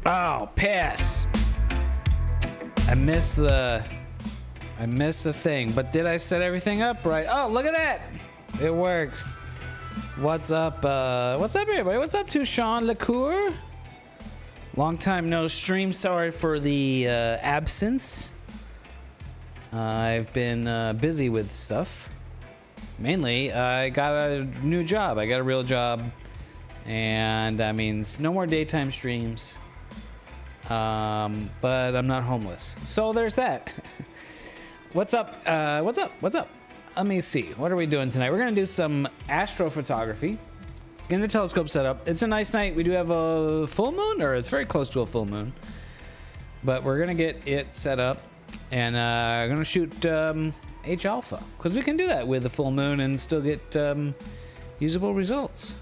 Oh, piss. I missed the thing, but did I set everything up right? Oh, look at that. It works. What's up everybody? What's up to Sean LaCour? Long time no stream. Sorry for the absence. I've been busy with stuff. Mainly, I got a new job. I got a real job. And that means no more daytime streams. But I'm not homeless. So there's that. What's up? What's up? Let me see. What are we doing tonight? We're going to do some astrophotography. Getting the telescope set up. It's a nice night. We do have a full moon, or it's very close to a full moon. But we're going to get it set up. And I'm going to shoot H alpha. Because we can do that with the full moon and still get usable results.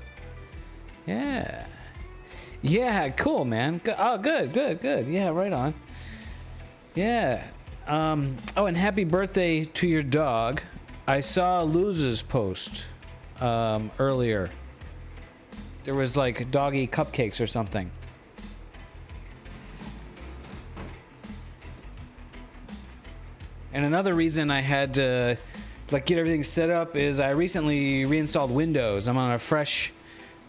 Yeah. Yeah, cool, man. Oh, good. Yeah, right on. Yeah. Oh, and happy birthday to your dog. I saw Luz's post earlier. There was like doggy cupcakes or something. And another reason I had to like get everything set up is I recently reinstalled Windows. I'm on a fresh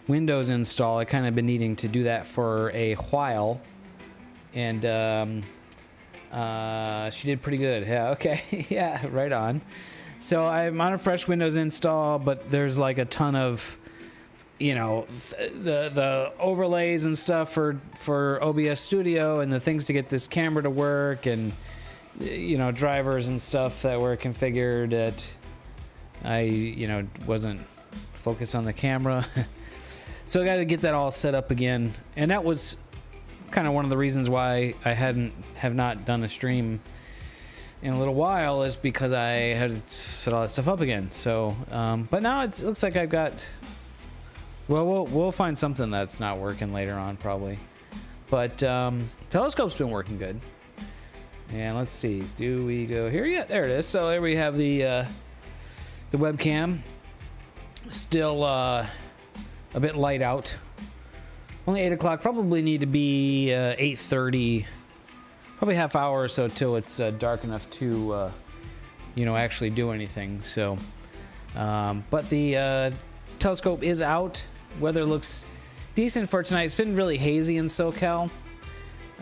Windows install. I kind of been needing to do that for a while. And she did pretty good. Yeah, okay. Yeah, right on. So I'm on a fresh Windows install, but there's like a ton of, you know, the overlays and stuff for OBS Studio and the things to get this camera to work, and you know, drivers and stuff that were configured that I, you know, wasn't focused on the camera. So I got to get that all set up again, and that was kind of one of the reasons why I have not done a stream in a little while, is because I had to set all that stuff up again. So, but now it looks like I've got. Well, we'll find something that's not working later on probably, but telescope's been working good. And let's see, do we go here? Yeah, there it is. So there we have the webcam. Still a bit light out. Only 8 o'clock. Probably need to be 8:30. Probably half hour or so till it's dark enough to, you know, actually do anything. So, but the telescope is out. Weather looks decent for tonight. It's been really hazy in SoCal.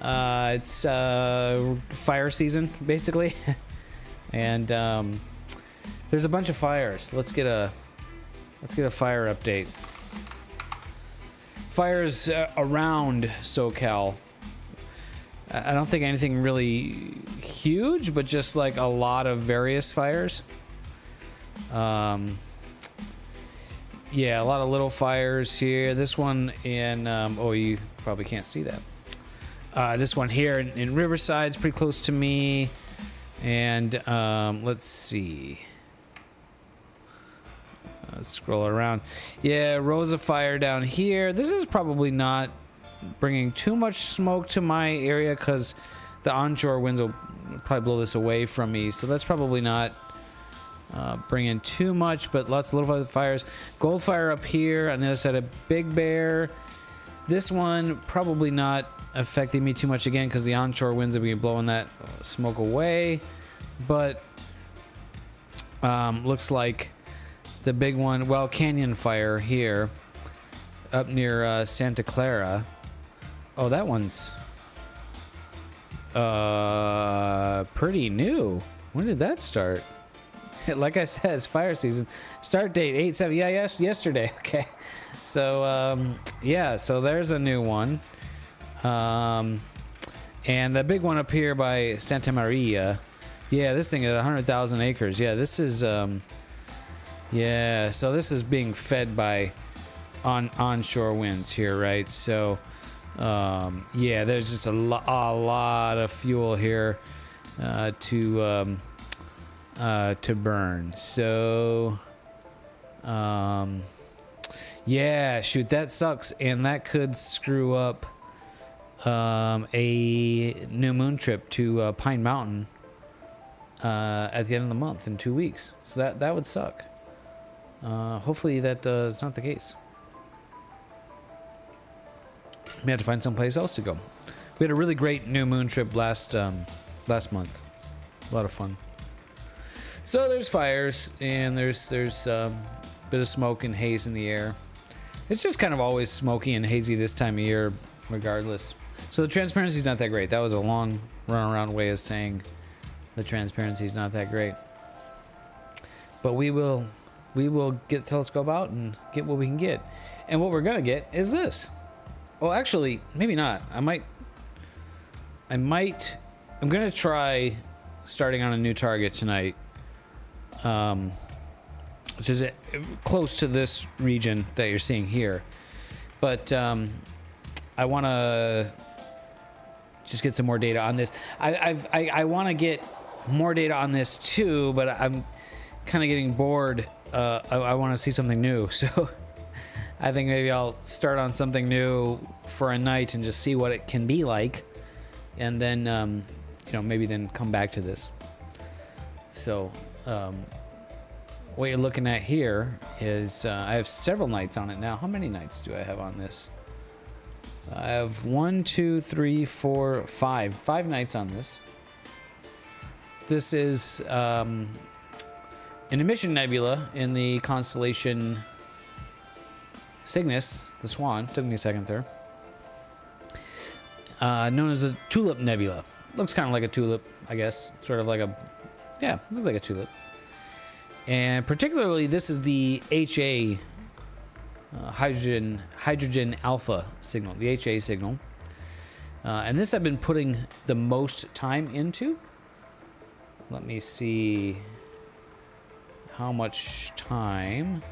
It's fire season basically, and there's a bunch of fires. Let's get a fire update. Fires around SoCal. I don't think anything really huge, but just like a lot of various fires. Yeah, a lot of little fires here. This one in oh, you probably can't see that. This one here in Riverside is pretty close to me. And let's see. Let's scroll around. Yeah, Rosa Fire down here. This is probably not bringing too much smoke to my area because the onshore winds will probably blow this away from me. So that's probably not bringing too much, but lots of little fires. Gold Fire up here on the other side of Big Bear. This one probably not affecting me too much again because the onshore winds will be blowing that smoke away. But looks like the big one, well, Canyon Fire here up near Santa Clara. Oh, that one's pretty new. When did that start? Like I said, it's fire season. Start date 8/7. Yeah, yes, yesterday. Okay. So yeah, so there's a new one. And the big one up here by Santa Maria. Yeah, this thing is 100,000 acres. Yeah, this is yeah, so this is being fed by onshore winds here, right? So yeah, there's just a lot of fuel here to burn. So yeah, shoot, that sucks, and that could screw up a new moon trip to Pine Mountain at the end of the month in 2 weeks. So that would suck. Hopefully that is not the case. We have to find someplace else to go. We had a really great new moon trip last month. A lot of fun. So there's fires and there's a bit of smoke and haze in the air. It's just kind of always smoky and hazy this time of year, regardless. So the transparency's not that great. That was a long runaround way of saying the transparency's not that great. But we will get the telescope out and get what we can get. And what we're gonna get is this. Well, actually, maybe not. I'm gonna try starting on a new target tonight, which is close to this region that you're seeing here. But I want to just get some more data on this. I want to get more data on this too, but I'm kind of getting bored. I want to see something new, so I think maybe I'll start on something new for a night and just see what it can be like, and then maybe then come back to this. So what you're looking at here is I have several nights on it now. How many nights do I have on this? I have 1, 2, 3, 4, 5. 5 nights on this. This is an emission nebula in the constellation Cygnus, the Swan. Took me a second there. Known as the Tulip Nebula. Looks kind of like a tulip, I guess. Sort of like a, yeah, looks like a tulip. And particularly, this is the HA, hydrogen alpha signal, the HA signal. And this I've been putting the most time into. Let me see how much time.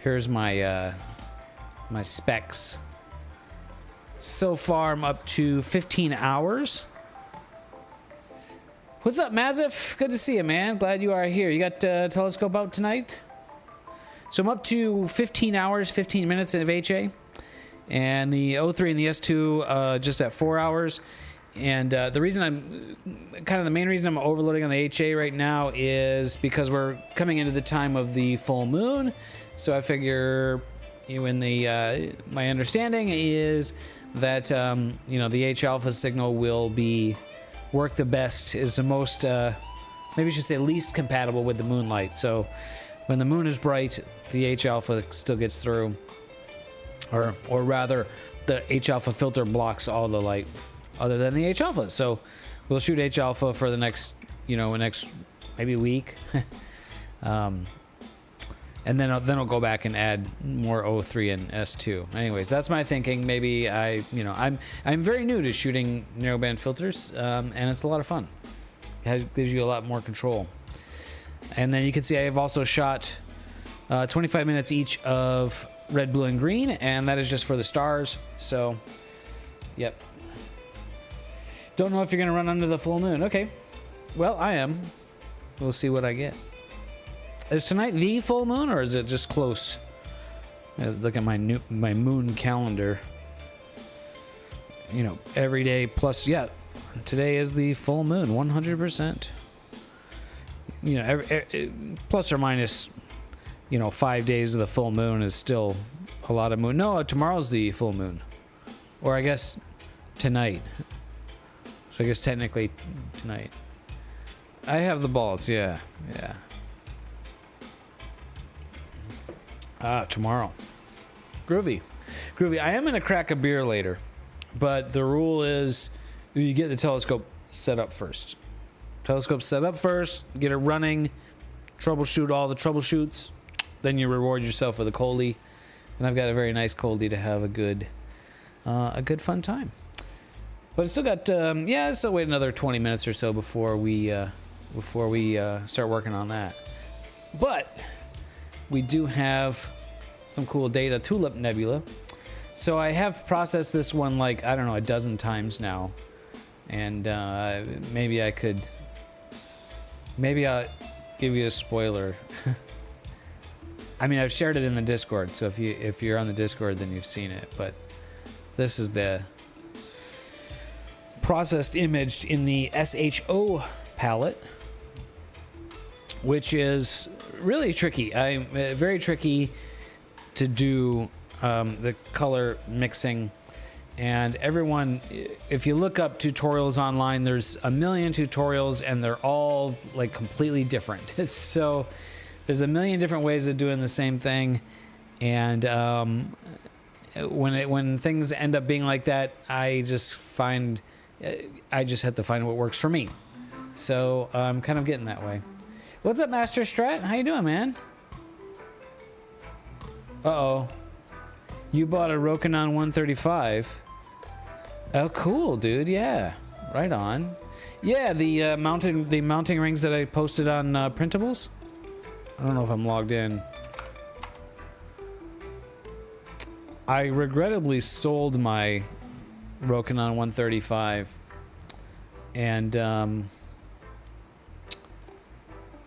Here's my my specs. So far, I'm up to 15 hours. What's up, Mazif? Good to see you, man. Glad you are here. You got telescope out tonight? So I'm up to 15 hours, 15 minutes of HA. And the O3 and the S2 just at 4 hours. And the main reason I'm overloading on the HA right now is because we're coming into the time of the full moon. So I figure, my understanding is that, the H alpha signal will be work the best, is the most, maybe I should say least compatible with the moonlight. So when the moon is bright, the H alpha still gets through, or rather the H alpha filter blocks all the light other than the H alpha. So we'll shoot H alpha for the next maybe week. And then I'll go back and add more O3 and S2. Anyways, that's my thinking. Maybe I'm very new to shooting narrowband filters, and it's a lot of fun. It gives you a lot more control. And then you can see I have also shot 25 minutes each of red, blue, and green, and that is just for the stars. So, yep. Don't know if you're gonna run under the full moon. Okay. Well, I am. We'll see what I get. Is tonight the full moon, or is it just close? Look at my moon calendar. Every day plus, yeah. Today is the full moon, 100%. Plus or minus, 5 days of the full moon is still a lot of moon. No, tomorrow's the full moon, or I guess tonight. So I guess technically tonight. I have the balls, yeah. Tomorrow. Groovy. I am going to crack a beer later, but the rule is you get the telescope set up first. Telescope set up first, get it running, troubleshoot all the troubleshoots, then you reward yourself with a coldie. And I've got a very nice coldie to have a good fun time. But I still got, still wait another 20 minutes or so before we start working on that. But we do have some cool data. Tulip Nebula. So I have processed this one a dozen times now, and maybe I'll give you a spoiler. I mean, I've shared it in the Discord, so if you're on the Discord, then you've seen it. But this is the processed image in the SHO palette, which is really tricky. Very tricky to do the color mixing. And everyone, if you look up tutorials online, there's a million tutorials and they're all like completely different. So there's a million different ways of doing the same thing. And when things end up being like that, I just have to find what works for me. So I'm kind of getting that way. What's up, Master Strat? How you doing, man? Uh-oh. You bought a Rokinon 135. Oh, cool, dude. Yeah, right on. Yeah, the mounting rings that I posted on Printables. I don't know if I'm logged in. I regrettably sold my Rokinon 135, and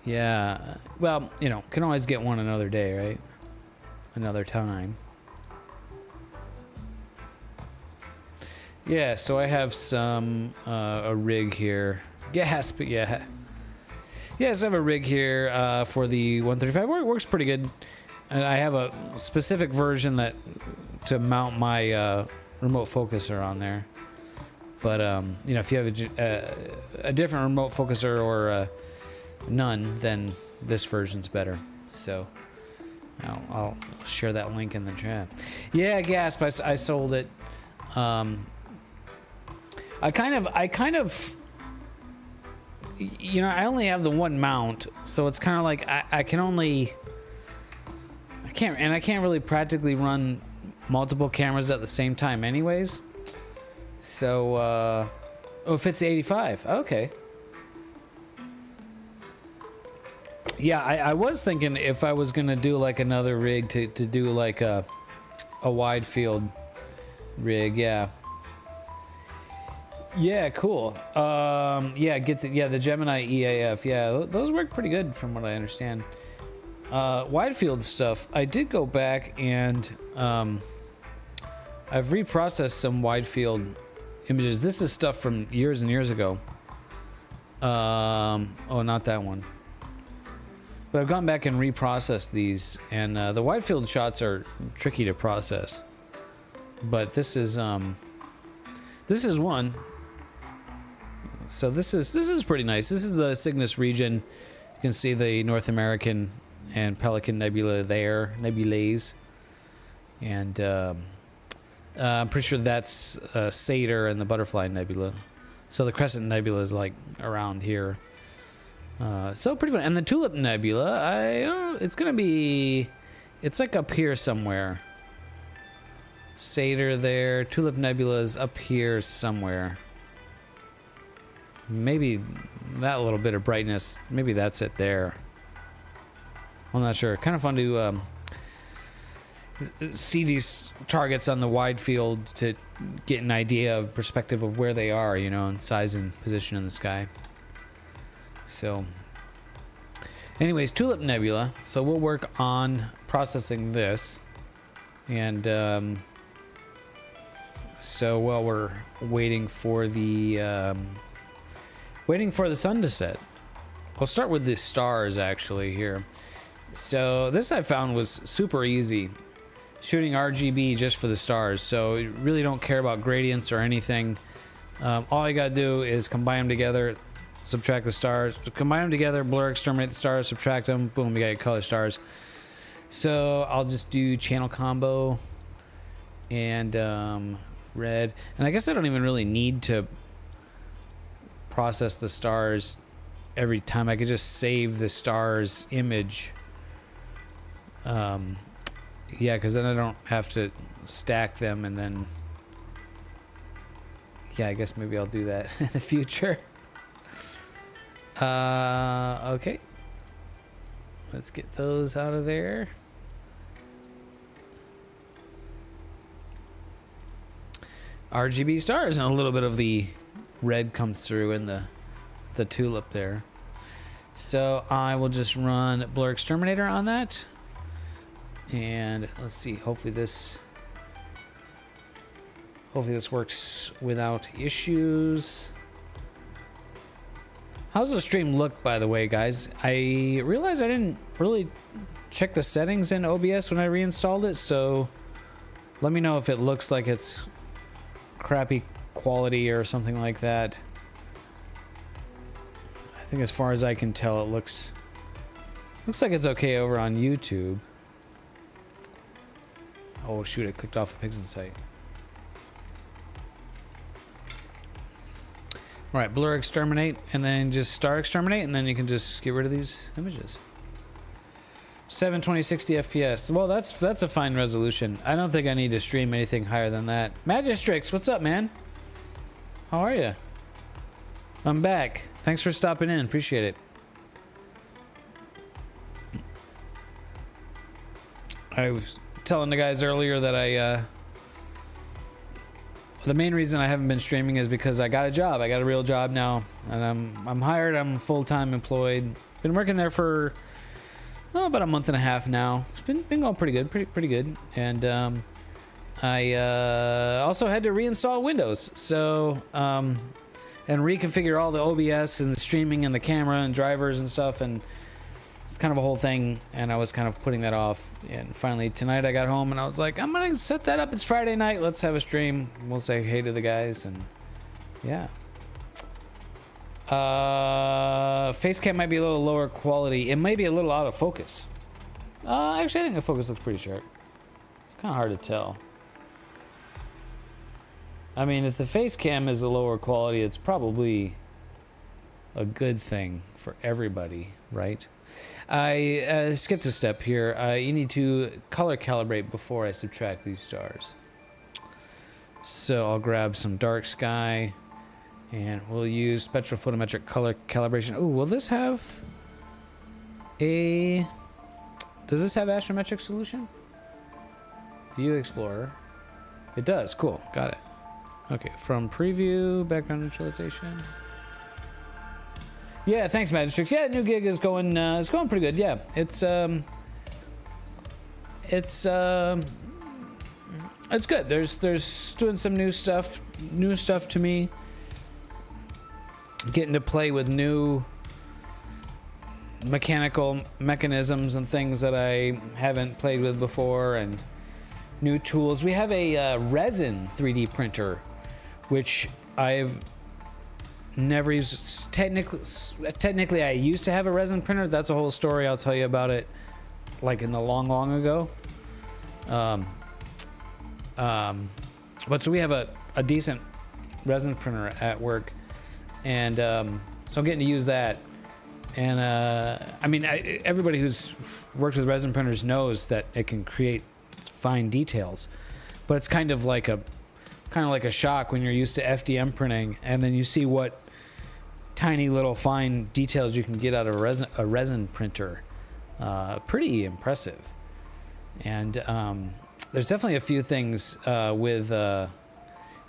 yeah. Well, you know, can always get one another day, right? Another time. Yeah, so I have some a rig here. Gasp, yeah. Yes, I have a rig here for the 135. Works pretty good. And I have a specific version that to mount my remote focuser on there. But you know, if you have a different remote focuser or none, then this version's better. So I'll share that link in the chat. Yeah, Gasp, I sold it. I kind of, you know, I only have the one mount, so it's kind of like I can't really practically run multiple cameras at the same time anyways. So, oh, it fits the 85. Okay. Yeah, I was thinking if I was gonna do like another rig to do like a wide field rig, yeah. Yeah, cool. Yeah, the Gemini EAF. Yeah, those work pretty good from what I understand. Wide field stuff. I did go back and I've reprocessed some wide field images. This is stuff from years and years ago. Oh, not that one. But I've gone back and reprocessed these, and the wide field shots are tricky to process. But this is one. So this is pretty nice. This is the Cygnus region. You can see the North American and Pelican Nebula there, nebulae. And I'm pretty sure that's Satyr and the Butterfly Nebula. So the Crescent Nebula is like around here. So pretty fun. And the Tulip Nebula, it's like up here somewhere. Satyr there. Tulip Nebula is up here somewhere. Maybe that little bit of brightness, maybe that's it there. I'm not sure. Kind of fun to see these targets on the wide field to get an idea of perspective of where they are, you know, and size and position in the sky. So anyways, Tulip Nebula. So we'll work on processing this. And so while we're waiting for the sun to set, I'll start with the stars actually here. So this I found was super easy, shooting RGB just for the stars. So you really don't care about gradients or anything. All you gotta do is combine them together, subtract the stars, combine them together, blur, exterminate the stars, subtract them, boom, you got your color stars. So I'll just do channel combo and red. And I guess I don't even really need to process the stars every time. I could just save the stars image. Yeah, because then I don't have to stack them and then... Yeah, I guess maybe I'll do that in the future. Okay. Let's get those out of there. RGB stars, and a little bit of the red comes through in the tulip there. So I will just run Blur Exterminator on that. And let's see, hopefully this works without issues. How's the stream look, by the way, guys? I realized I didn't really check the settings in OBS when I reinstalled it, so Let me know if it looks like it's crappy quality or something like that. I think as far as I can tell, it looks like it's okay over on YouTube. Oh shoot, I clicked off a Pixinsight. Alright, blur exterminate, and then just star exterminate, and then you can just get rid of these images. 720 60 FPS. Well, that's a fine resolution. I don't think I need to stream anything higher than that. Magistrix, what's up, man? How are you? I'm back. Thanks for stopping in. Appreciate it. I was telling the guys earlier that the main reason I haven't been streaming is because I got a job. I got a real job now, and I'm hired. I'm full-time employed. Been working there for about a month and a half now. It's been going pretty good, pretty good. And I also had to reinstall Windows, so and reconfigure all the OBS and the streaming and the camera and drivers and stuff, and it's kind of a whole thing. And I was kind of putting that off. And finally tonight I got home and I was like, I'm gonna set that up. It's Friday night. Let's have a stream. We'll say hey to the guys, and yeah. Facecam might be a little lower quality. It may be a little out of focus. Actually, I think the focus looks pretty sharp. It's kind of hard to tell. I mean, if the facecam is a lower quality, it's probably a good thing for everybody, right? I skipped a step here. You need to color calibrate before I subtract these stars. So I'll grab some dark sky. And we'll use spectrophotometric color calibration. Oh, will this have a... Does this have astrometric solution? View Explorer. It does. Cool. Got it. Okay. From preview, background neutralization. Yeah, thanks, Magistrix. Yeah, new gig is going. It's going pretty good. Yeah, it's good. There's doing some new stuff to me. Getting to play with new mechanical mechanisms and things that I haven't played with before, and new tools. We have a resin 3D printer, which I've never used. Technically, I used to have a resin printer. That's a whole story. I'll tell you about it, like in the long ago. But so we have a decent resin printer at work. And so I'm getting to use that, and I mean, everybody who's worked with resin printers knows that it can create fine details, but it's kind of like a shock when you're used to FDM printing, and then you see what tiny little fine details you can get out of a resin printer. Pretty impressive. And there's definitely a few things with.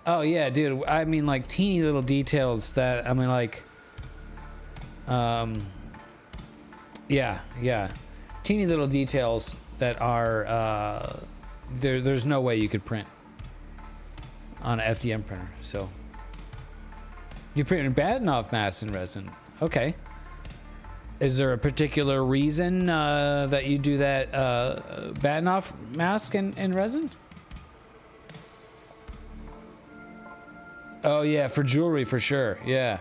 Oh yeah, dude. I mean, like teeny little details that, I mean, like, yeah, teeny little details that are there's no way you could print on an FDM printer. So you print Badenoff masks in resin. Okay. Is there a particular reason that you do that Badenoff mask in resin? Oh yeah, for jewelry for sure. Yeah.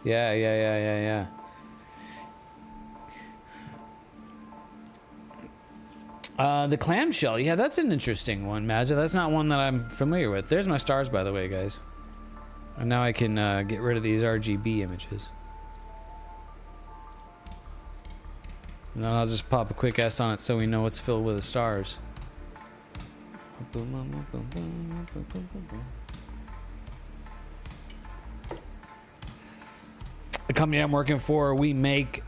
The clamshell, yeah, that's an interesting one, Mazza. That's not one that I'm familiar with. There's my stars, by the way, guys. And now I can get rid of these RGB images. And then I'll just pop a quick S on it so we know it's filled with the stars. The company I'm working for, we make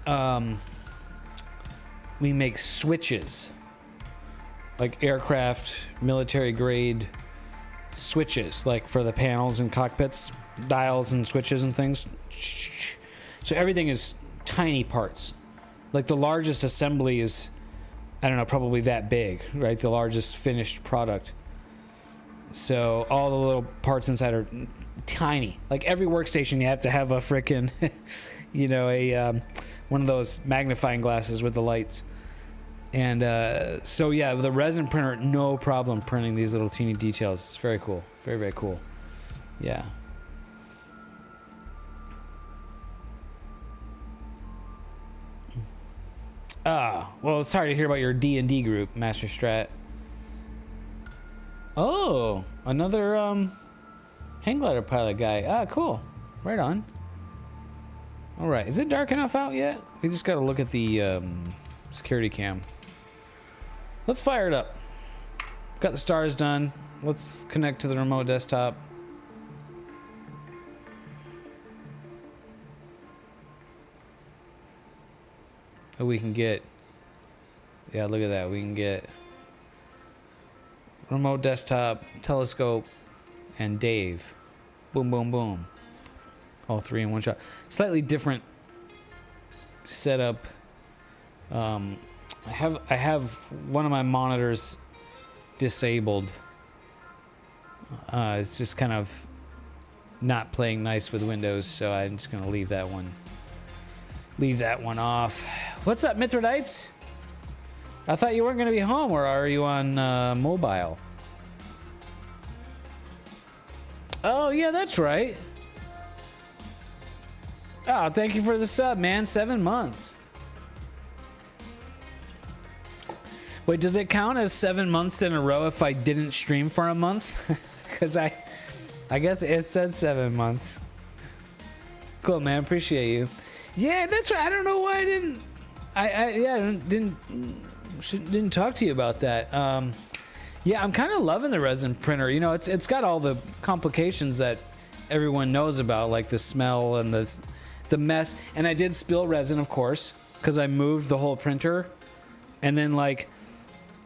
switches, like aircraft, military grade switches, like for the panels and cockpits, dials and switches and things. So everything is tiny parts. Like the largest assembly is, I don't know, probably that big, right? The largest finished product. So all the little parts inside are tiny. Like every workstation, you have to have a frickin', you know, one of those magnifying glasses with the lights. And so yeah, with the resin printer, no problem printing these little teeny details. It's very cool. Very, very cool. Yeah. Well, sorry to hear about your D&D group, Master Strat. Oh, another hang glider pilot guy. Ah, cool. Right on. All right, is it dark enough out yet? We just got to look at the security cam. Let's fire it up. Got the stars done. Let's connect to the remote desktop. Oh, we can get... Yeah, look at that. We can get remote desktop, telescope, and Dave. Boom, boom, boom. All three in one shot. Slightly different setup. I have one of my monitors disabled. It's just kind of not playing nice with Windows, so I'm just gonna leave that one off. What's up, Mithradites? I thought you weren't gonna be home, or are you on mobile? Oh yeah, that's right. Oh, thank you for the sub, man. 7 months. Wait, does it count as 7 months in a row if I didn't stream for a month? Because I guess it said 7 months. Cool, man. Appreciate you. Yeah, that's right. I don't know why I didn't. I didn't talk to you about that. Yeah, I'm kind of loving the resin printer. You know, it's got all the complications that everyone knows about, like the smell and the mess. And I did spill resin, of course, because I moved the whole printer, and then like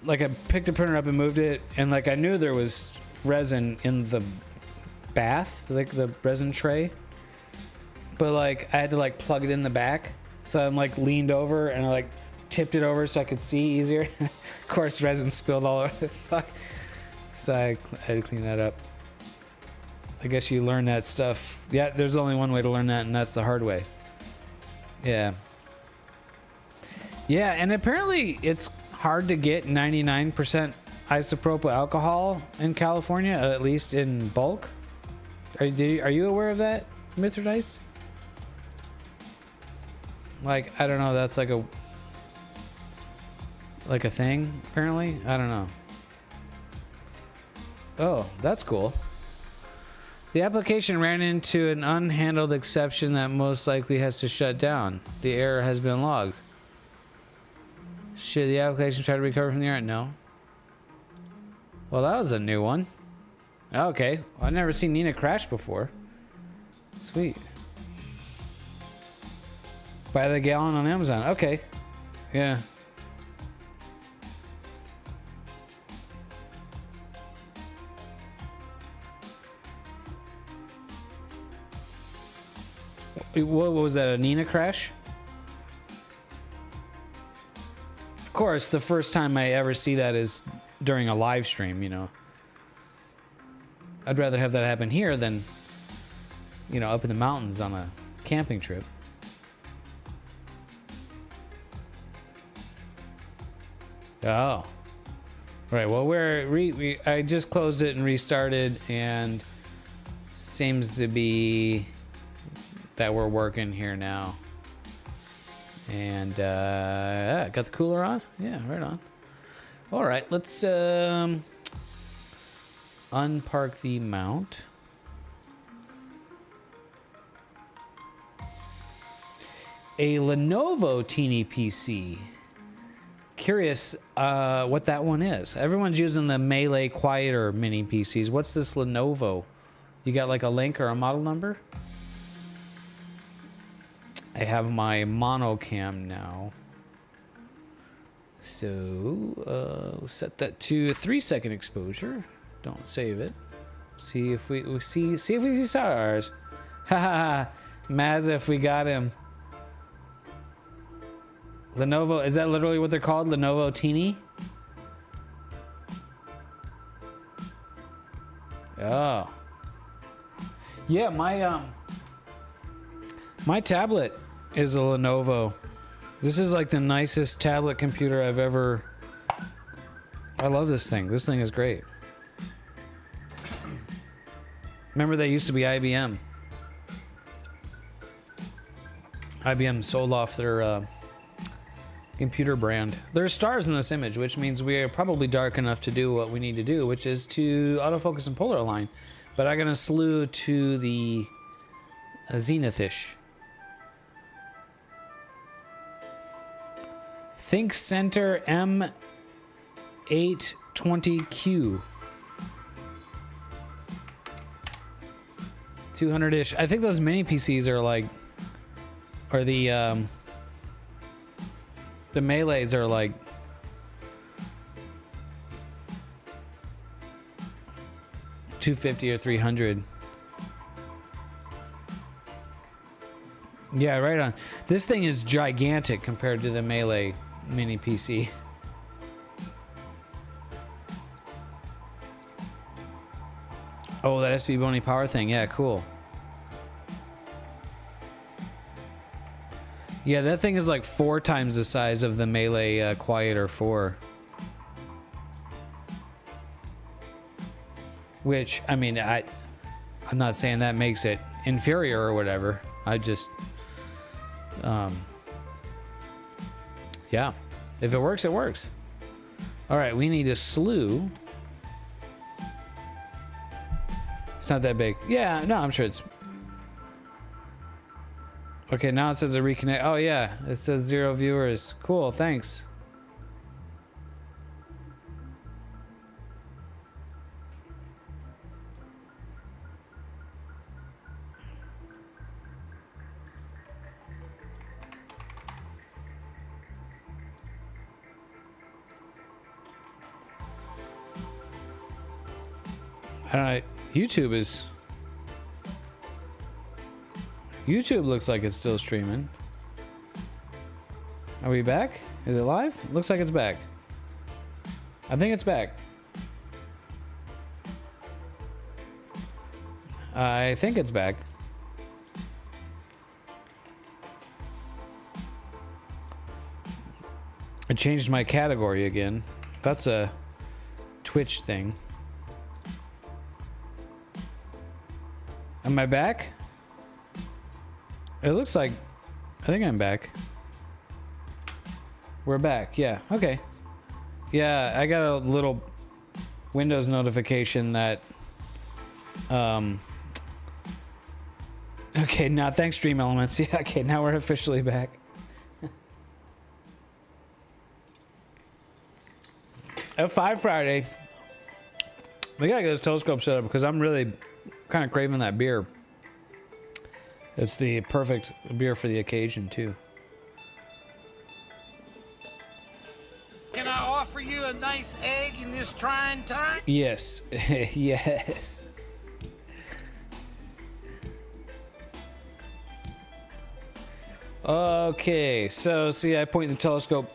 I picked the printer up and moved it, and like I knew there was resin in the bath, like the resin tray, but like I had to like plug it in the back, so I'm like leaned over and I like tipped it over so I could see easier. Of course, resin spilled all over the fuck. So I had to clean that up. I guess you learn that stuff. Yeah, there's only one way to learn that, and that's the hard way. Yeah. Yeah, and apparently it's hard to get 99% isopropyl alcohol in California, at least in bulk. Are you aware of that, Mithradites? Like, I don't know, that's like a thing, apparently? I don't know. Oh, that's cool. The application ran into an unhandled exception that most likely has to shut down. The error has been logged. Should the application try to recover from the error? No. Well, that was a new one. Okay. I've never seen Nina crash before. Sweet. Buy the gallon on Amazon. Okay. Yeah. What was that, a Nina crash? Of course, the first time I ever see that is during a live stream, you know. I'd rather have that happen here than, you know, up in the mountains on a camping trip. Oh. Right, well, I just closed it and restarted, and seems to be that we're working here now. And got the cooler on? Yeah, right on. All right, let's unpark the mount. A Lenovo Teeny PC. Curious what that one is. Everyone's using the Melee Quieter mini PCs. What's this Lenovo? You got like a link or a model number? I have my monocam now. So set that to 3-second exposure. Don't save it. See if we see if we see stars. Haha, Maz, if we got him. Lenovo, is that literally what they're called? Lenovo Teeny? Oh. Yeah, my tablet is a Lenovo. This is like the nicest tablet computer I've ever... I love this thing. This thing is great. Remember, they used to be IBM. IBM sold off their computer brand. There's stars in this image, which means we are probably dark enough to do what we need to do, which is to autofocus and polar align. But I'm gonna slew to the zenithish. Think Center M820Q. 200-ish. I think those mini PCs are like, or the Melees are like $250 or $300. Yeah, right on. This thing is gigantic compared to the Melee mini PC. Oh, that SV Bony power thing. Yeah, cool. Yeah, that thing is like 4 times the size of the Melee Quieter 4. Which, I mean, I'm not saying that makes it inferior or whatever. I just, yeah. If it works, it works. All right, we need a slew. It's not that big. Yeah, no, I'm sure it's... Okay, now it says a reconnect. Oh, yeah, it says 0 viewers. Cool, thanks. I don't know. YouTube looks like it's still streaming. Are we back? Is it live? Looks like it's back. I think it's back. I think it's back. I changed my category again. That's a Twitch thing. Am I back? It looks like... I think I'm back. We're back, yeah, okay. Yeah, I got a little Windows notification that... Okay, now thanks Stream Elements. Yeah, okay, now we're officially back. F5 Friday. We gotta get this telescope set up because I'm really kind of craving that beer. It's the perfect beer for the occasion, too. Can I offer you a nice egg in this trying time? Yes. Yes. Okay, so see, I point the telescope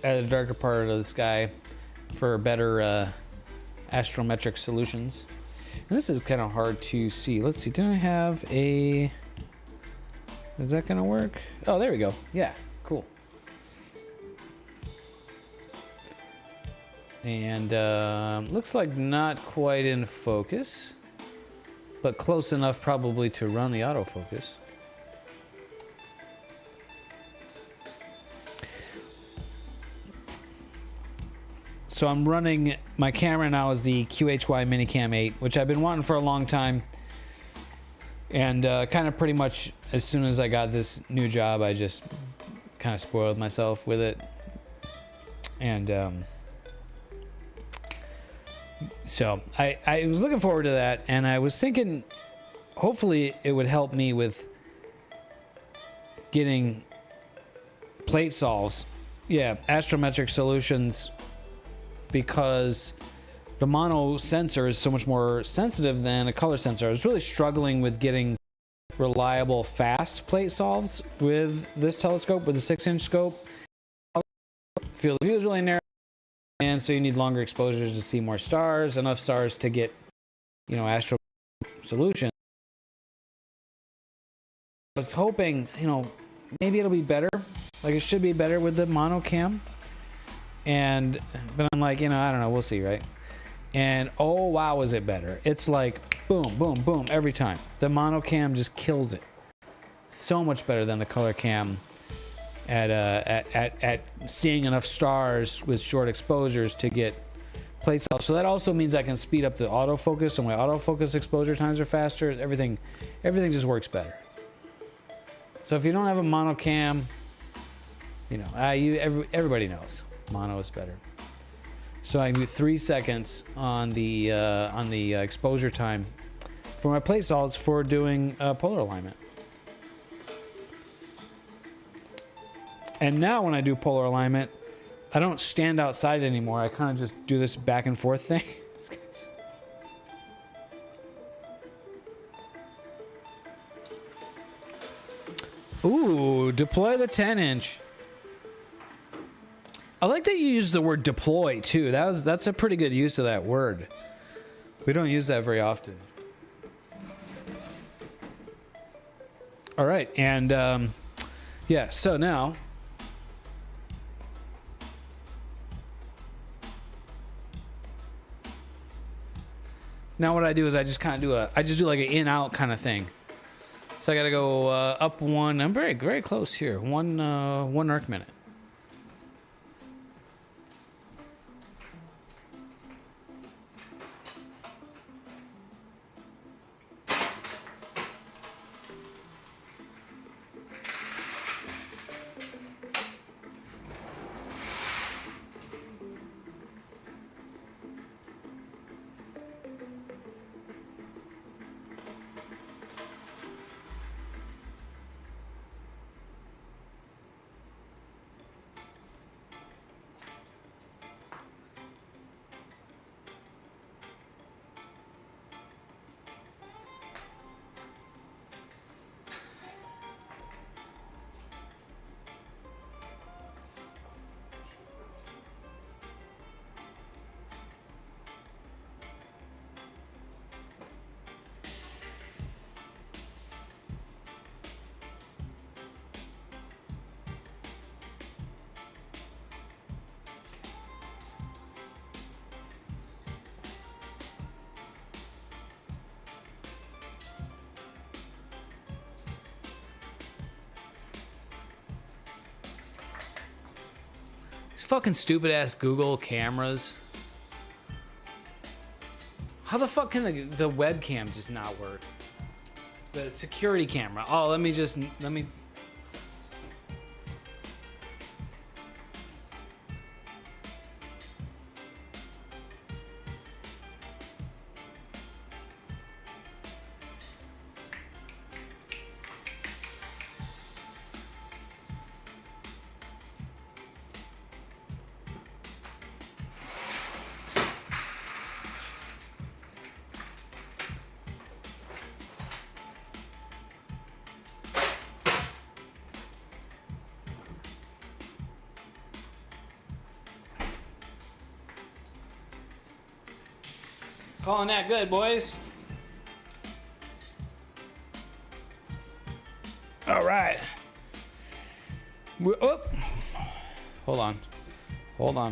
at the darker part of the sky for better astrometric solutions. And this is kind of hard to see. Let's see, didn't I have a... Is that gonna work? Oh, there we go. Yeah, cool. And looks like not quite in focus, but close enough probably to run the autofocus. So I'm running, my camera now is the QHY Minicam 8, which I've been wanting for a long time. And kind of pretty much as soon as I got this new job, I just kind of spoiled myself with it. And so I was looking forward to that, and I was thinking hopefully it would help me with getting plate solves. Yeah, astrometric solutions, because the mono sensor is so much more sensitive than a color sensor. I was really struggling with getting reliable, fast plate solves with this telescope, with the 6-inch scope. Field of view is really narrow, and so you need longer exposures to see more stars, enough stars to get, you know, astro solutions. I was hoping, you know, maybe it'll be better. Like, it should be better with the mono cam. But I'm like, you know, I don't know. We'll see, right? And oh, wow, is it better. It's like boom, boom, boom every time. The mono cam just kills it. So much better than the color cam at seeing enough stars with short exposures to get plates off. So that also means I can speed up the autofocus, so my autofocus exposure times are faster. Everything just works better. So if you don't have a mono cam, you know, everybody knows mono is better. So I can do 3 seconds on the exposure time for my plate solids for doing polar alignment. And now when I do polar alignment, I don't stand outside anymore. I kind of just do this back and forth thing. Ooh, deploy the 10-inch. I like that you use the word deploy too. That's a pretty good use of that word. We don't use that very often. All right, and yeah, so now what I do is I just kind of do like an in-out kind of thing. So I gotta go up one. I'm very, very close here. One arc minute. Fucking stupid ass Google cameras. How the fuck can the webcam just not work? The security camera. Oh, let me. Calling that good, boys. All right. Oh, hold on.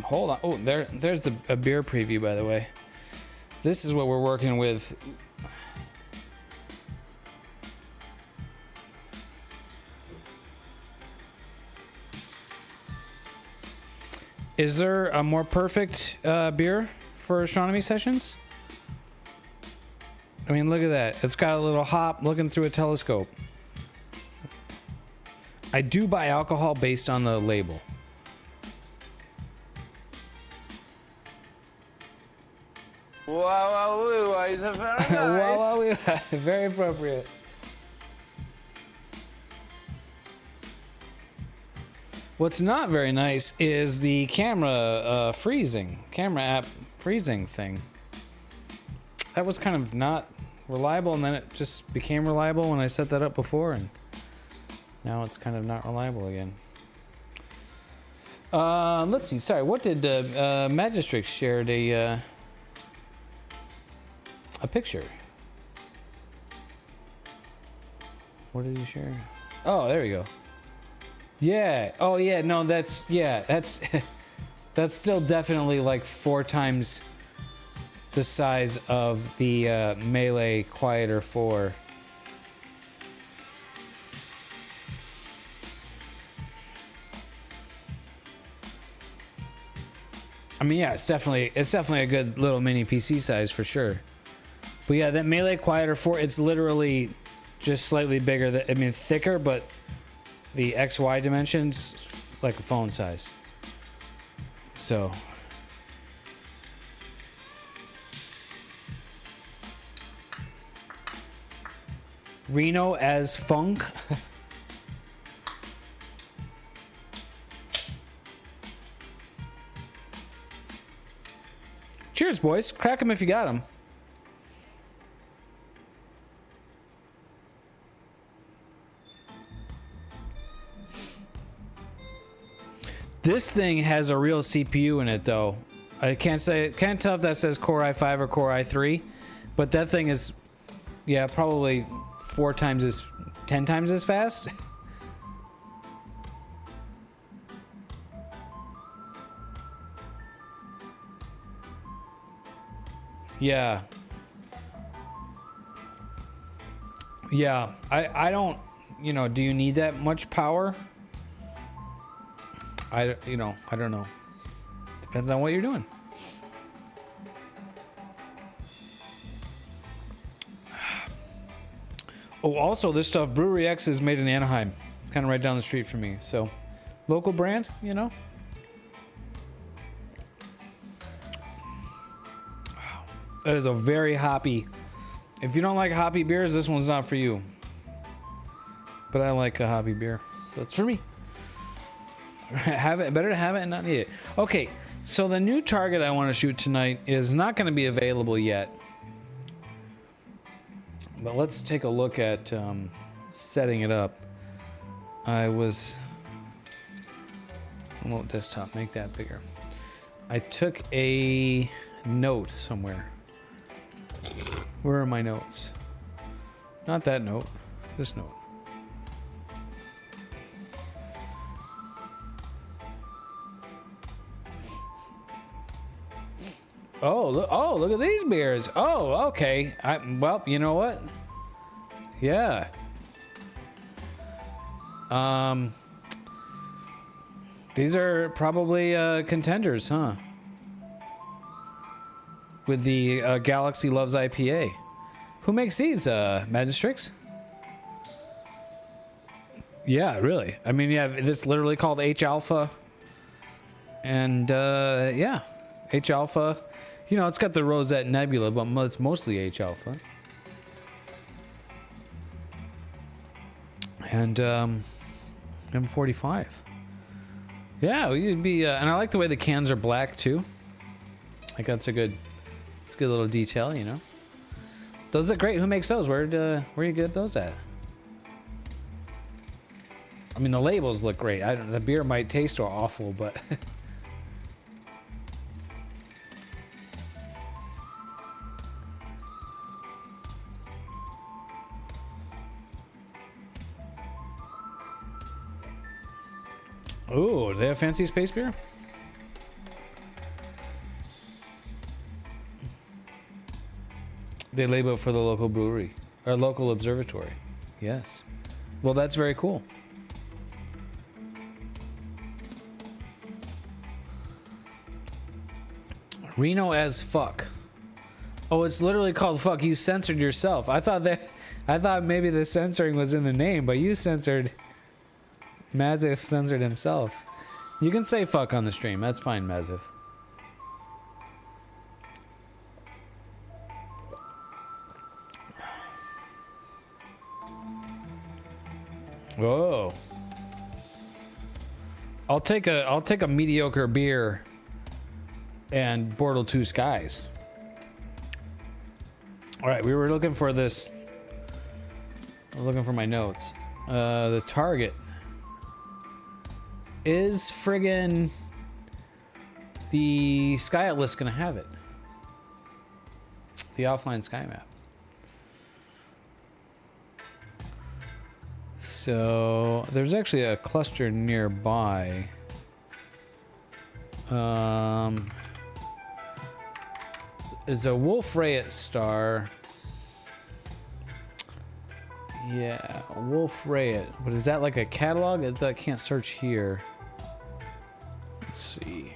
Oh, there's a beer preview, by the way. This is what we're working with. Is there a more perfect beer for astronomy sessions? I mean, look at that. It's got a little hop looking through a telescope. I do buy alcohol based on the label. Wow, is very nice. Wow, very appropriate. What's not very nice is the camera camera app freezing thing. That was kind of not reliable, and then it just became reliable when I set that up before, and now it's kind of not reliable again. Let's see. Sorry, what did Magistrix shared a picture? What did he share? Oh, there we go. Yeah. Oh yeah. No, that's that's still definitely like 4 times the size of the Melee Quieter 4. I mean, yeah, it's definitely a good little mini PC size for sure. But yeah, that Melee Quieter 4, it's literally just slightly bigger. I mean, thicker, but the XY dimensions like a phone size. So Reno as Funk. Cheers, boys. Crack them if you got them. This thing has a real CPU in it, though. I can't tell if that says Core i5 or Core i3, but that thing is, yeah, probably 10 times as fast. Yeah. Yeah, I don't, you know, do you need that much power? I don't know. Depends on what you're doing. Oh, also, this stuff, Brewery X is made in Anaheim. Kind of right down the street from me. So, local brand, you know? Wow. That is a very hoppy. If you don't like hoppy beers, this one's not for you. But I like a hoppy beer. So, it's for me. Have it, better to have it and not need it. Okay, so the new target I want to shoot tonight is not going to be available yet. But let's take a look at setting it up. Remote desktop, make that bigger. I took a note somewhere. Where are my notes? Not that note, this note. Oh, look at these beers. Oh, okay. Well, you know what? Yeah. These are probably contenders, huh? With the Galaxy Loves IPA. Who makes these, Magistrix? Yeah, really. I mean, yeah, this literally called H Alpha. And, yeah. H Alpha. You know, it's got the Rosette Nebula, but it's mostly H Alpha. And M45. Yeah, you'd be, and I like the way the cans are black too. Like that's a good little detail, you know. Those look great. Who makes those? Where you get those at? I mean, the labels look great. The beer might taste awful, but. Oh, they have fancy space beer? They label it for the local brewery or local observatory. Yes. Well, that's very cool. Reno as fuck. Oh, it's literally called fuck. You censored yourself. I thought maybe the censoring was in the name, but you censored. Mazif censored himself. You can say fuck on the stream. That's fine, Mazif. Oh. I'll take a mediocre beer and Bortle 2 Skies. All right, we were looking for this. We're looking for my notes. The target is friggin' the Sky Atlas gonna have it? The offline sky map. So there's actually a cluster nearby. Is a Wolf-Rayet star. Yeah, Wolf-Rayet. But is that like a catalog? I can't search here. Let's see.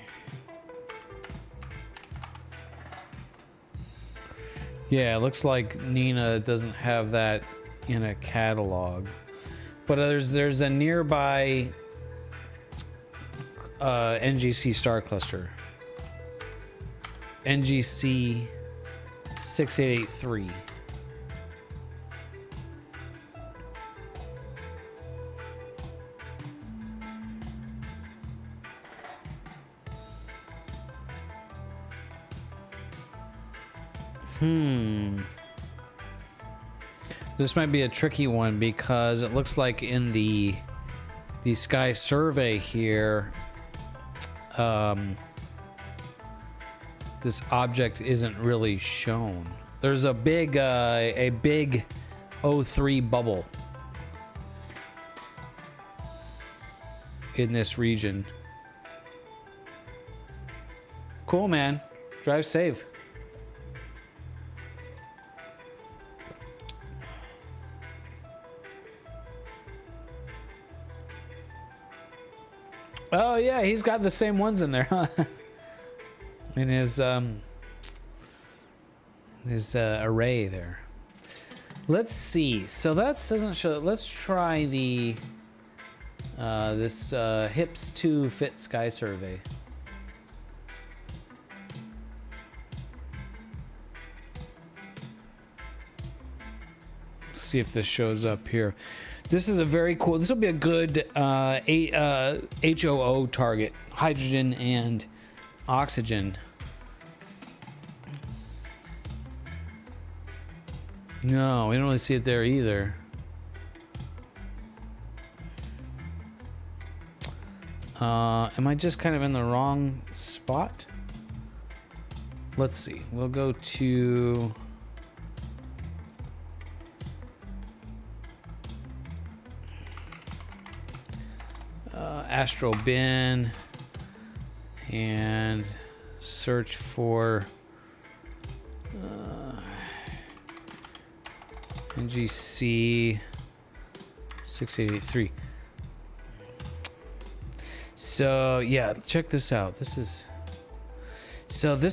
Yeah, it looks like Nina doesn't have that in a catalog. But there's a nearby NGC star cluster. NGC 6883. This might be a tricky one because it looks like in the sky survey here, this object isn't really shown. There's a big O3 bubble in this region. Cool, man. Drive safe. Oh yeah, he's got the same ones in there, huh? In his array there. Let's see. So that doesn't show. Let's try the this HIPS 2 Fit Sky Survey. See if this shows up here. This is a very cool. This will be a good HOO target, hydrogen and oxygen. No, we don't really see it there either. Am I just kind of in the wrong spot? Let's see. We'll go to Astro bin and search for NGC 6883. So yeah, check this out. This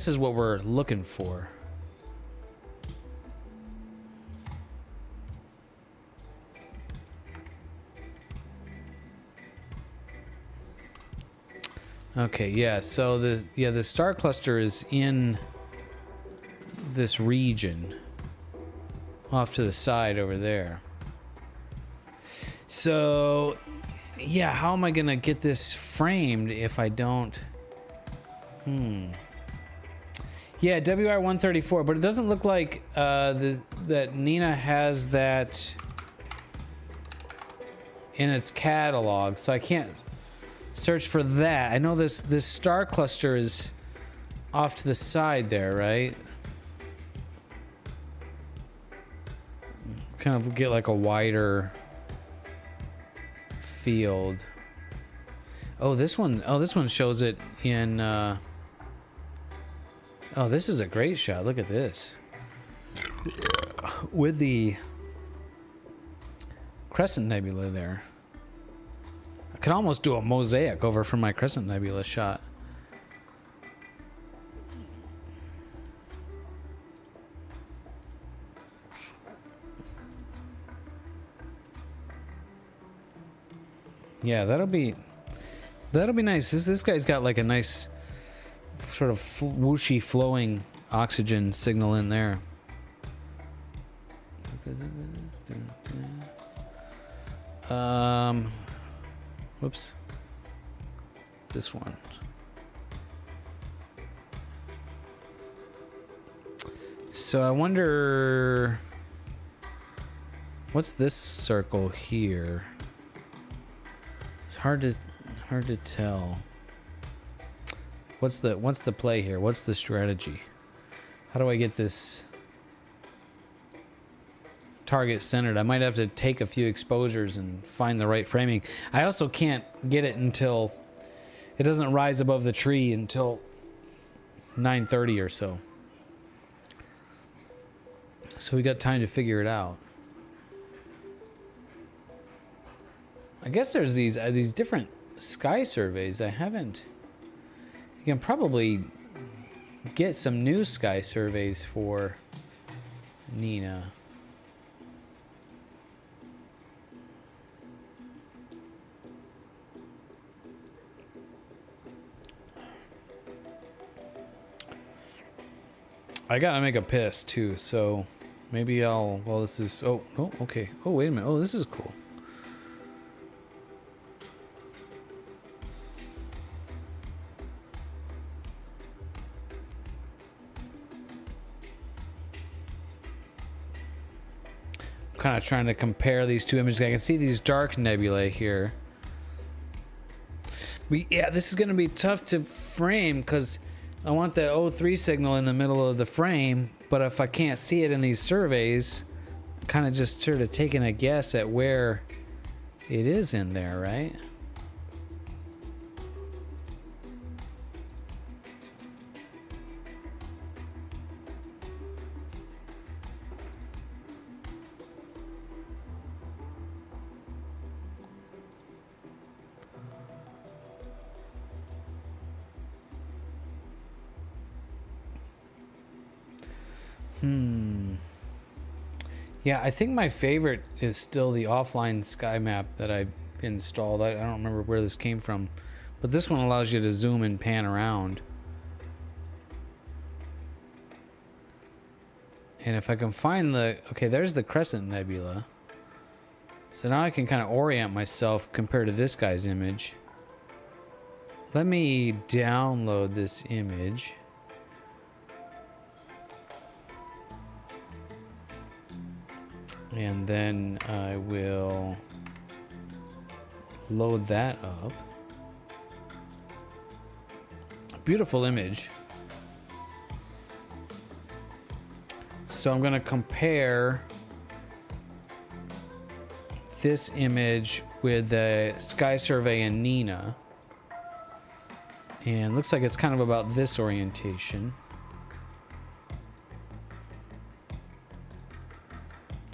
is what we're looking for. Okay, yeah, so the star cluster is in this region off to the side over there. So yeah, how am I gonna get this framed if I don't? Yeah, WR134, but it doesn't look like that Nina has that in its catalog, so I can't search for that. I know this star cluster is off to the side there, right? Kind of get like a wider field. Oh, this one shows it in oh, this is a great shot. Look at this. With the Crescent Nebula there. I could almost do a mosaic over from my Crescent Nebula shot. Yeah, that'll be nice. This guy's got like a nice sort of whooshy flowing oxygen signal in there. Whoops. This one. So I wonder what's this circle here? It's hard to tell. What's the play here? What's the strategy? How do I get this target centered. I might have to take a few exposures and find the right framing. I also can't get it until it doesn't rise above the tree until 9:30 or so. So we got time to figure it out. I guess there's these different sky surveys. I haven't. You can probably get some new sky surveys for Nina. I gotta make a piss too, so maybe I'll. Well, this is. Oh, okay. Oh, wait a minute. Oh, this is cool. Kind of trying to compare these two images. I can see these dark nebulae here. Yeah, this is going to be tough to frame because I want the O3 signal in the middle of the frame, but if I can't see it in these surveys, I'm kind of just sort of taking a guess at where it is in there, right? Yeah, I think my favorite is still the offline sky map that I installed. I don't remember where this came from, but this one allows you to zoom and pan around. And if I can find the... Okay, there's the Crescent Nebula. So now I can kind of orient myself compared to this guy's image. Let me download this image. And then I will load that up. Beautiful image. So I'm going to compare this image with the sky survey in Nina. And looks like it's kind of about this orientation.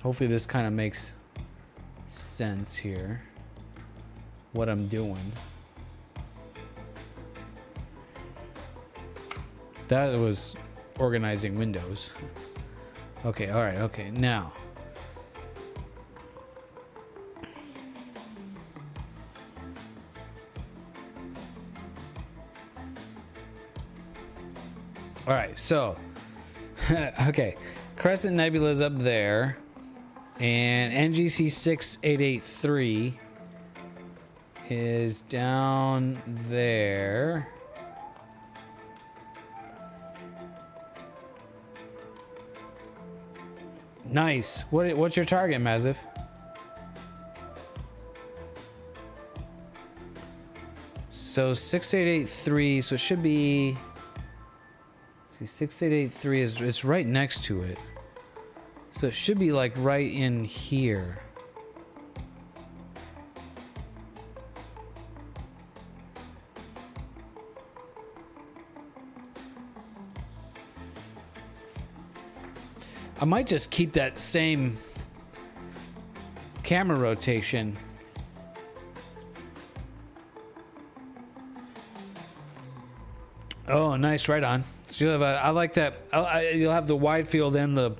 Hopefully this kind of makes sense here, what I'm doing. That was organizing windows. Okay, all right, okay, now. All right, so, okay, Crescent Nebula is up there. And NGC 6883 is down there. Nice. What's your target, Maziv? So 6883, so it should be... See, 6883 is, it's right next to it. So it should be like right in here. I might just keep that same camera rotation. Oh, nice, right on. So you'll have I like that. You'll have the wide field and the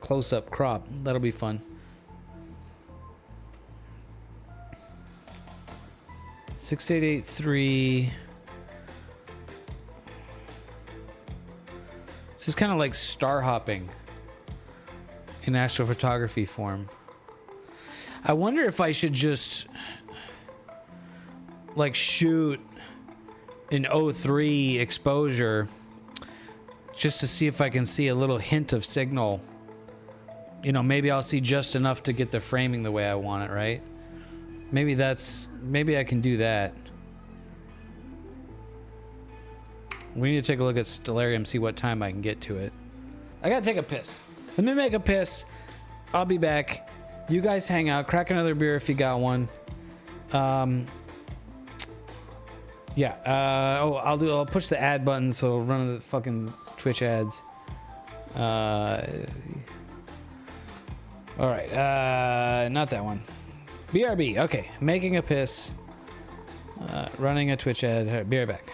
close-up crop. That'll be fun. $6883. This is kind of like star hopping in astrophotography form. I wonder if I should just like shoot an O3 exposure just to see if I can see a little hint of signal. You know, maybe I'll see just enough to get the framing the way I want it, right? Maybe I can do that. We need to take a look at Stellarium, see what time I can get to it. I gotta take a piss. Let me make a piss, I'll be back. You guys hang out. Crack another beer if you got one. Yeah. I'll push the ad button so it'll run the fucking Twitch ads. All right. Not that one. BRB. Okay. Making a piss. Running a Twitch ad. All right, be right back.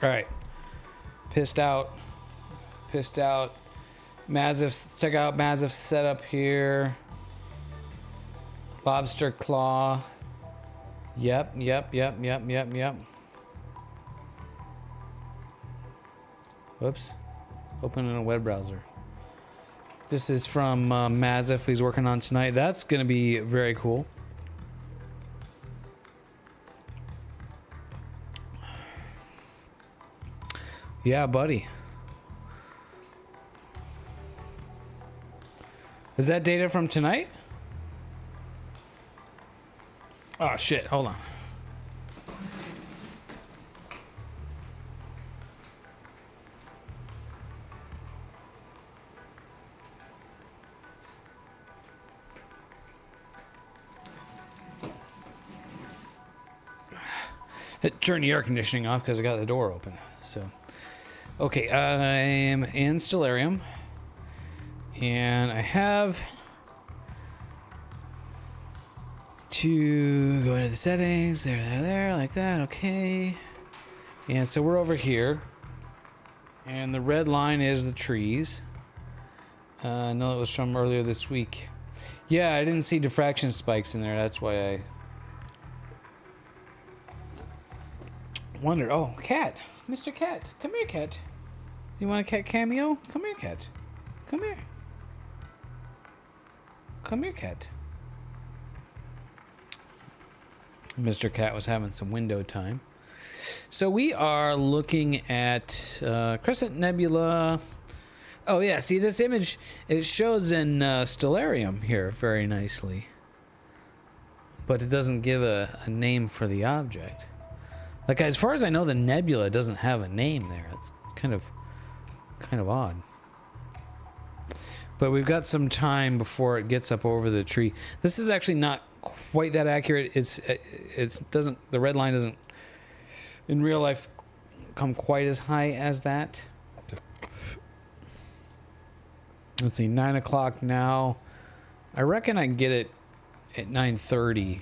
All right. Pissed out. Massive. Check out Massive setup here. Lobster claw. Yep. Whoops. Open in a web browser. This is from Massive he's working on tonight. That's going to be very cool. Yeah, buddy. Is that data from tonight? Oh, shit. Hold on. Turn the air conditioning off because I got the door open. So, okay, I'm in Stellarium, and I have to go into the settings. There, like that. Okay, and so we're over here, and the red line is the trees. I know it was from earlier this week. Yeah, I didn't see diffraction spikes in there. That's why I wondered. Oh, cat. Mr. Cat. Come here, cat. Do you want a cat cameo? Come here, cat. Come here. Come here, cat. Mr. Cat was having some window time. So we are looking at Crescent Nebula. Oh, yeah. See, this image, it shows in Stellarium here very nicely. But it doesn't give a name for the object. Like, as far as I know, the nebula doesn't have a name there. It's kind of odd. But we've got some time before it gets up over the tree. This is actually not quite that accurate. The red line doesn't in real life come quite as high as that. Let's see, 9 o'clock now. I reckon I can get it at 9:30.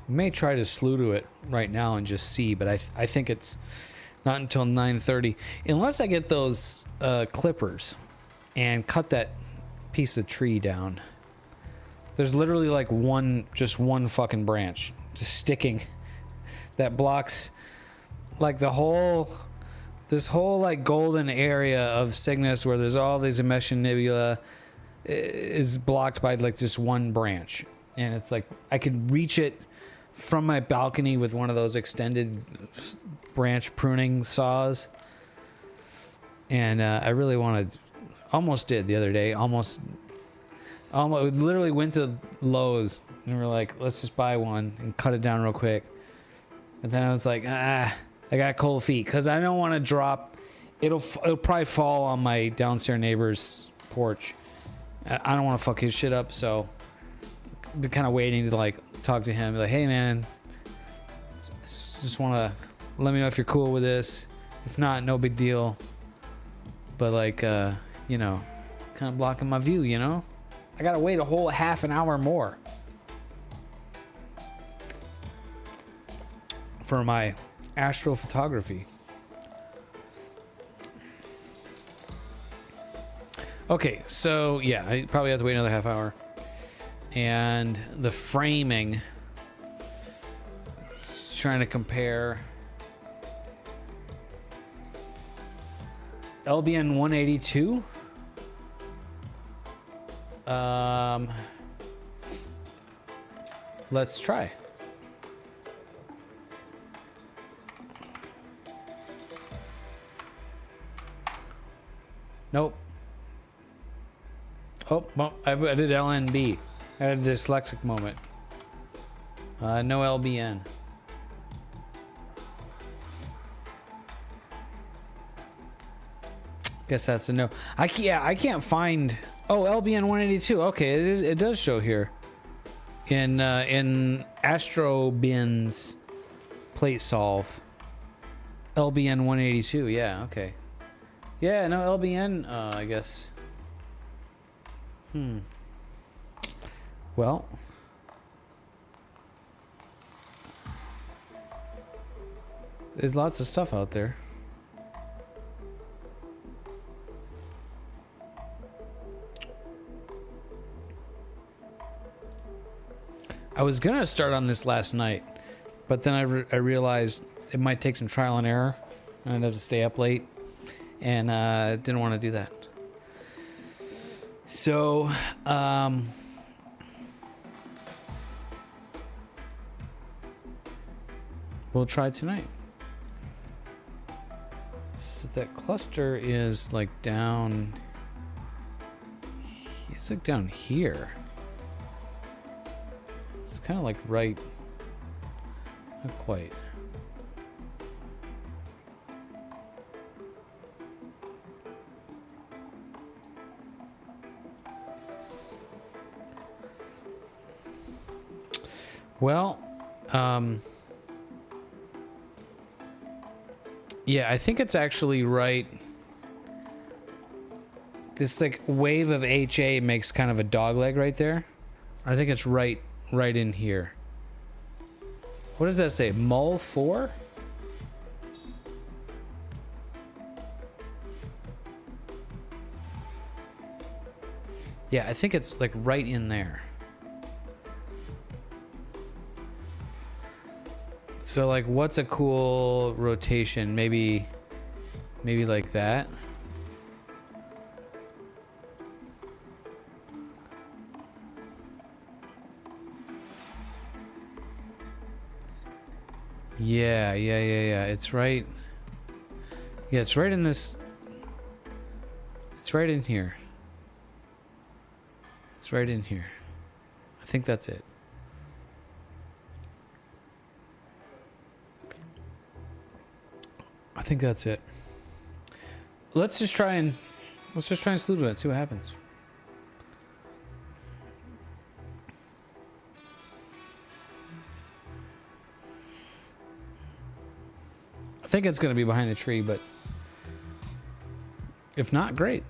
We may try to slew to it right now and just see, but I think it's not until 9:30. Unless I get those clippers and cut that piece of tree down. There's literally like just one fucking branch just sticking that blocks like this whole like golden area of Cygnus where there's all these emission nebula is blocked by like just one branch. And it's like I could reach it from my balcony with one of those extended branch pruning saws. And I really wanted, almost did the other day, almost literally went to Lowe's and we're like, let's just buy one and cut it down real quick. And then I was like, I got cold feet because I don't want to drop. It'll probably fall on my downstairs neighbor's porch. I don't want to fuck his shit up, so been kind of waiting to like talk to him, be like, hey man, just want to let me know if you're cool with this. If not, no big deal. But like, you know, it's kind of blocking my view, you know? I gotta wait a whole half an hour more for my ASStroPhotography. Okay, so yeah, I probably have to wait another half hour. And the framing, trying to compare LBN 182. Let's try. Nope. Oh, well, I did LNB. I had a dyslexic moment. No LBN. Guess that's a no. I can't find. Oh, LBN 182. Okay, it does show here. In Astro Bin's plate solve. LBN 182. Yeah. Okay. Yeah. No LBN. I guess. Well. There's lots of stuff out there. I was gonna start on this last night, but then I realized it might take some trial and error, and I'd have to stay up late, and didn't want to do that. So, we'll try tonight. So that cluster is like down. It's like down here. It's kind of like right. Not quite. Well, yeah, I think it's actually right. This like wave of HA makes kind of a dog leg right there. I think it's right in here. What does that say? Mul 4? Yeah, I think it's like right in there. So like what's a cool rotation? Maybe like that. Yeah. It's right. Yeah, it's right in this. It's right in here. It's right in here. I think that's it. I think that's it. Let's just try and salute it. See what happens. I think it's going to be behind the tree, but if not, great.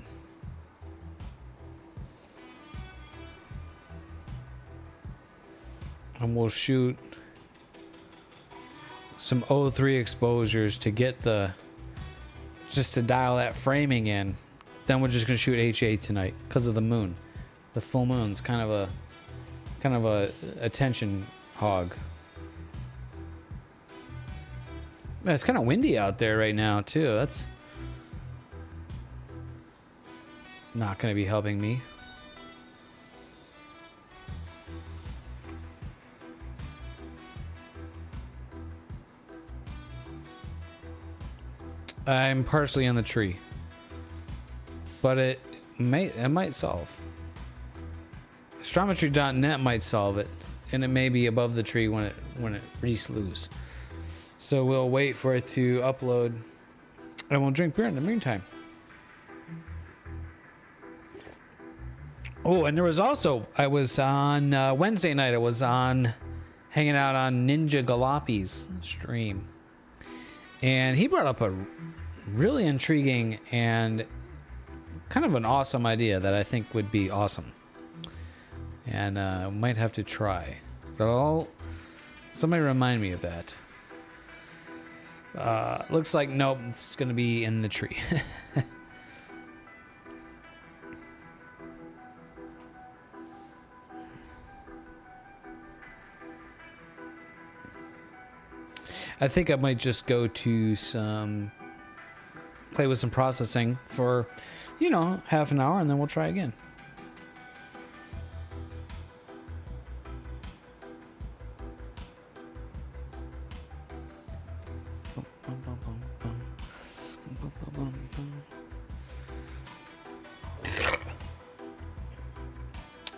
And we'll shoot some O3 exposures to get just to dial that framing in. Then we're just going to shoot HA tonight because of the moon. The full moon's kind of a attention hog. It's kind of windy out there right now too. That's not going to be helping me. I'm partially on the tree. but it might solve. Astrometry.net might solve it, and it may be above the tree when it reslews. So we'll wait for it to upload, and we'll drink beer in the meantime. Oh, and there was also, I was on Wednesday night, I was on hanging out on Ninja Galapi's stream, and he brought up a really intriguing and kind of an awesome idea that I think would be awesome, and might have to try. But somebody remind me of that. Looks like nope, it's gonna be in the tree. I think I might just go to play with some processing for, half an hour, and then we'll try again.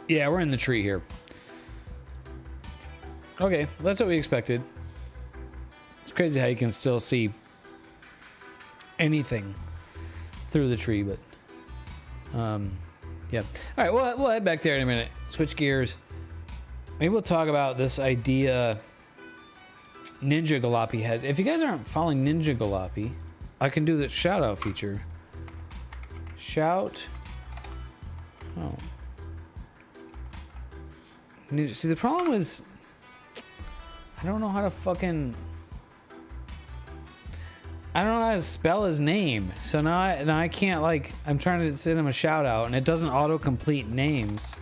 Yeah, we're in the tree here. Okay, that's what we expected. It's crazy how you can still see anything through the tree, but yeah. All right, we'll head back there in a minute. Switch gears. Maybe we'll talk about this idea Ninja Galapi had. If you guys aren't following Ninja Galapi, I can do the shout out feature. Shout. Oh. See, the problem is I don't know how to spell his name. So now I can't, like, I'm trying to send him a shout out and it doesn't auto-complete names.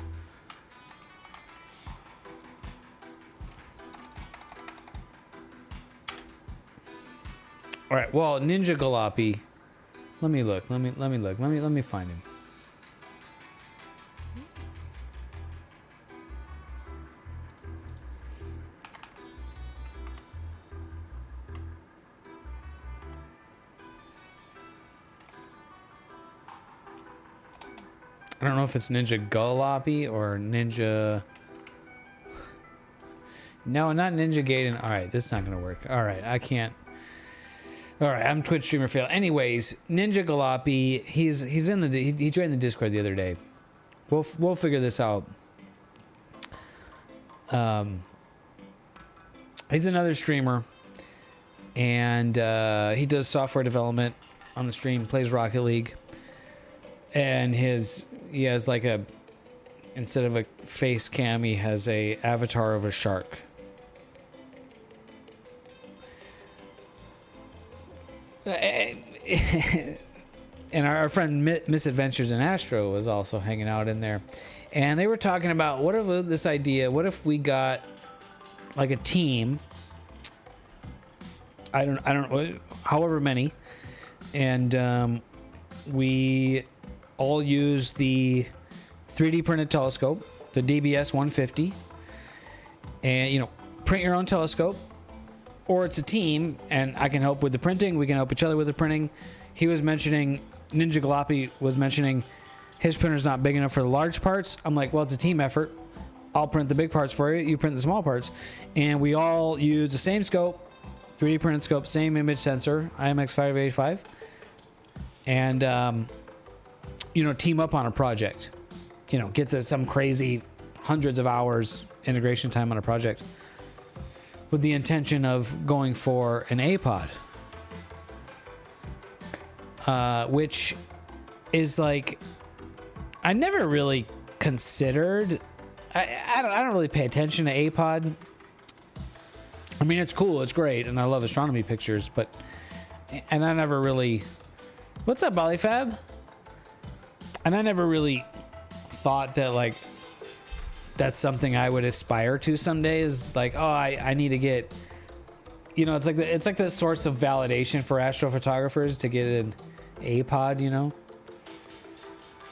All right, well, Ninja Galapi. Let me look. Let me find him. I don't know if it's Ninja Galapi or Ninja. No, not Ninja Gaiden. All right, this is not gonna work. All right, I can't. All right, I'm Twitch streamer fail. Anyways, Ninja Galapi, he's in he joined the Discord the other day. We'll figure this out. He's another streamer, and he does software development on the stream. Plays Rocket League, and he has like instead of a face cam, he has a avatar of a shark. And our friend Misadventures in Astro was also hanging out in there, and they were talking about what if we got like a team, I don't know, however many, and we all use the 3D printed telescope, the DBS 150, and print your own telescope. Or it's a team, and I can help with the printing. We can help each other with the printing. He was mentioning, Ninja Galapi was mentioning his printer's not big enough for the large parts. I'm like, well, it's a team effort. I'll print the big parts for you. You print the small parts. And we all use the same scope, 3D printed scope, same image sensor, IMX585. And, team up on a project. Get some crazy hundreds of hours integration time on a project, with the intention of going for an APOD, which is like, I never really considered. I don't really pay attention to APOD. I mean, it's cool, it's great, and I love astronomy pictures, and I never really. What's up, Bollyfab? And I never really thought that, like, that's something I would aspire to someday, is like, oh, I need to get, it's like the source of validation for astrophotographers to get an APOD,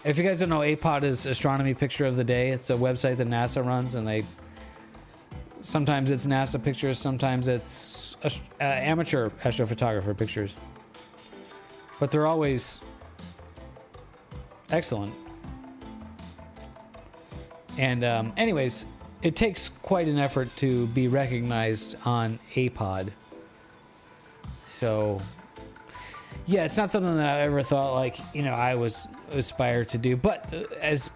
If you guys don't know, APOD is Astronomy Picture of the Day. It's a website that NASA runs, and sometimes it's NASA pictures, sometimes it's amateur astrophotographer pictures. But they're always Excellent. And anyways, it takes quite an effort to be recognized on a pod. So yeah, it's not something that I ever thought like, you know, I was aspired to do, but as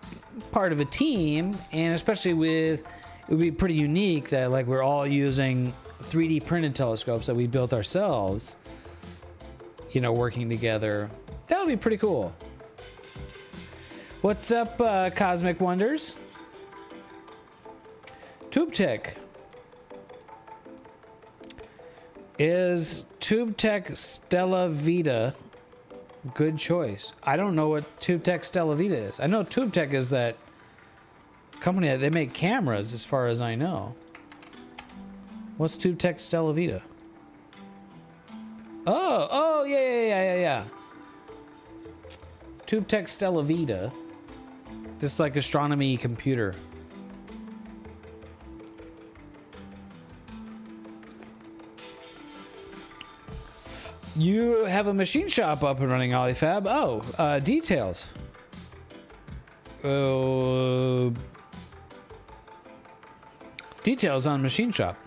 part of a team, and especially with, it would be pretty unique that like we're all using 3D printed telescopes that we built ourselves, you know, working together. That would be pretty cool. What's up, Cosmic Wonders? TubeTech. Is TubeTech Stella Vita good choice? I don't know what TubeTech Stella Vita is. I know TubeTech is that company that they make cameras, as far as I know. What's TubeTech Stella Vita? Oh, yeah. TubeTech Stella Vita. This like astronomy computer. You have a machine shop up and running, Olifab. Oh, details. Details on machine shop.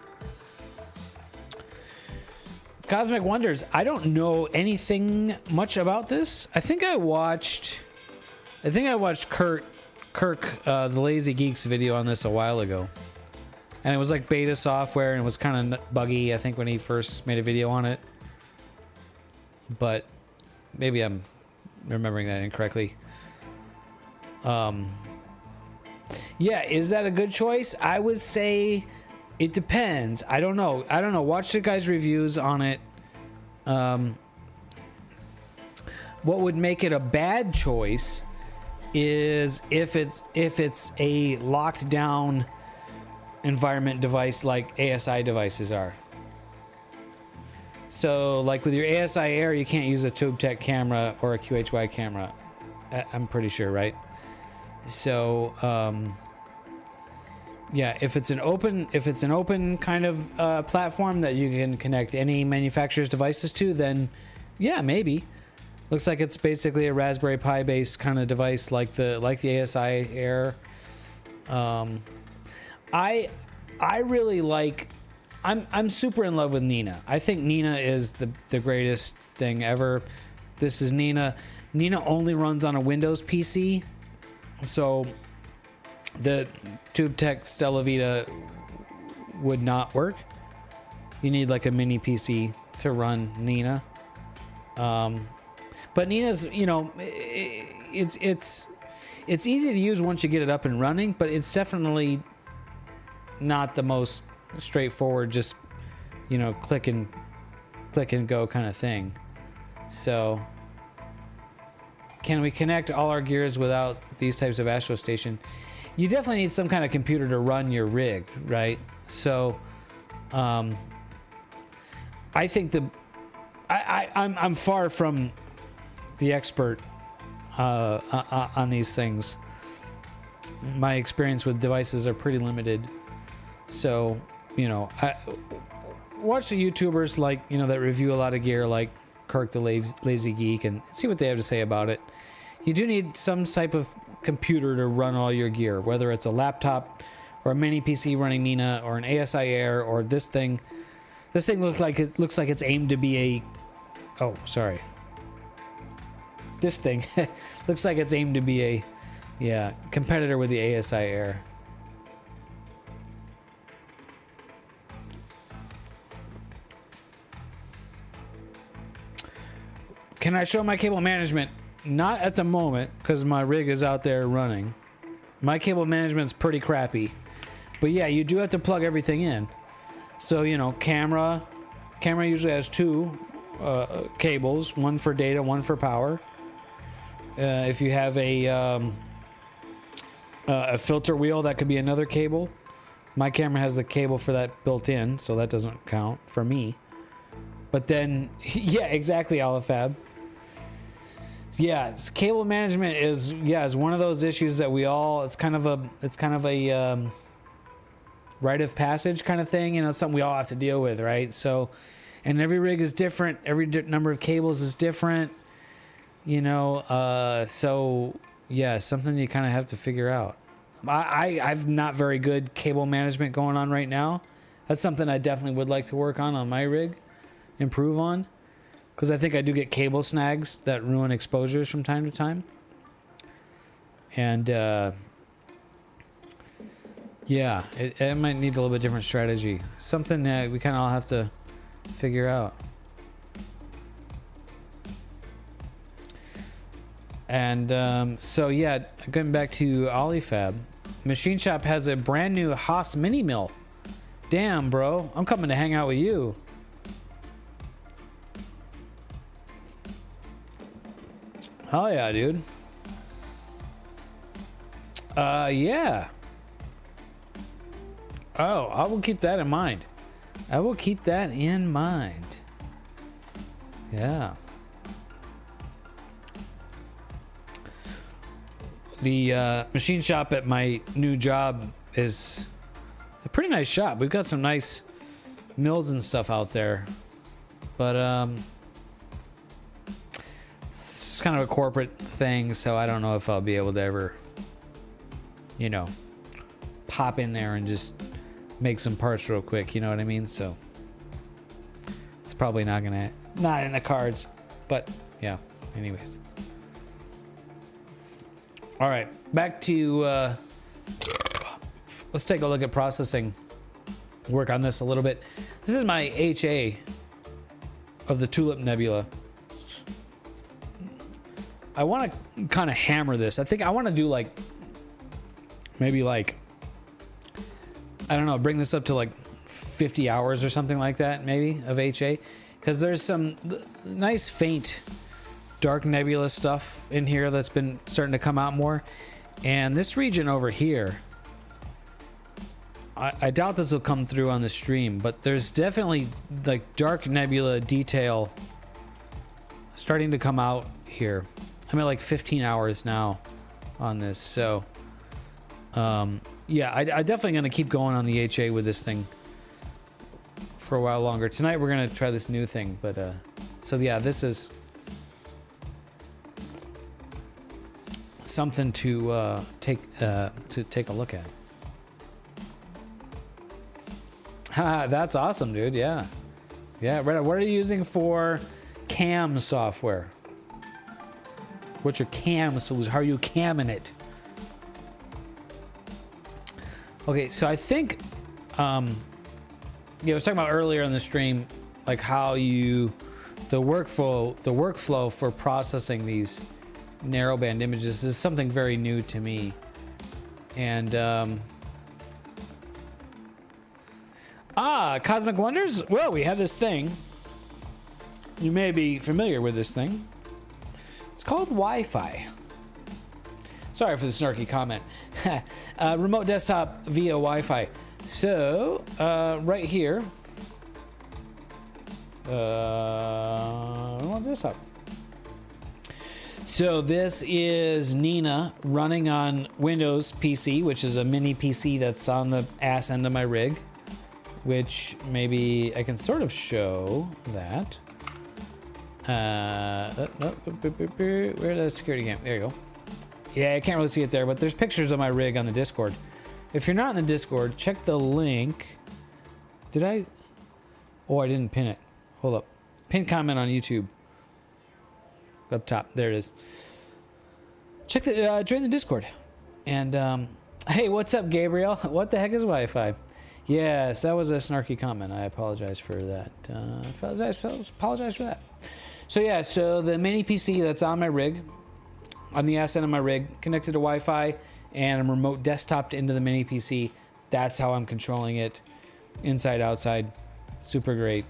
Cosmic Wonders. I don't know anything much about this. I think I watched Kirk, the Lazy Geeks video on this a while ago. And it was like beta software and it was kind of buggy, I think, when he first made a video on it. But maybe I'm remembering that incorrectly. Yeah, is that a good choice? I would say it depends. I don't know. Watch the guys' reviews on it. What would make it a bad choice is if it's a locked down environment device like ASI devices are. So, like with your ASI Air, you can't use a TubeTech camera or a QHY camera. I'm pretty sure, right? So, yeah, if it's an open kind of platform that you can connect any manufacturer's devices to, then yeah, maybe. Looks like it's basically a Raspberry Pi based kind of device, like the ASI Air. I really like. I'm super in love with Nina. I think Nina is the greatest thing ever. This is Nina. Nina only runs on a Windows PC, so the TubeTech Stella Vita would not work. You need like a mini PC to run Nina. But Nina's, you know, it's easy to use once you get it up and running, but it's definitely not the most straightforward, just, you know, click and go kind of thing. So can we connect all our gears without these types of Astro Station? You definitely need some kind of computer to run your rig, right? So I think I'm far from the expert on these things. My experience with devices are pretty limited. So, you know, I watch the YouTubers like, you know, that review a lot of gear, like Kirk the Lazy Geek, and see what they have to say about it. You do need some type of computer to run all your gear, whether it's a laptop or a mini PC running Nina or an ASI Air or this thing. This thing looks like it's aimed to be a... Oh, sorry. This thing looks like it's aimed to be a, yeah, competitor with the ASI Air. Can I show my cable management? Not at the moment, because my rig is out there running. My cable management's pretty crappy. But yeah, you do have to plug everything in. So, you know, camera usually has two cables, one for data, one for power. If you have a filter wheel, that could be another cable. My camera has the cable for that built in, so that doesn't count for me. But then, yeah, exactly, Olifab. Yeah, cable management is one of those issues that we all. It's kind of a rite of passage kind of thing. You know, it's something we all have to deal with, right? So, and every rig is different. Every number of cables is different. You know, so yeah, something you kind of have to figure out. I've not very good cable management going on right now. That's something I definitely would like to work on my rig, improve on, because I think I do get cable snags that ruin exposures from time to time. And yeah, it might need a little bit different strategy. Something that we kind of all have to figure out. And so yeah, going back to Olifab, Machine Shop has a brand new Haas mini mill. Damn, bro, I'm coming to hang out with you. Hell yeah, dude. Yeah. Oh, I will keep that in mind. I will keep that in mind. Yeah. The machine shop at my new job is a pretty nice shop. We've got some nice mills and stuff out there, but it's kind of a corporate thing, so I don't know if I'll be able to ever, you know, pop in there and just make some parts real quick, you know what I mean? So it's probably not in the cards, but yeah, anyways. All right, back to, let's take a look at processing, work on this a little bit. This is my HA of the Tulip Nebula. I want to kind of hammer this. I think I want to do like, maybe like, I don't know, bring this up to like 50 hours or something like that, maybe, of HA. Because there's some nice faint dark nebula stuff in here that's been starting to come out more. And this region over here, I doubt this will come through on the stream, but there's definitely like dark nebula detail starting to come out here. I'm at like 15 hours now on this, so yeah, I definitely gonna keep going on the HA with this thing for a while longer. Tonight we're gonna try this new thing, but so yeah, this is something to take a look at. Haha, that's awesome, dude. Yeah, yeah. Right. What are you using for cam software? What's your cam solution? How are you camming it? Okay, so I think, yeah, I was talking about earlier in the stream, like how the workflow for processing these narrowband images is something very new to me. And Cosmic Wonders. Well, we have this thing. You may be familiar with this thing. It's called Wi-Fi. Sorry for the snarky comment. Remote desktop via Wi-Fi. So right here, remote desktop. So this is Nina running on Windows PC, which is a mini PC that's on the ass end of my rig, which maybe I can sort of show that. Where's the security cam? There you go. Yeah, I can't really see it there, but there's pictures of my rig on the Discord. If you're not in the Discord, check the link. Did I? Oh, I didn't pin it. Hold up. Pin comment on YouTube. Up top. There it is. Check the join the Discord. And hey, what's up, Gabriel? What the heck is Wi-Fi? Yes, that was a snarky comment. I apologize for that. Apologize for that. So yeah, so the mini PC that's on my rig, on the ass end of my rig, connected to Wi-Fi, and I'm remote desktoped into the mini PC. That's how I'm controlling it, inside, outside. Super great.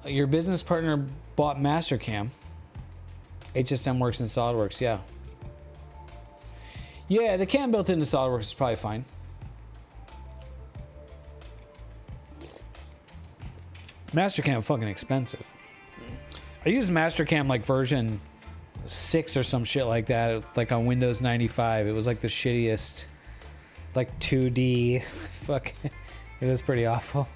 Your business partner bought Mastercam. HSM works in SolidWorks, yeah. Yeah, the cam built into SolidWorks is probably fine. Mastercam fucking expensive. I used Mastercam like version 6 or some shit like that, like on Windows 95. It was like the shittiest, like 2D. Fuck, it was pretty awful.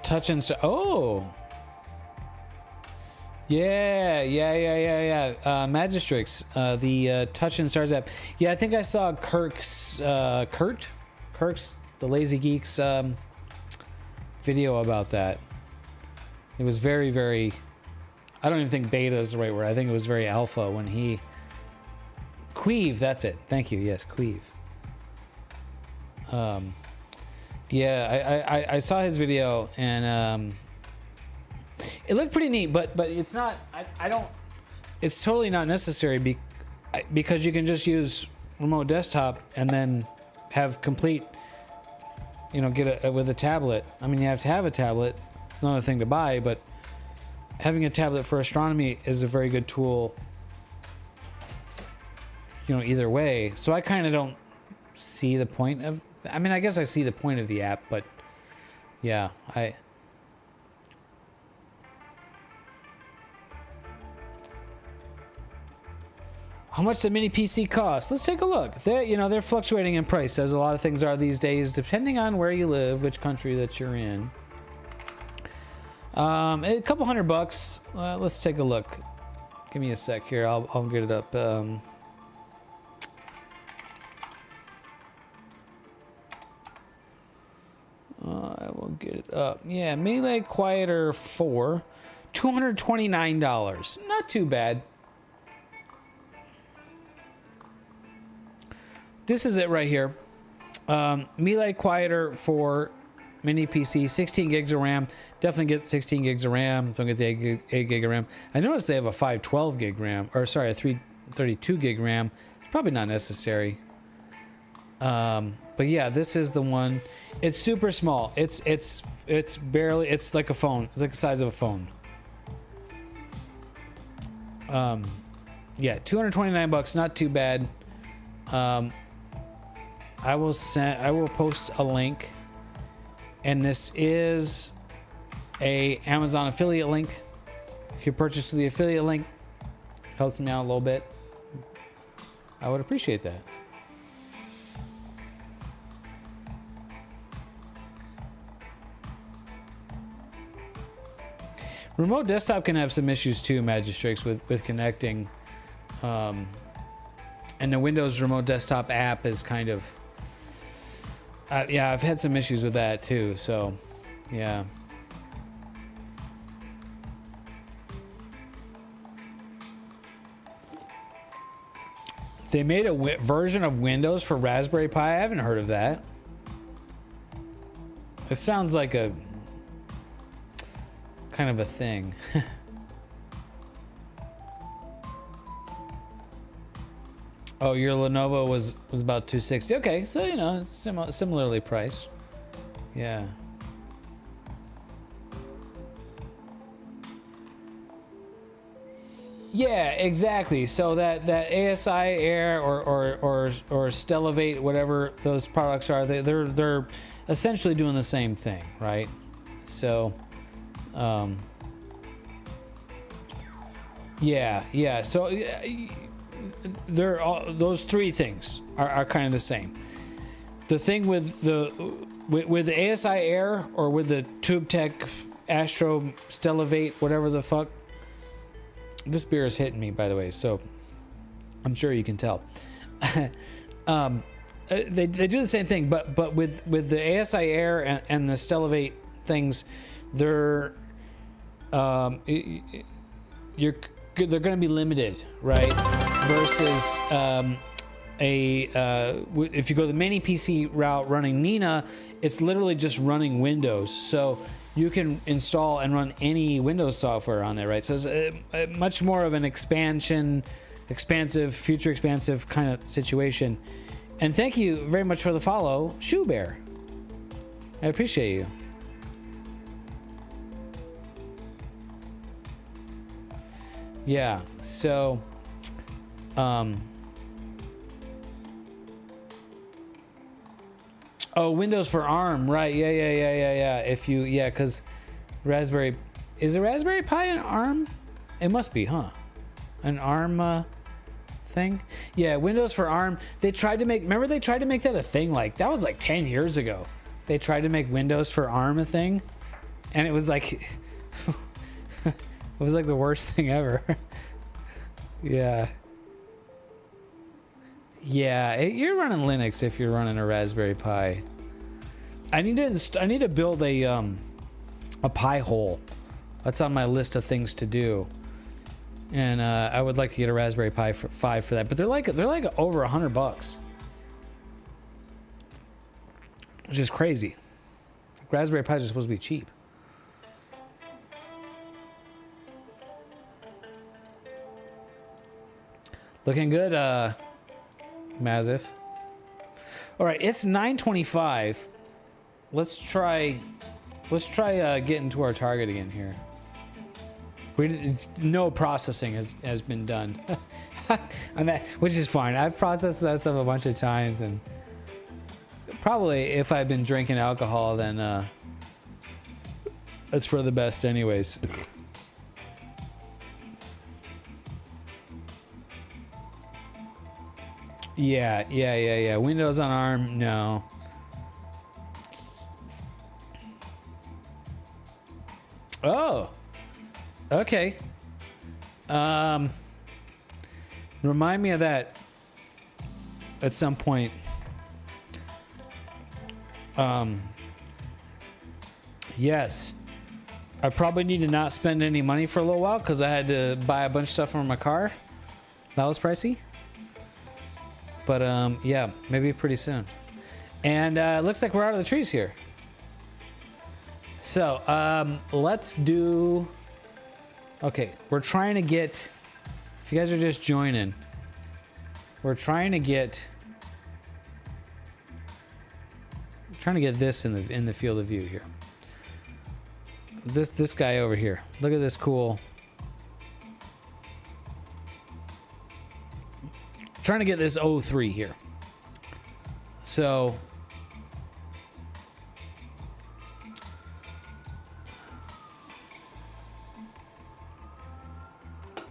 touch and oh. Yeah. Magistrix, the Touch and Stars app. Yeah, I think I saw Kirk's, the Lazy Geeks video about that. It was very, very, I don't even think beta is the right word. I think it was very alpha when he, Queeve, that's it. Thank you. Yes, Queeve. Yeah, I saw his video and it looked pretty neat, but it's not, I don't, it's totally not necessary because you can just use remote desktop and then have complete, you know, get a with a tablet. I mean, you have to have a tablet. It's another thing to buy, but having a tablet for astronomy is a very good tool, you know, either way. So I kind of don't see the point of, I mean, I guess I see the point of the app, but yeah, how much the mini PC cost? Let's take a look. They're fluctuating in price, as a lot of things are these days, depending on where you live, which country that you're in. A couple $100. Let's take a look. Give me a sec here. I'll get it up. I will get it up. Yeah, Melee Quieter 4, $229. Not too bad. This is it right here. Melee Quieter 4 mini PC, 16 gigs of RAM. Definitely get 16 gigs of RAM. Don't get the 8 gig of RAM. I noticed they have a 512 gig RAM, or sorry, a 332 gig RAM. It's probably not necessary. But yeah, this is the one. It's super small. It's barely, it's like a phone. It's like the size of a phone. Yeah, $229, not too bad. I will post a link, and this is a Amazon affiliate link. If you purchase through the affiliate link, helps me out a little bit. I would appreciate that. Remote desktop can have some issues too, Magistrix, with connecting. And the Windows Remote Desktop app is kind of... yeah, I've had some issues with that too, so yeah. They made a version of Windows for Raspberry Pi. I haven't heard of that. It sounds like a kind of a thing. Oh, your Lenovo was about $260. Okay, so you know, it's similarly priced. Yeah. Yeah, exactly. So that ASI Air or Stellavate, whatever those products are, they're essentially doing the same thing, right? So, yeah. So they're all, those three things are kind of the same. The thing with the ASI Air or with the TubeTech Astro Stellavate, whatever the fuck. This beer is hitting me, by the way, so I'm sure you can tell. They do the same thing, but with the ASI Air and the Stellavate things, they're going to be limited, right? Versus if you go the mini PC route running Nina, it's literally just running Windows, so you can install and run any Windows software on there, right? So it's much more of an future expansive kind of situation. And thank you very much for the follow, Shoe Bear. I appreciate you. Yeah, so oh, Windows for ARM, right? Yeah. If you, yeah, because is a Raspberry Pi an ARM? It must be, huh? An ARM thing? Yeah, Windows for ARM. They tried to make, remember they tried to make that a thing, like, that was like 10 years ago. They tried to make Windows for ARM a thing. And it was like, it was like the worst thing ever. Yeah. Yeah, you're running Linux if you're running a Raspberry Pi. I need to build a Pi hole. That's on my list of things to do. And I would like to get a Raspberry Pi 5 for that, but they're like over $100, which is crazy. Raspberry Pis are supposed to be cheap. Looking good, Mazif. All right, it's 9:25. Let's try getting to our target again here. No processing has been done on that, which is fine. I've processed that stuff a bunch of times, and probably if I've been drinking alcohol, then it's for the best anyways. Yeah. Windows on ARM, no. Oh, okay. Remind me of that at some point. Yes. I probably need to not spend any money for a little while because I had to buy a bunch of stuff for my car. That was pricey. But yeah, maybe pretty soon. And it looks like we're out of the trees here. So let's do. Okay, we're trying to get. If you guys are just joining, we're trying to get. This in the field of view here. This guy over here. Look at this cool. Trying to get this 03 here. So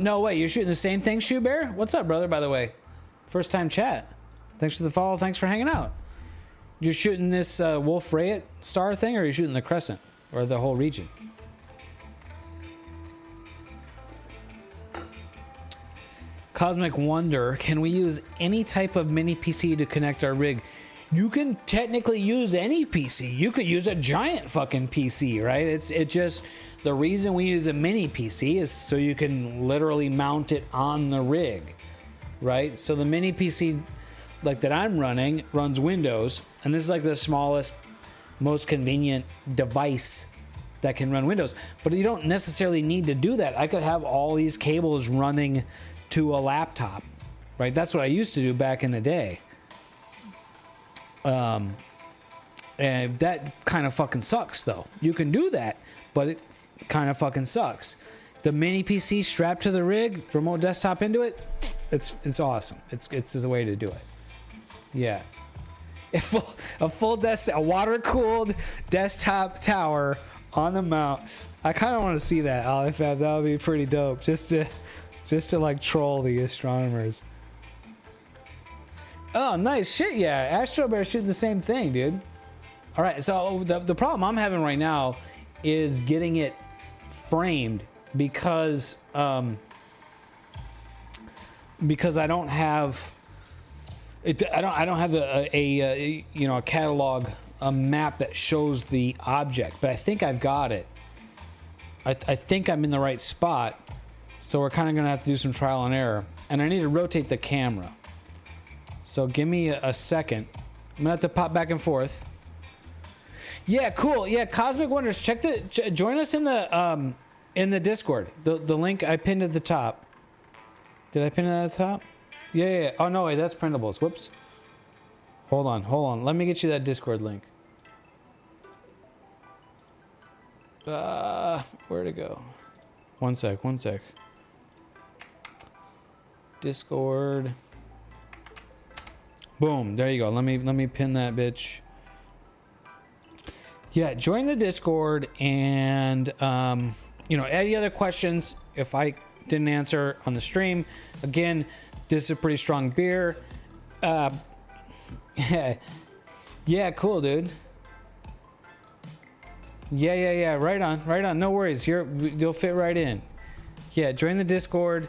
no way, you're shooting the same thing, Shoe Bear? What's up, brother, by the way? First time chat. Thanks for the follow, thanks for hanging out. You're shooting this Wolf Rayet star thing, or are you shooting the crescent? Or the whole region? Cosmic Wonder, can we use any type of mini PC to connect our rig? You can technically use any PC. You could use a giant fucking PC, right? It just, the reason we use a mini PC is so you can literally mount it on the rig, right? So the mini PC like that I'm running runs Windows, and this is like the smallest, most convenient device that can run Windows. But you don't necessarily need to do that. I could have all these cables running to a laptop, right? That's what I used to do back in the day. And that kind of fucking sucks though. You can do that, but it kind of fucking sucks. The mini PC strapped to the rig, remote desktop into it, it's awesome. It's the way to do it. Yeah. A water-cooled desktop tower on the mount. I kind of want to see that, Alifab. That would be pretty dope. Just to like troll the astronomers. Oh, nice shit. Yeah, Astro Bear shooting the same thing, dude. All right, so the problem I'm having right now is getting it framed because I don't have it. I don't have a catalog, a map that shows the object, but I think I've got it. I think I'm in the right spot. So we're kind of going to have to do some trial and error. And I need to rotate the camera. So give me a second. I'm going to have to pop back and forth. Yeah, cool. Yeah, Cosmic Wonders. Join us in the Discord. The link I pinned at the top. Did I pin it at the top? Yeah. Oh, no, wait, that's printables. Whoops. Hold on. Let me get you that Discord link. Where'd it go? One sec. Discord. Boom, there you go. Let me pin that bitch. Yeah, join the Discord, and any other questions if I didn't answer on the stream. Again, this is a pretty strong beer. Yeah, cool, dude. Yeah. Right on. No worries. You'll fit right in. Yeah, join the Discord,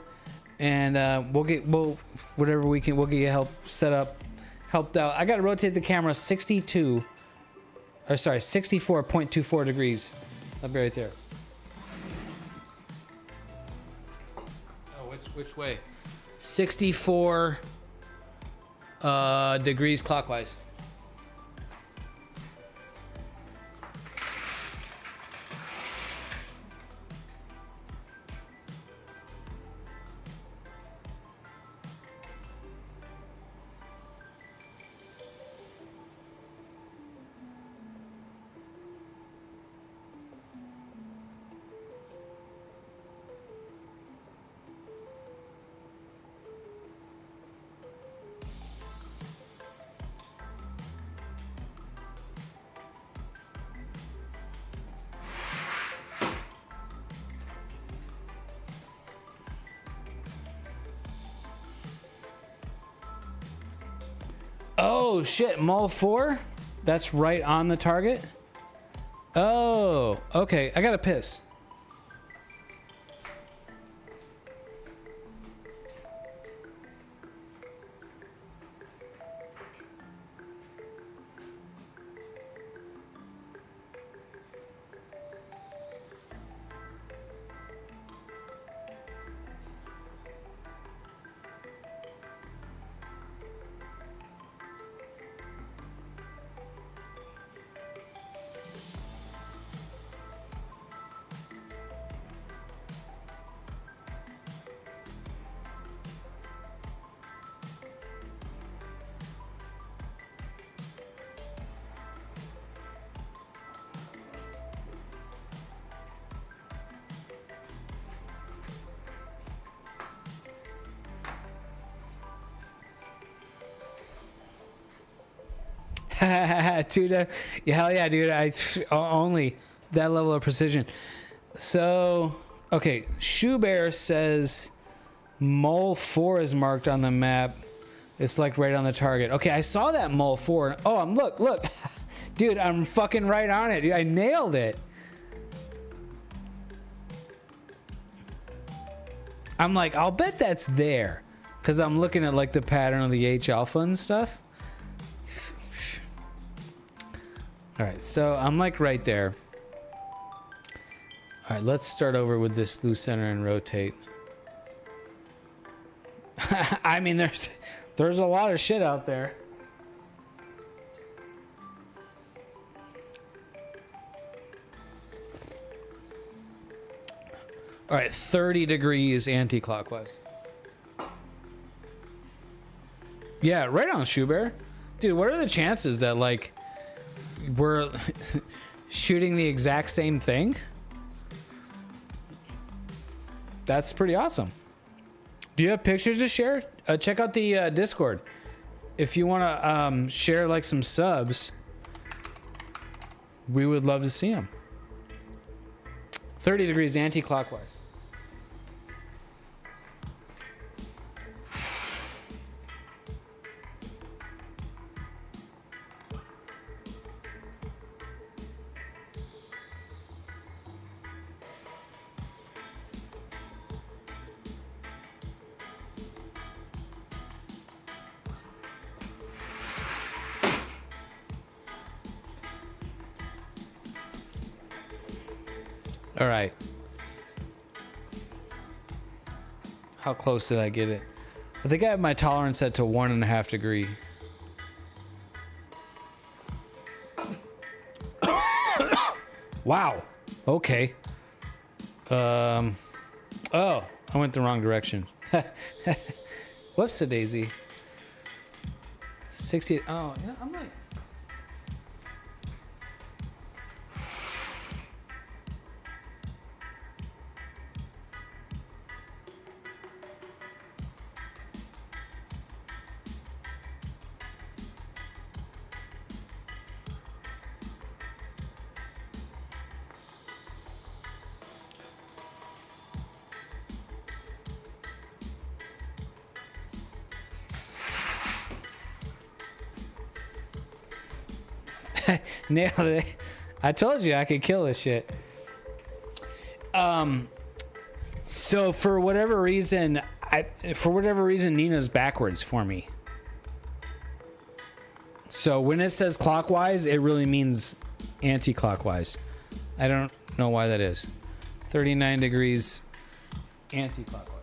and we'll get whatever we can. We'll get you helped out. I gotta rotate the camera 64.24 degrees. I'll be right there. Oh, which way? 64 degrees clockwise. Oh shit, Mol 4? That's right on the target? Oh, okay. I gotta piss. Dude, hell yeah, dude. Only that level of precision. So, okay. Shoe Bear says Mole 4 is marked on the map. It's like right on the target. Okay, I saw that Mole 4. Oh, look. Dude, I'm fucking right on it. Dude, I nailed it. I'm like, I'll bet that's there. Because I'm looking at like the pattern of the H alpha and stuff. All right, so I'm like right there. All right, let's start over with this loose center and rotate. I mean, there's a lot of shit out there. All right, 30 degrees anti-clockwise. Yeah, right on, Shoe Bear. Dude, what are the chances that like we're shooting the exact same thing? That's pretty awesome. Do you have pictures to share? Check out the Discord. If you want to share like some subs, we would love to see them. 30 degrees anti-clockwise. All right. How close did I get it? I think I have my tolerance set to 1.5 degrees. Wow. Okay. Oh, I went the wrong direction. Whoops a daisy. 60. Oh, yeah, I'm like. Nailed it. I told you I could kill this shit. So for whatever reason, Nina's backwards for me. So when it says clockwise, it really means anti-clockwise. I don't know why that is. 39 degrees anti-clockwise.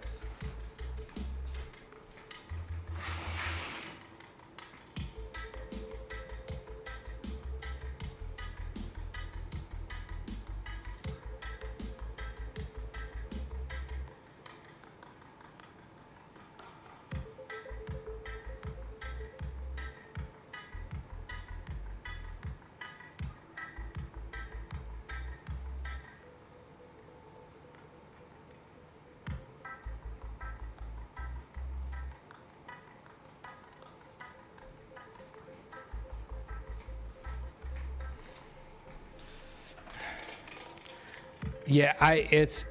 Yeah, it's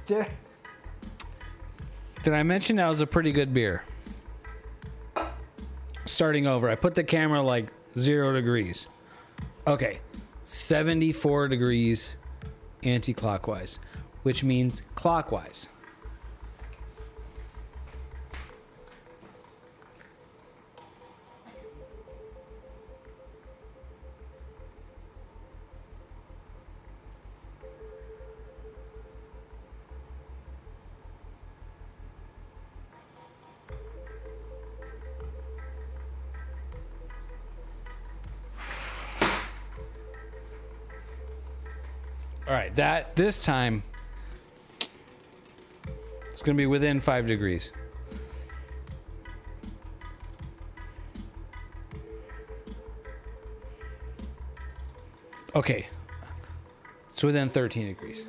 did I mention that was a pretty good beer? Starting over, I put the camera like 0 degrees. Okay, 74 degrees anti-clockwise, which means clockwise. All right, this time it's going to be within 5 degrees. Okay, it's within 13 degrees.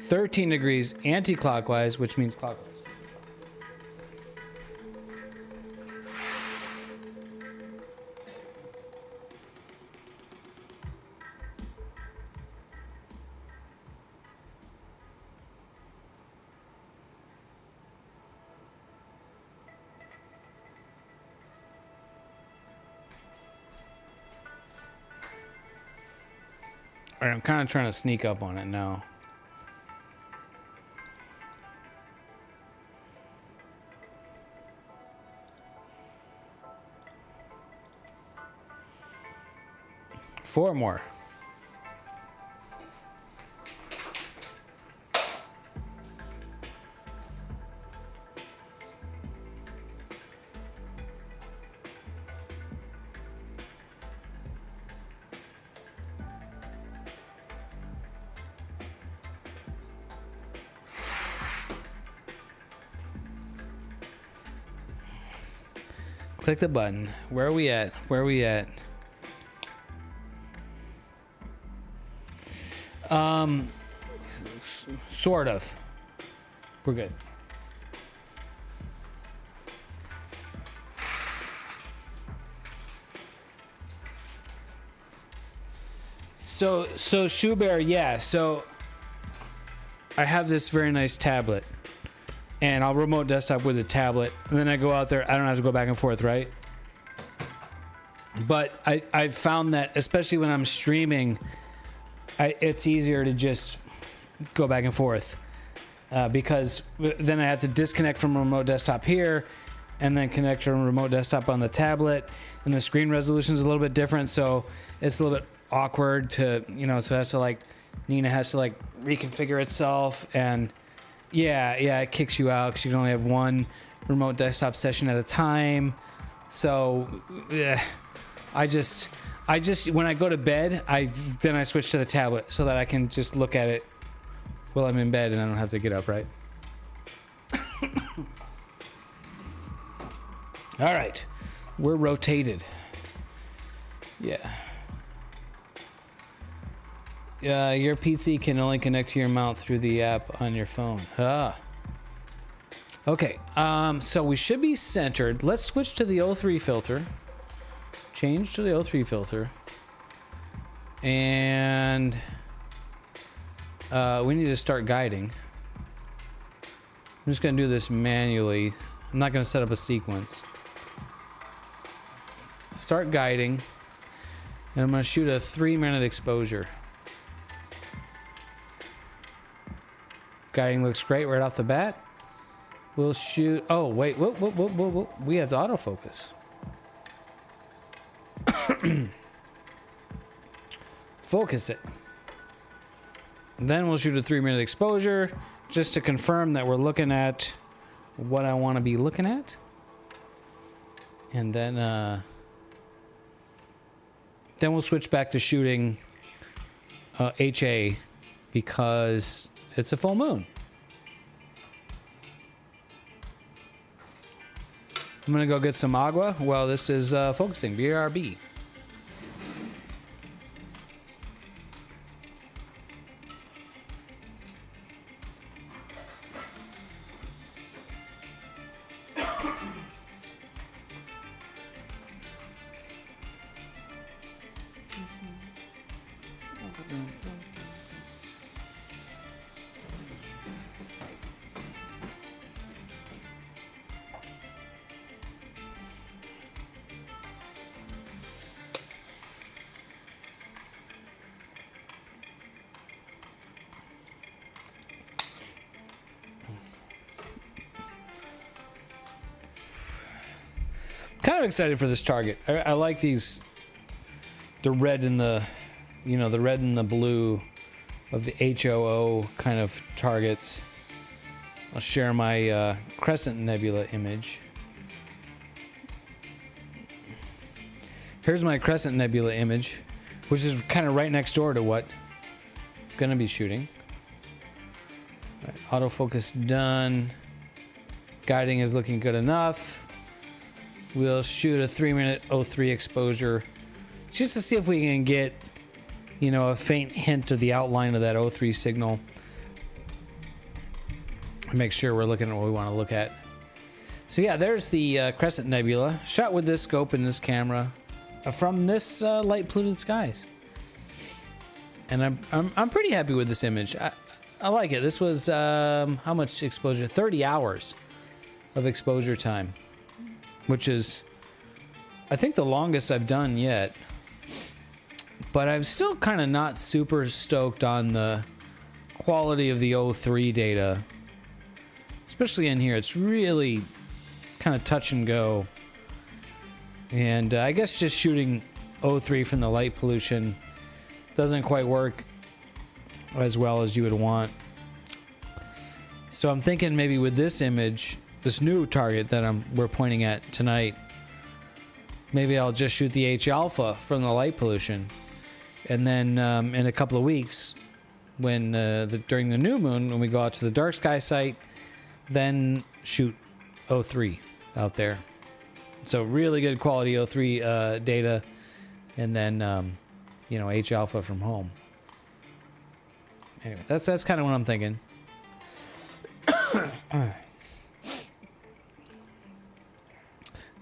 13 degrees anti-clockwise, which means clockwise. All right, I'm kind of trying to sneak up on it now. Four more. Click the button. Where are we at? Where are we at? Sort of. We're good. So Shoe Bear, yeah. So I have this very nice tablet, and I'll remote desktop with a tablet, and then I go out there. I don't have to go back and forth, right? But I've found that, especially when I'm streaming, it's easier to just go back and forth because then I have to disconnect from remote desktop here and then connect from remote desktop on the tablet, and the screen resolution is a little bit different, so it's a little bit awkward to, so it has to Nina has to reconfigure itself, and yeah, it kicks you out because you can only have one remote desktop session at a time. So I just when I go to bed, I switch to the tablet so that I can just look at it while I'm in bed and I don't have to get up, right? All right, we're rotated. Yeah. Your PC can only connect to your mount through the app on your phone. Okay, so we should be centered. Let's switch to the O3 filter. Change to the O3 filter. And we need to start guiding. I'm just going to do this manually. I'm not going to set up a sequence. Start guiding. And I'm going to shoot a 3-minute exposure. Guiding looks great right off the bat. We'll shoot... Oh, wait. Whoa. We have the autofocus. Focus it. Then we'll shoot a 3-minute exposure just to confirm that we're looking at what I want to be looking at. And then we'll switch back to shooting HA because it's a full moon. I'm going to go get some agua. Well, this is focusing. BRB. Kind of excited for this target. I like these, the red and the, you know, the red and the blue of the HOO kind of targets. I'll share my Crescent Nebula image. Here's my Crescent Nebula image, which is kind of right next door to what I'm going to be shooting. All right, autofocus done. Guiding is looking good enough. We'll shoot a 3-minute 03 exposure just to see if we can get, you know, a faint hint of the outline of that 03 signal. Make sure we're looking at what we want to look at. So yeah, there's the Crescent Nebula, shot with this scope and this camera from this light polluted skies. And I'm pretty happy with this image. I like it. This was how much exposure? 30 hours of exposure time, which is, I think, the longest I've done yet. But I'm still kind of not super stoked on the quality of the 03 data. Especially in here, it's really kind of touch and go. And I guess just shooting 03 from the light pollution doesn't quite work as well as you would want. So I'm thinking maybe with this image, this new target that we're pointing at tonight, maybe I'll just shoot the H alpha from the light pollution, and then in a couple of weeks, when during the new moon, when we go out to the dark sky site, then shoot 03 out there. So really good quality 03 data, and then you know, H alpha from home. Anyway, that's kind of what I'm thinking.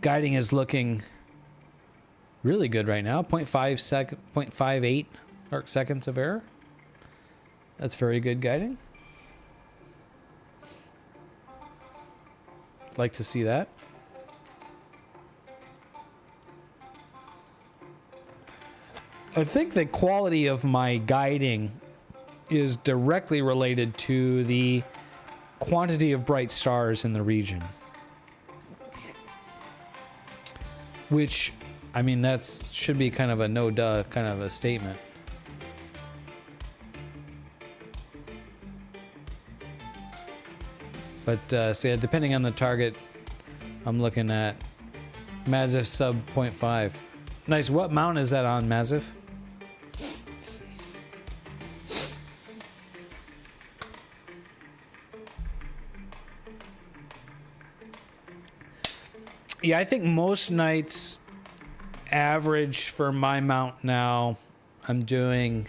Guiding is looking really good right now. 0.58 arc seconds of error. That's very good guiding. Like to see that. I think the quality of my guiding is directly related to the quantity of bright stars in the region. Which, I mean, that should be kind of a no-duh kind of a statement. But, so yeah, depending on the target, I'm looking at Mazif sub 0.5. Nice. What mount is that on, Mazif? Yeah, I think most nights average for my mount now, I'm doing,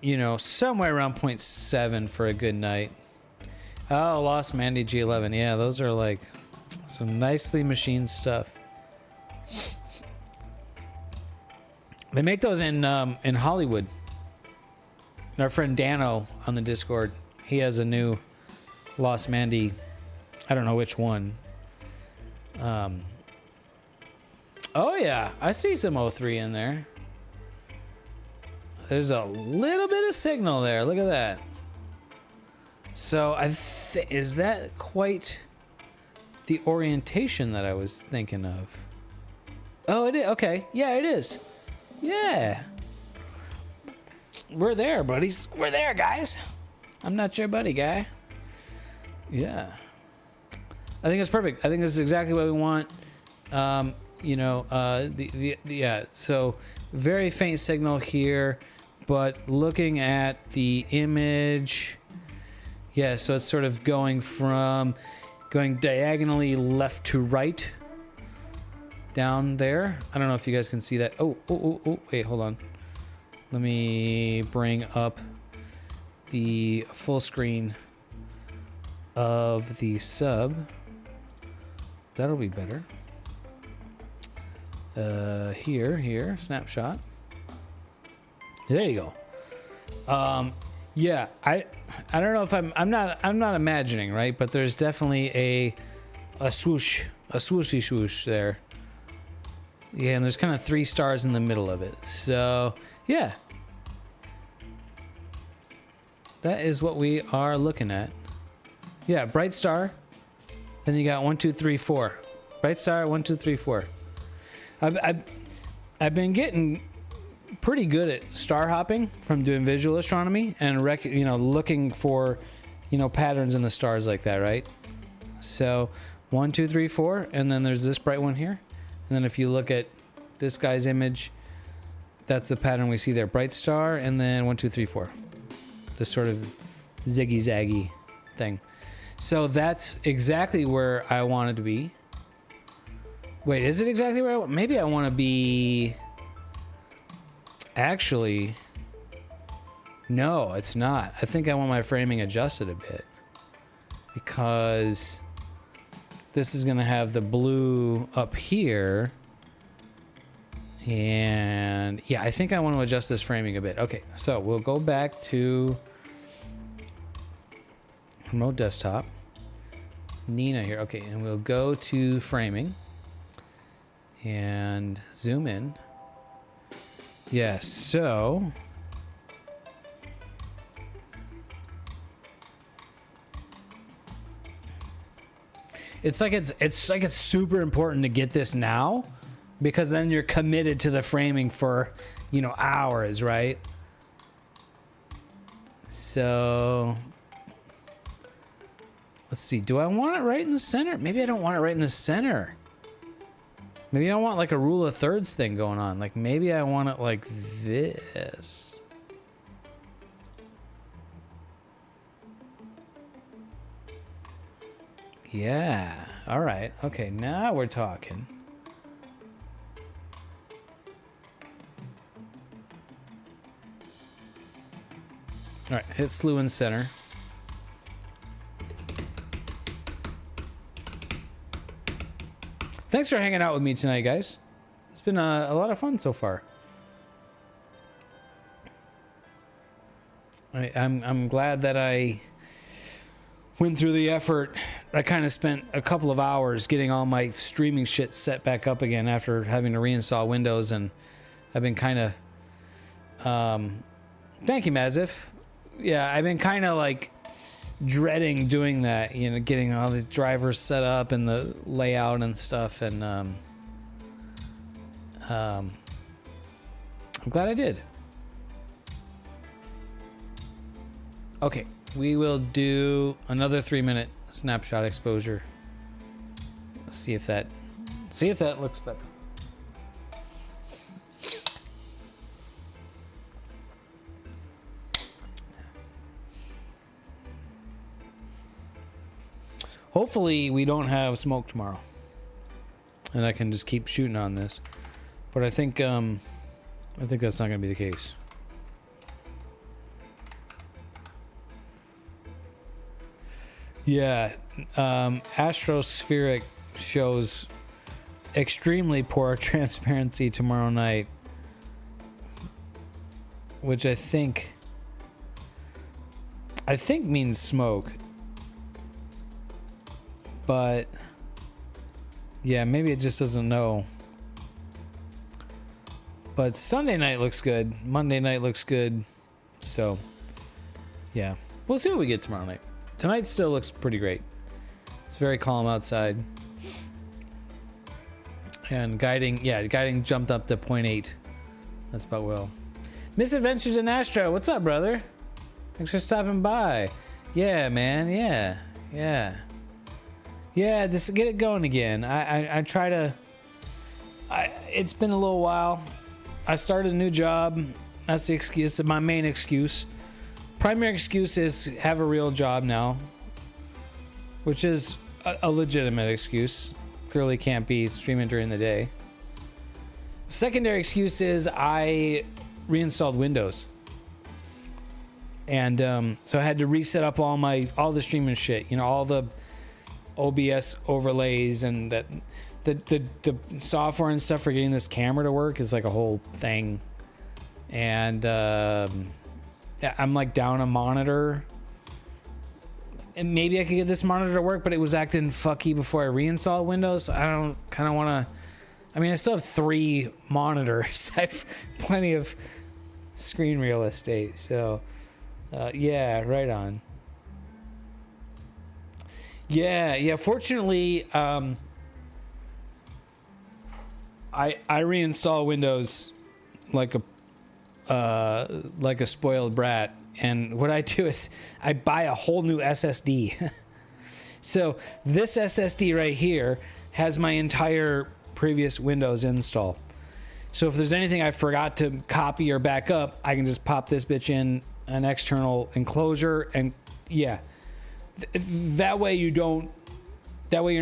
you know, somewhere around 0.7 for a good night. Oh, Lost Mandy G11. Yeah, those are like some nicely machined stuff. They make those in Hollywood. Our friend Dano on the Discord, he has a new Lost Mandy. I don't know which one. Oh yeah, I see some O3 in there. There's a little bit of signal there. Look at that. So is that quite the orientation that I was thinking of? Oh, it is. Okay. Yeah, it is. Yeah. We're there, buddies. We're there, guys. I'm not your buddy, guy. Yeah. I think it's perfect. I think this is exactly what we want. You know, yeah. So very faint signal here, but looking at the image, yeah. So it's sort of going diagonally left to right down there. I don't know if you guys can see that. Oh, wait, hold on. Let me bring up the full screen of the sub. That'll be better. Here, snapshot. There you go. Yeah, I don't know if I'm not imagining, right? But there's definitely a swoosh, a swooshy swoosh there. Yeah, and there's kind of 3 stars in the middle of it. So, yeah. That is what we are looking at. Yeah, bright star. Then you got 1, 2, 3, 4. Bright star, 1, 2, 3, 4. I've been getting pretty good at star hopping from doing visual astronomy and looking for patterns in the stars like that, right? So 1, 2, 3, 4, and then there's this bright one here, and then if you look at this guy's image, that's the pattern we see there. Bright star, and then 1, 2, 3, 4. This sort of ziggy zaggy thing. So that's exactly where I wanted to be. Wait, is it exactly where maybe I want to be? Actually, no, it's not. I think I want my framing adjusted a bit because this is going to have the blue up here. And yeah, I think I want to adjust this framing a bit. Okay, so we'll go back to remote desktop. Nina here. Okay, and we'll go to framing and zoom in. Yeah, so it's like it's super important to get this now, because then you're committed to the framing for, hours, right? So let's see. Do I want it right in the center? Maybe I don't want it right in the center. Maybe I want like a rule of thirds thing going on. Like maybe I want it like this. Yeah. All right. Okay. Now we're talking. All right. Hit slew in center. Thanks for hanging out with me tonight, guys. It's been a lot of fun so far. I'm glad that I went through the effort. I kind of spent a couple of hours getting all my streaming shit set back up again after having to reinstall Windows, and I've been kind of... thank you, Mazif. Yeah, I've been kind of like dreading doing that, getting all the drivers set up and the layout and stuff, and I'm glad I did. Okay, we will do another 3-minute snapshot exposure. Let's see if that looks better. Hopefully we don't have smoke tomorrow, and I can just keep shooting on this. But I think that's not going to be the case. Yeah, Astrospheric shows extremely poor transparency tomorrow night, which I think means smoke. But yeah, maybe it just doesn't know But Sunday night looks good. Monday night looks good. So, yeah. We'll see what we get tomorrow night. Tonight still looks pretty great. It's very calm outside. And guiding jumped up to 0.8. That's about well. Misadventures in Astro. What's up, brother? Thanks for stopping by. Yeah, man. Yeah. Just get it going again. I try to... it's been a little while. I started a new job. That's the excuse. My main excuse. Primary excuse is have a real job now, which is a legitimate excuse. Clearly can't be streaming during the day. Secondary excuse is I reinstalled Windows, and so I had to reset up all the streaming shit. You know, all the OBS overlays and that the software and stuff for getting this camera to work is like a whole thing. And yeah, I'm like down a monitor. And maybe I could get this monitor to work, but it was acting fucky before I reinstalled Windows. I don't kind of want to... I mean, I still have 3 monitors. I have plenty of screen real estate. So, yeah, right on. Yeah. Fortunately, I reinstall Windows like a spoiled brat. And what I do is I buy a whole new SSD. So this SSD right here has my entire previous Windows install. So if there's anything I forgot to copy or back up, I can just pop this bitch in an external enclosure, and yeah, that way you're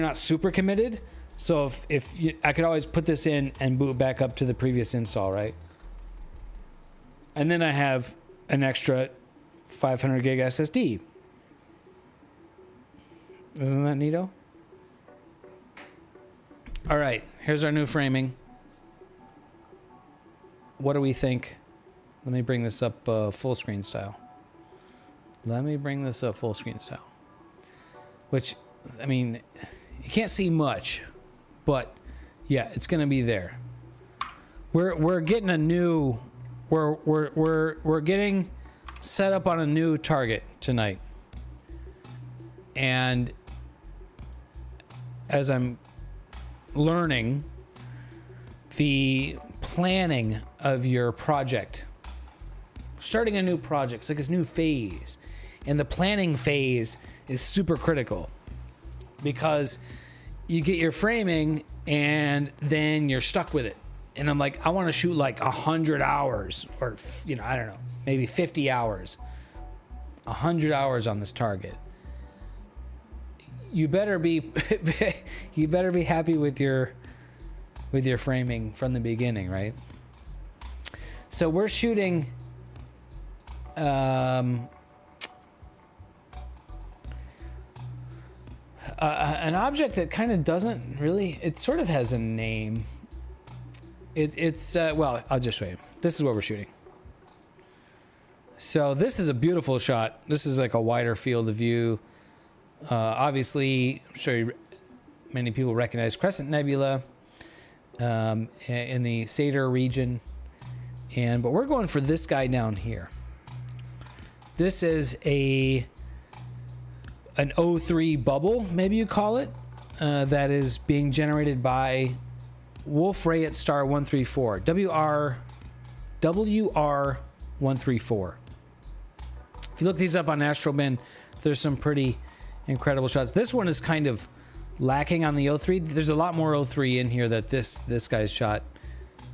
not super committed. So I could always put this in and boot back up to the previous install, right? And then I have an extra 500 gig SSD. Isn't that neato? All right, here's our new framing. What do we think? Let me bring this up full screen style. Which, I mean, you can't see much, but yeah, it's gonna be there. We're getting a new. We're getting set up on a new target tonight, and as I'm learning the planning of your project, starting a new project, it's like this new phase, and the planning phase is super critical because you get your framing and then you're stuck with it. And I'm like, I want to shoot like 100 hours or, you know, I don't know, maybe 50 hours, 100 hours on this target. You better be happy with your framing from the beginning, right? So we're shooting an object that kind of doesn't really, it sort of has a name. It's well, I'll just show you. This is what we're shooting. So this is a beautiful shot. This is like a wider field of view. Obviously, I'm sure many people recognize Crescent Nebula in the Sator region, but we're going for this guy down here. This is an O3 bubble, maybe you call it, that is being generated by Wolf Rayet Star 134, WR134. If you look these up on ASStroBin, there's some pretty incredible shots. This one is kind of lacking on the O3. There's a lot more O3 in here that this guy's shot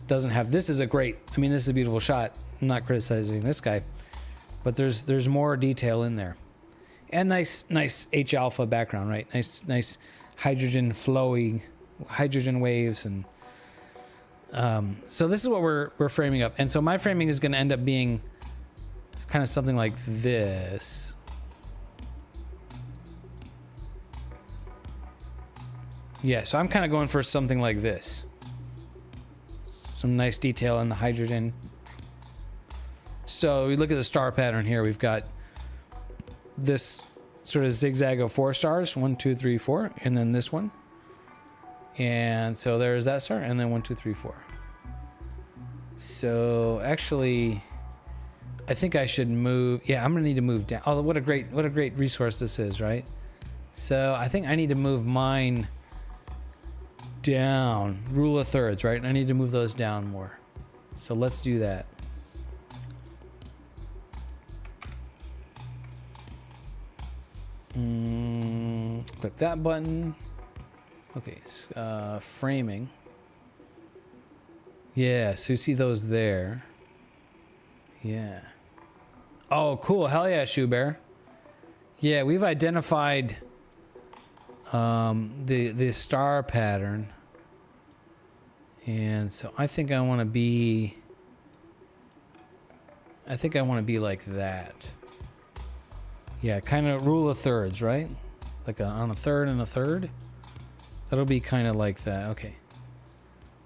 doesn't have. This is a great, I mean, this is a beautiful shot. I'm not criticizing this guy, but there's more detail in there. And nice H alpha background, right? Nice hydrogen flowing, hydrogen waves, and so this is what we're framing up. And so my framing is going to end up being kind of something like this. Yeah, so I'm kind of going for something like this. Some nice detail in the hydrogen. So we look at the star pattern here. We've got this sort of zigzag of 4 stars, 1, 2, 3, 4, and then this one. And so there's that star, and then 1, 2, 3, 4. So actually, I think I should move. Yeah, I'm gonna need to move down. Oh, what a great resource this is, right? So I think I need to move mine down. Rule of thirds, right? And I need to move those down more. So let's do that. Click that button. Okay, framing. Yeah, so you see those there. Yeah. Oh, cool. Hell yeah, Shoe Bear. Yeah, we've identified the star pattern. And so I think I want to be like that. Yeah, kind of rule of thirds, right? Like on a third and a third. That'll be kind of like that. Okay.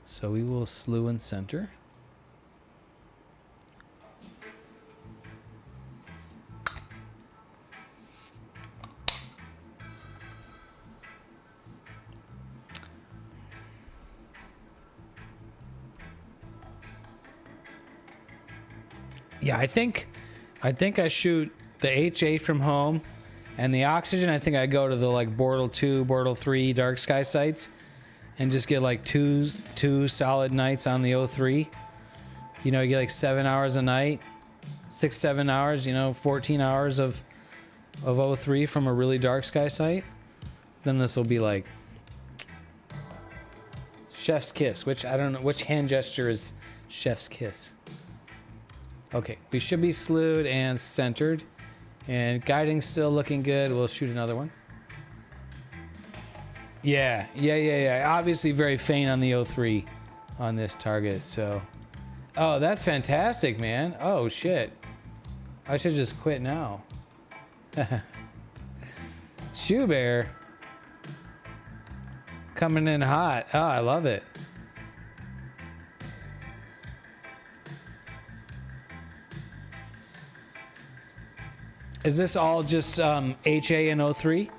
So we will slew and center. Yeah, I think I shoot the H8 from home, and the oxygen. I think I go to the like Bortle 2, Bortle 3 dark sky sites, and just get like two solid nights on the O3. You know, you get like 7 hours a night, 6-7 hours. You know, 14 hours of O3 from a really dark sky site. Then this will be like chef's kiss. Which I don't know which hand gesture is chef's kiss. Okay, we should be slewed and centered. And guiding's still looking good. We'll shoot another one. Yeah. Obviously very faint on the O3 on this target, so. Oh, that's fantastic, man. Oh, shit. I should just quit now. Shoe Bear. Coming in hot. Oh, I love it. Is this all just HA and O3?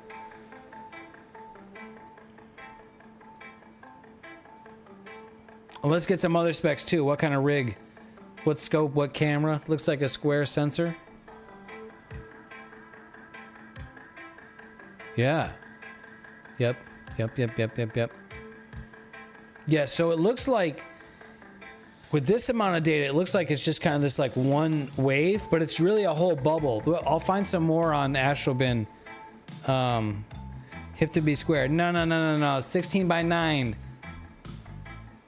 Well, let's get some other specs too. What kind of rig? What scope? What camera? Looks like a square sensor. Yeah. Yep. Yeah, so it looks like with this amount of data, it looks like it's just kind of this like one wave, but it's really a whole bubble. I'll find some more on ASStroBin. Hip to be squared. No. 16 by 9.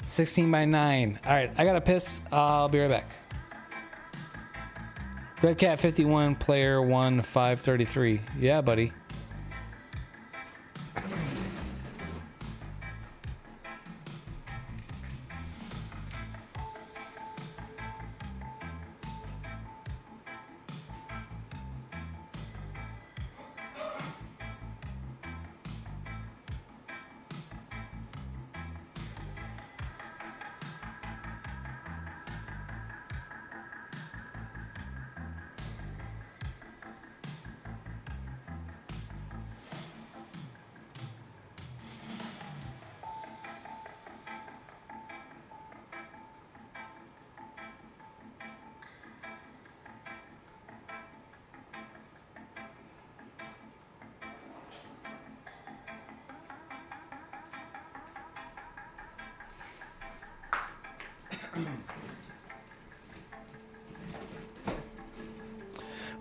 16 by 9. All right, I gotta piss. I'll be right back. Red Cat 51, player 1, 533. Yeah, buddy.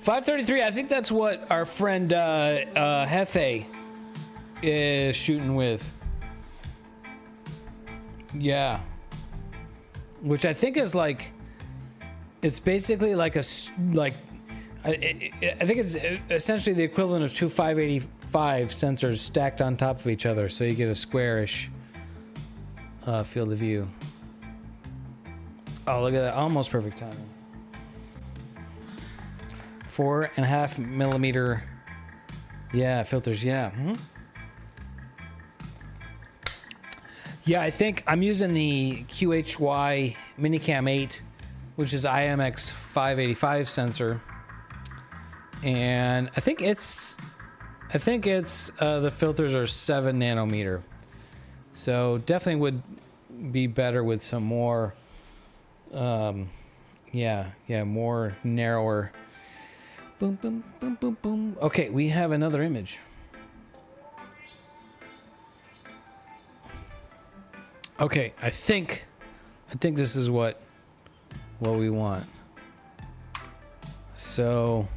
.533, I think that's what our friend Hefe is shooting with. Yeah. Which I think is like, it's basically like a, like, I think it's essentially the equivalent of two 585 sensors stacked on top of each other, so you get a squarish field of view. Oh, look at that, almost perfect timing. 4.5 millimeter, yeah, filters, yeah. Yeah, I think I'm using the QHY Minicam 8, which is IMX 585 sensor, and I think it's the filters are 7 nanometer, so definitely would be better with some more Yeah, more narrower. Boom, boom, boom, boom, boom. Okay, we have another image. Okay, I think this is what we want. So,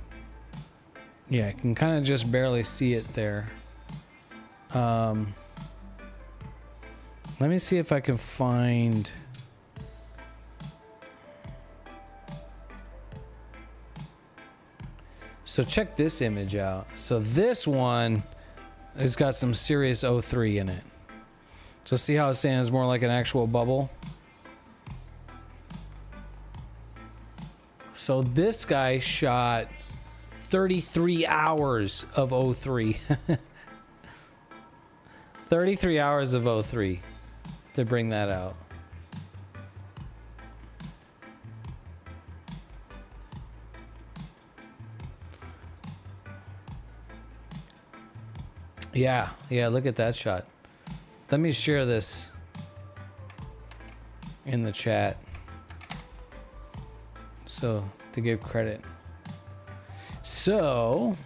yeah, I can kind of just barely see it there. Let me see if I can find. So check this image out. So this one has got some serious O3 in it. So see how it's saying it's more like an actual bubble? So this guy shot 33 hours of O3. 33 hours of O3 to bring that out. Yeah, look at that shot. Let me share this in the chat. So, to give credit. So,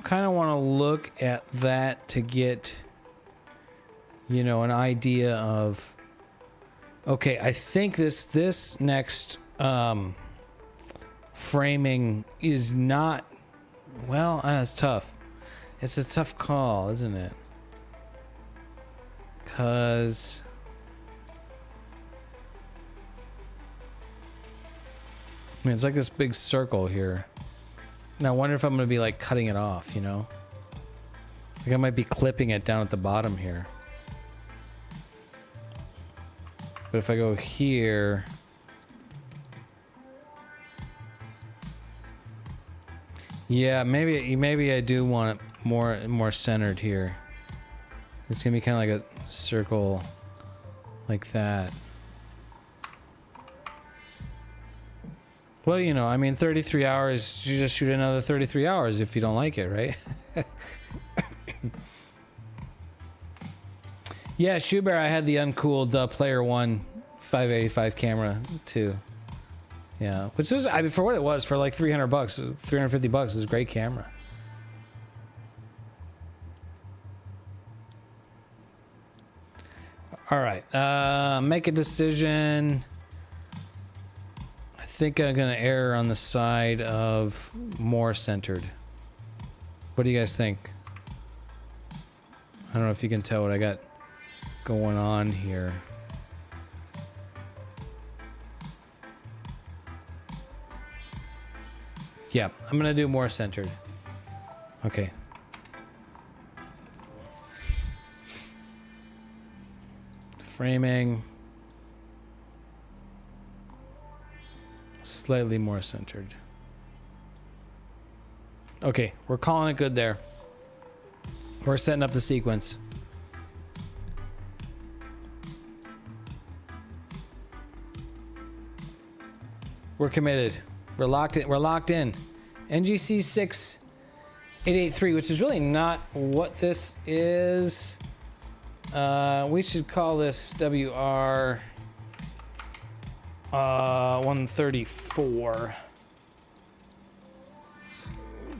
kind of want to look at that to get, you know, an idea of, okay, I think this next framing is not, well, it's tough. It's a tough call, isn't it? Because I mean, it's like this big circle here. Now I wonder if I'm going to be like cutting it off, you know? Like I might be clipping it down at the bottom here. But if I go here, yeah, maybe I do want it more centered here. It's gonna be kind of like a circle like that. Well, you know, I mean, 33 hours, you just shoot another 33 hours if you don't like it, right? Yeah, Shoebear, I had the uncooled Player One 585 camera too. Yeah, which is, I mean, for what it was, for like $300, $350, is a great camera. All right, make a decision. I think I'm gonna err on the side of more centered. What do you guys think? I don't know if you can tell what I got going on here. Yeah, I'm gonna do more centered. Okay. Framing. Slightly more centered. Okay, we're calling it good there. We're setting up the sequence. We're committed. We're locked in. We're locked in. NGC 6883, which is really not what this is. We should call this WR 134.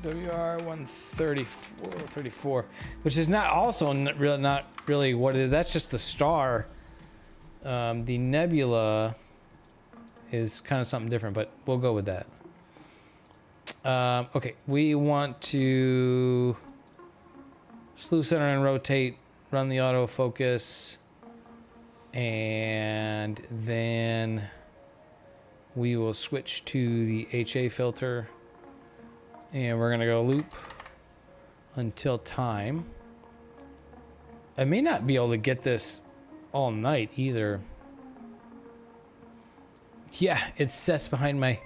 WR 134, which is not really what it is. That's just the star. The nebula is kind of something different, but we'll go with that. Okay, we want to slew center and rotate, run the autofocus, and then we will switch to the HA filter, and we're gonna go loop until time. I may not be able to get this all night either. Yeah, it sets behind my...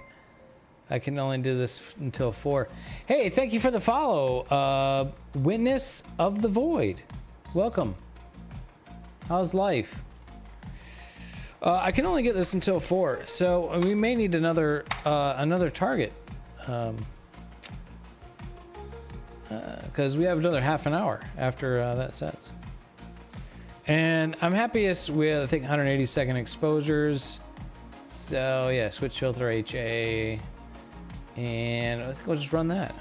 I can only do this until 4. Hey, thank you for the follow. Witness of the Void. Welcome. How's life? I can only get this until 4, so we may need another target. Because we have another half an hour after that sets. And I'm happiest with, I think, 180-second exposures. So yeah, switch filter HA, and I think we'll just run that.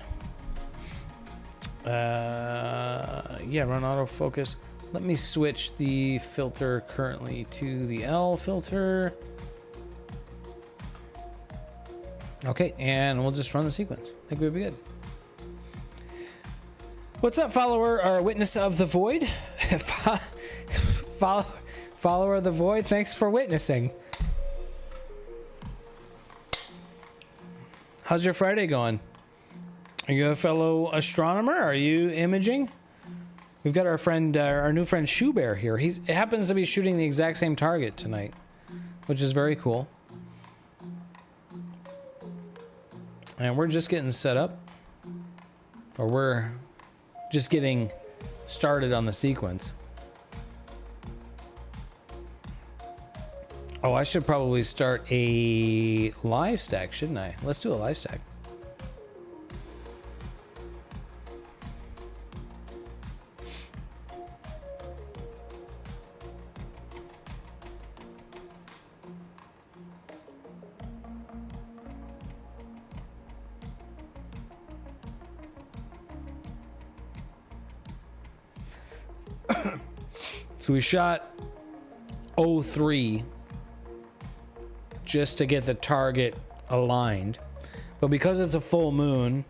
Yeah, run autofocus. Let me switch the filter currently to the L filter. Okay, and we'll just run the sequence. I think we'll be good. What's up, follower or witness of the void? Follower of the void, thanks for witnessing. How's your Friday going? Are you a fellow astronomer? Are you imaging? We've got our friend, our new friend Shoe Bear here. He happens to be shooting the exact same target tonight, which is very cool. And we're just getting set up, or we're just getting started on the sequence. Oh, I should probably start a live stack, shouldn't I? Let's do a live stack. So we shot 03 just to get the target aligned, but because it's a full moon,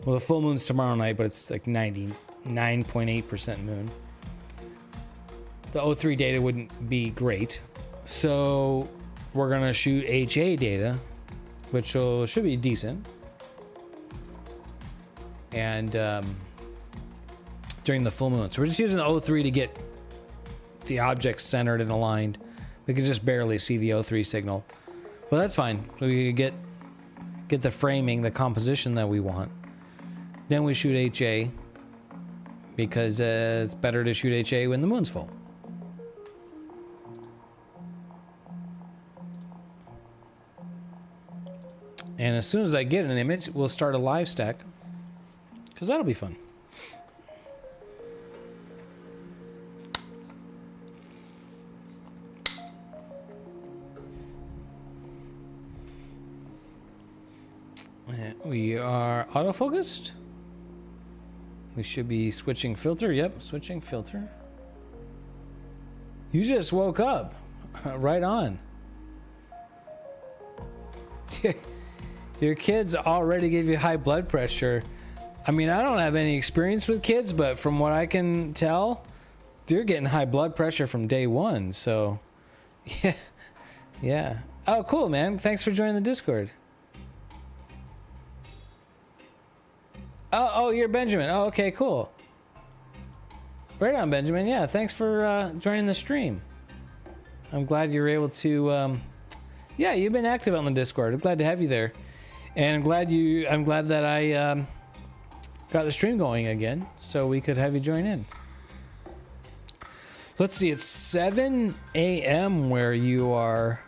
well, the full moon's tomorrow night, but it's like 99.8% moon, the 03 data wouldn't be great. So we're gonna shoot HA data, which should be decent, and during the full moon. So we're just using the 03 to get the object centered and aligned. We can just barely see the 03 signal. Well, that's fine. We get the framing, the composition that we want. Then we shoot HA, because it's better to shoot HA when the moon's full. And as soon as I get an image, we'll start a live stack, because that'll be fun. We are autofocused. We should be switching filter. Yep, switching filter. You just woke up. Right on. Your kids already gave you high blood pressure. I mean, I don't have any experience with kids, but from what I can tell, you're getting high blood pressure from day one. So, yeah. Yeah. Oh, cool, man. Thanks for joining the Discord. Oh, you're Benjamin. Oh, okay, cool. Right on, Benjamin. Yeah, thanks for joining the stream. I'm glad you were able to. Yeah, you've been active on the Discord. I'm glad to have you there, and I'm glad that I got the stream going again, so we could have you join in. Let's see. It's 7 a.m. where you are.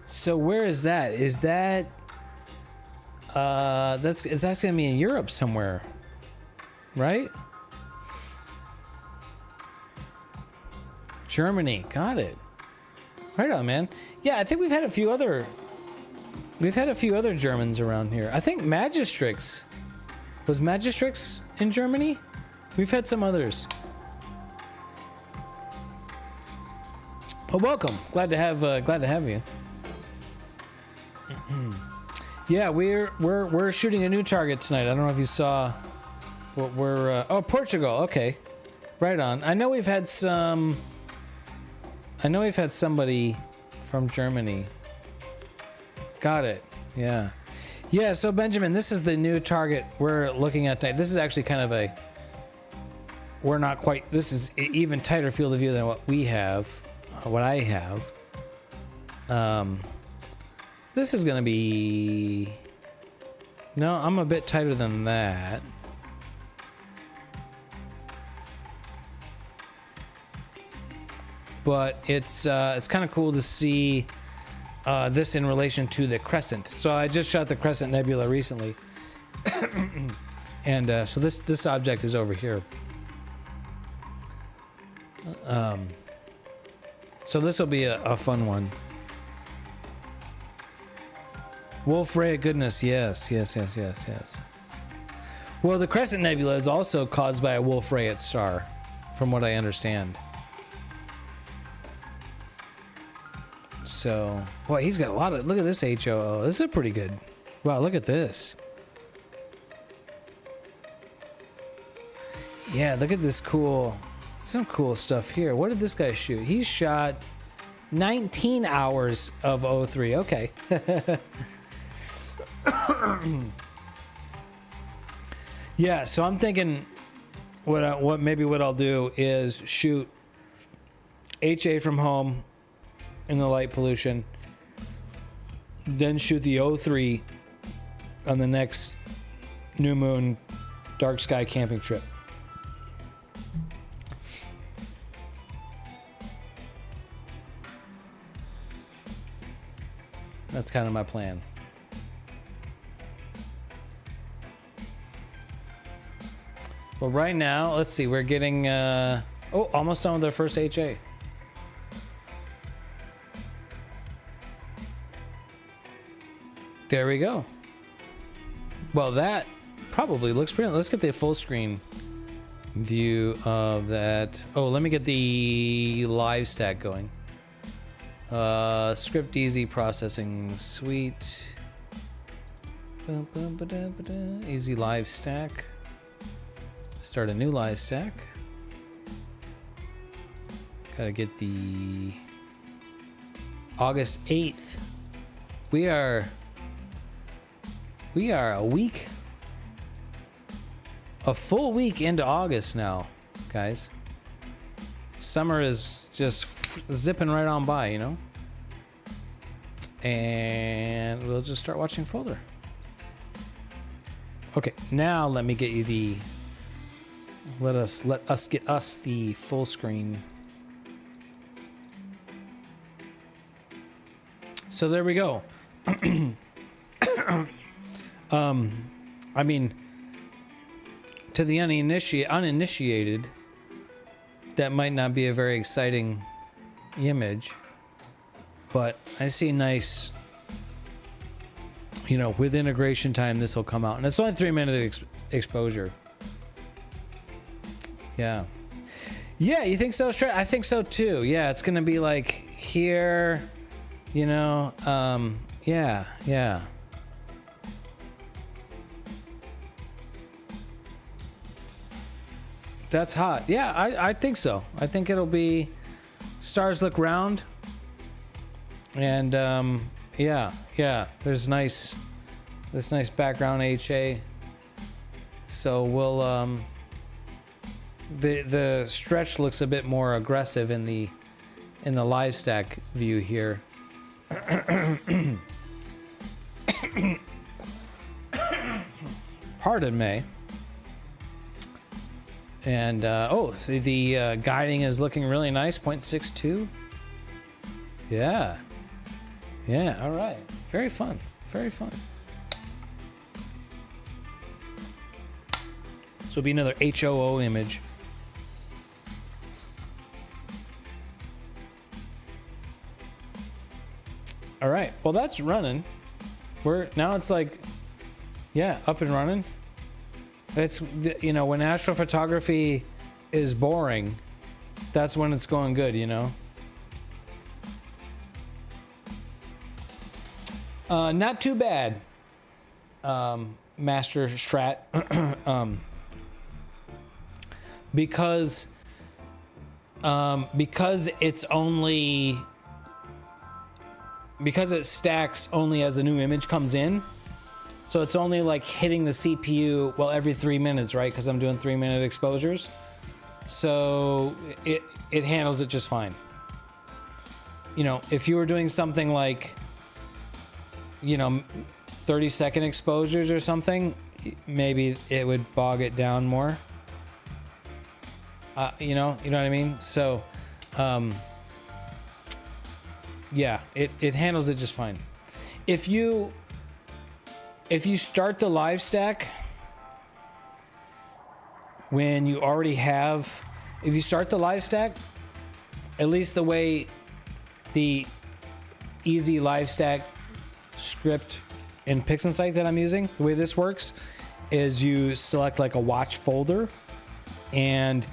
So where is that? Is that? That's gonna be in Europe somewhere, right? Germany, got it. Right on, man. Yeah, I think we've had a few other Germans around here. I think Magistrix was Magistrix in Germany. We've had some others. Well, welcome. Glad to have you. Yeah, we're shooting a new target tonight. I don't know if you saw what we're oh, Portugal. Okay. Right on. I know we've had somebody from Germany. Got it. Yeah. Yeah, so Benjamin, this is the new target we're looking at tonight. This is actually kind of this is an even tighter field of view than what I have. This is gonna be... No, I'm a bit tighter than that. But it's kind of cool to see this in relation to the crescent. So I just shot the Crescent Nebula recently. And so this object is over here. So this will be a fun one. Wolf-Rayet goodness, yes. Well, the Crescent Nebula is also caused by a Wolf-Rayet star, from what I understand. So, boy, he's got a lot of... Look at this HOO. This is pretty good. Wow, look at this. Yeah, look at this cool... Some cool stuff here. What did this guy shoot? He shot 19 hours of O3. Okay. Yeah, so I'm thinking what I'll do is shoot HA from home in the light pollution, then shoot the O3 on the next new moon dark sky camping trip. That's kind of my plan. Well, right now, let's see, we're getting, almost done with our first HA. There we go. Well, that probably looks pretty. Let's get the full screen view of that. Oh, let me get the live stack going. Script easy processing suite. Easy live stack. Start a new live stack. Gotta get the August 8th. We are a full week into August now, guys. Summer is just zipping right on by, you know? And we'll just start watching folder. Okay, now let me get you the... Let us get us the full screen. So there we go. I mean, to the uninitiated, that might not be a very exciting image, but I see nice, you know, with integration time, this will come out, and it's only 3-minute exposure. Yeah. Yeah, you think so, Strat? I think so too. Yeah, it's gonna be like here, you know, yeah. That's hot. Yeah, I think so. I think it'll be stars look round. And yeah. There's nice background HA. So we'll the stretch looks a bit more aggressive in the live stack view here. Pardon me. And see, the guiding is looking really nice. 0.62. Yeah, all right. Very fun. So it'll be another HOO image. All right, well, that's running. Now it's like, yeah, up and running. It's, you know, when astrophotography is boring, that's when it's going good, you know? Not too bad, Master Strat, because it's only, because it stacks only as a new image comes in. So it's only like hitting the CPU, well, every 3 minutes, right? Because I'm doing 3-minute exposures. So it handles it just fine. You know, if you were doing something like, you know, 30-second exposures or something, maybe it would bog it down more. You know what I mean? So, yeah, it handles it just fine. If you start the live stack when you already have, if you start the live stack, at least the way the easy live stack script in Pixinsight that I'm using, the way this works is you select like a watch folder, and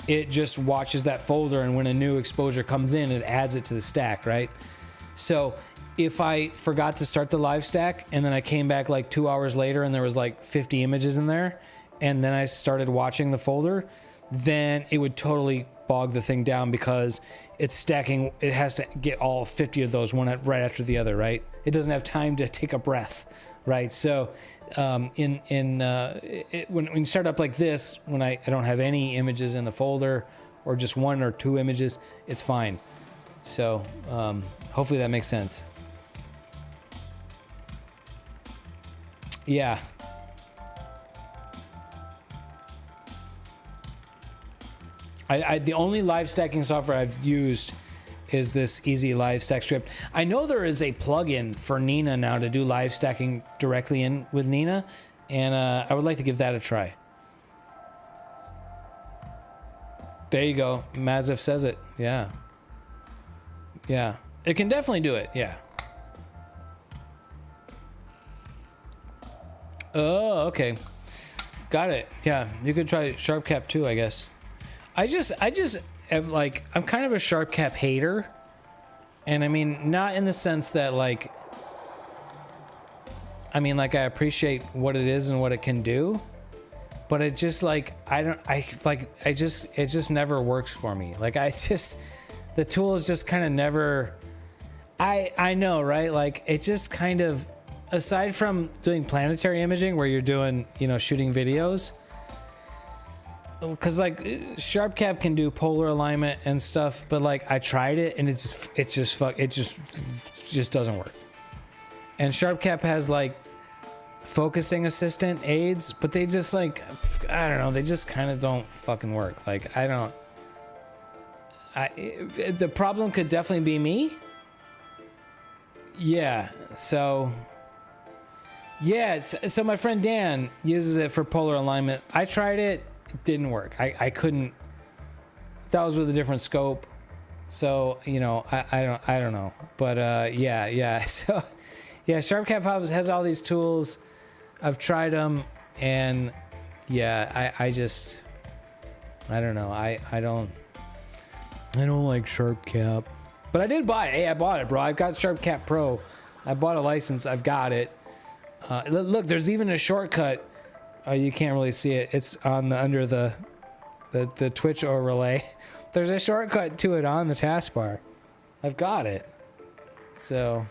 it just watches that folder, and when a new exposure comes in, it adds it to the stack, right? So if I forgot to start the live stack and then I came back like 2 hours later and there was like 50 images in there, and then I started watching the folder, then it would totally bog the thing down because it's stacking. It has to get all 50 of those one right after the other, right? It doesn't have time to take a breath, right? So when you start up like this, when I don't have any images in the folder or just 1 or 2 images, it's fine. So hopefully that makes sense. Yeah. The only live stacking software I've used is this Easy Live Stack Script. I know there is a plugin for Nina now to do live stacking directly in with Nina, and I would like to give that a try. There you go. Mazif says it. Yeah. Yeah. It can definitely do it. Yeah. Oh, okay. Got it. Yeah. You could try SharpCap too, I guess. I just have like, I'm kind of a SharpCap hater. And I mean, not in the sense that like, I mean, like I appreciate what it is and what it can do, but it just like, it just never works for me. Like the tool is just kind of never, I know, right? Like it just kind of, aside from doing planetary imaging where you're doing, you know, shooting videos, because like SharpCap can do polar alignment and stuff, but like I tried it and it just doesn't work. And SharpCap has like focusing assistant aids, but they just like, I don't know, they just kind of don't fucking work. Like the problem could definitely be me. Yeah, so yeah, so my friend Dan uses it for polar alignment. I tried it. It didn't work. I couldn't. That was with a different scope, so you know I don't know. But yeah. So yeah, SharpCap has all these tools. I've tried them, and yeah, I just don't know. I don't like SharpCap. But I did buy it. Hey, I bought it, bro. I've got SharpCap Pro. I bought a license. I've got it. Look, there's even a shortcut. You can't really see it. It's on under the Twitch overlay. There's a shortcut to it on the taskbar. I've got it. So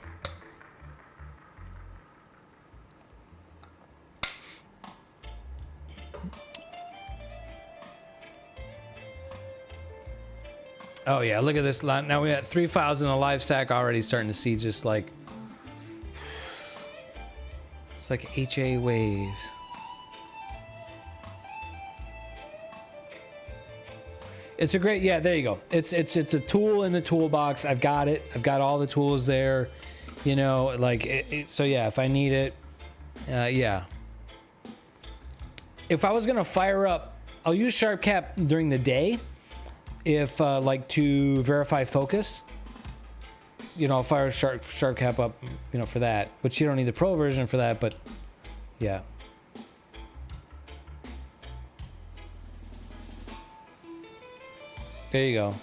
oh yeah, look at this. Now we got 3,000 a live stack already starting to see just like it's like HA waves. It's a great, yeah, there you go. It's a tool in the toolbox. I've got it. I've got all the tools there, you know, like, so yeah, if I need it, yeah. If I was going to fire up, I'll use SharpCap during the day. If, like to verify focus, you know, I'll fire SharpCap up, you know, for that, which you don't need the pro version for that, but yeah. There you go.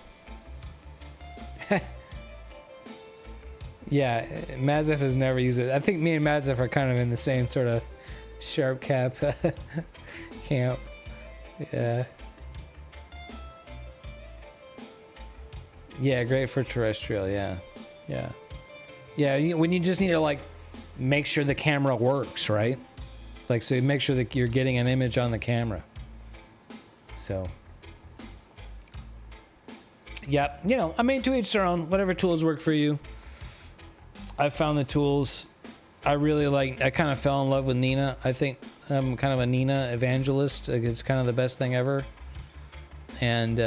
Yeah, Mazif has never used it. I think me and Mazif are kind of in the same sort of SharpCap camp. Yeah. Yeah, great for terrestrial. Yeah. Yeah. Yeah, when you just need to like make sure the camera works, right? Like, so you make sure that you're getting an image on the camera. So. Yeah, you know, I mean, to each their own. Whatever tools work for you. I found the tools I really like. I kind of fell in love with Nina. I think I'm kind of a Nina evangelist. Like, it's kind of the best thing ever. And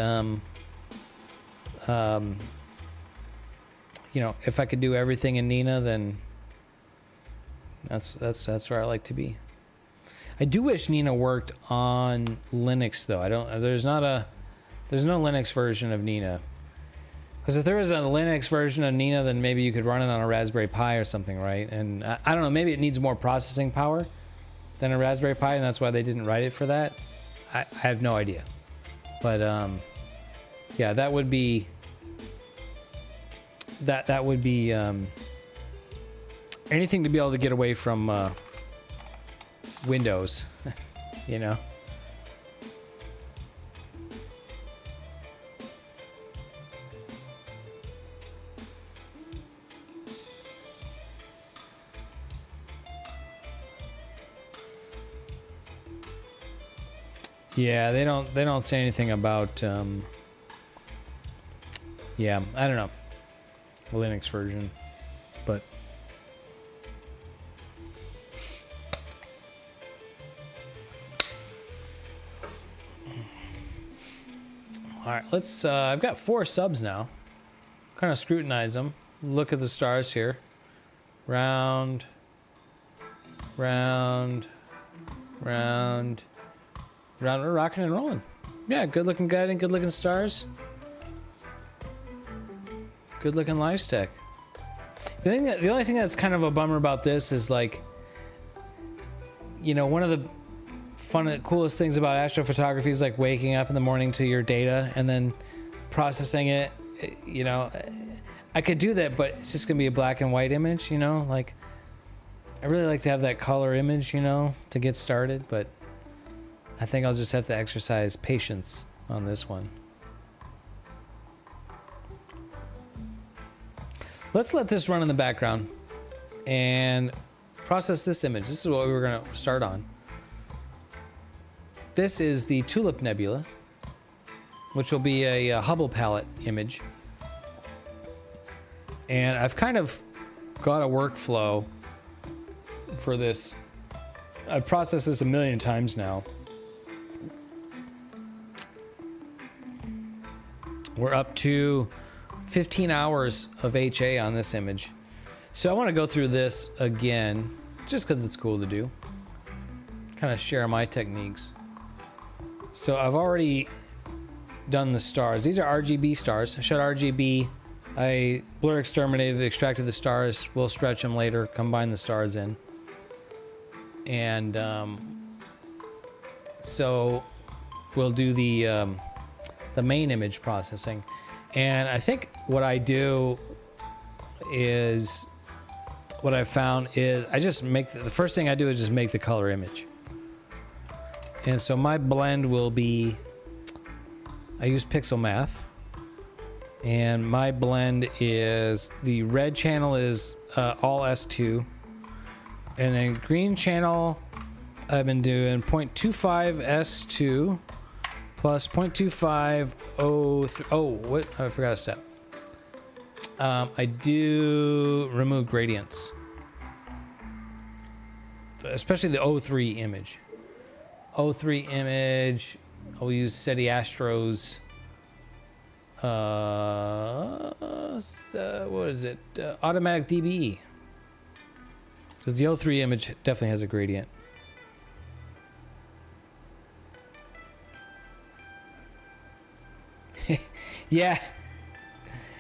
you know, if I could do everything in Nina, then that's where I like to be. I do wish Nina worked on Linux though. There's no Linux version of Nina, Because if there was a Linux version of Nina, then maybe you could run it on a Raspberry Pi or something, right? And I don't know, maybe it needs more processing power than a Raspberry Pi, and that's why they didn't write it for that. I have no idea. But yeah, that would be that would be anything to be able to get away from Windows, you know. Yeah, they don't say anything about yeah, I don't know, the Linux version, but all right, let's I've got 4 subs now. Kind of scrutinize them, look at the stars here. Round, round, round, round. We're rocking and rolling. Yeah, good looking guiding, good looking stars. Good looking live stack. The only thing that's kind of a bummer about this is, like, you know, one of the coolest things about astrophotography is like waking up in the morning to your data and then processing it. You know, I could do that, but it's just gonna be a black and white image, you know. Like, I really like to have that color image, you know, to get started, but I think I'll just have to exercise patience on this one. Let's let this run in the background and process this image. This is what we were going to start on. This is the Tulip Nebula, which will be a Hubble palette image. And I've kind of got a workflow for this. I've processed this a million times now. We're up to 15 hours of HA on this image. So I want to go through this again, just because it's cool to do. Kind of share my techniques. So I've already done the stars. These are RGB stars. I shot RGB. I blur exterminated, extracted the stars. We'll stretch them later, combine the stars in. And so we'll do the main image processing. And I think what I do is, what I've found is, I just make, the first thing I do is just make the color image. And so my blend will be, I use Pixel Math. And my blend is, the red channel is all S2. And then green channel, I've been doing 0.25 S2 plus 0.25 O3. Oh, what? I forgot a step. I do remove gradients, especially the O3 image. O3 image, I'll use SETI Astro's. What is it? Automatic DBE. Because the O3 image definitely has a gradient. Yeah.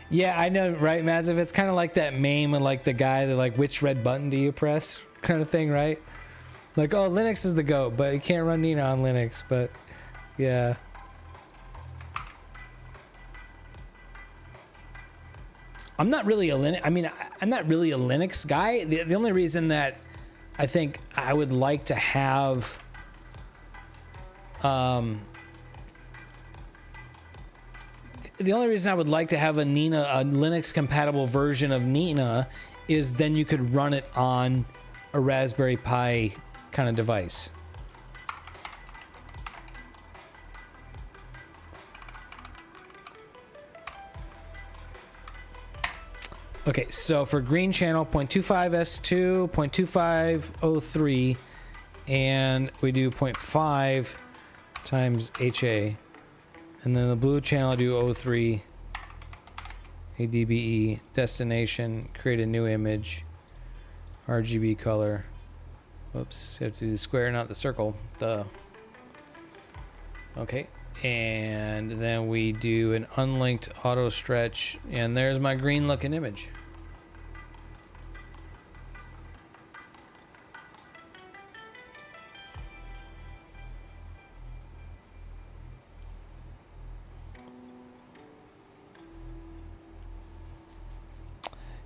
Yeah, I know, right, Maziv? It's kind of like that meme of, like, the guy that, like, which red button do you press kind of thing, right? Like, oh, Linux is the GOAT, but you can't run Nina on Linux, but yeah. I'm not really a Linux, I mean, I'm not really a Linux guy. The only reason that I think I would like to have the only reason I would like to have a Nina, a Linux compatible version of Nina, is then you could run it on a Raspberry Pi kind of device. Okay, so for green channel, 0.25 S2, 0.25 O3, and we do 0.5 times HA. And then the blue channel, I do O3, ADBE, destination, create a new image, RGB color. Whoops, you have to do the square, not the circle. Duh. Okay, And then we do an unlinked auto stretch, and there's my green looking image.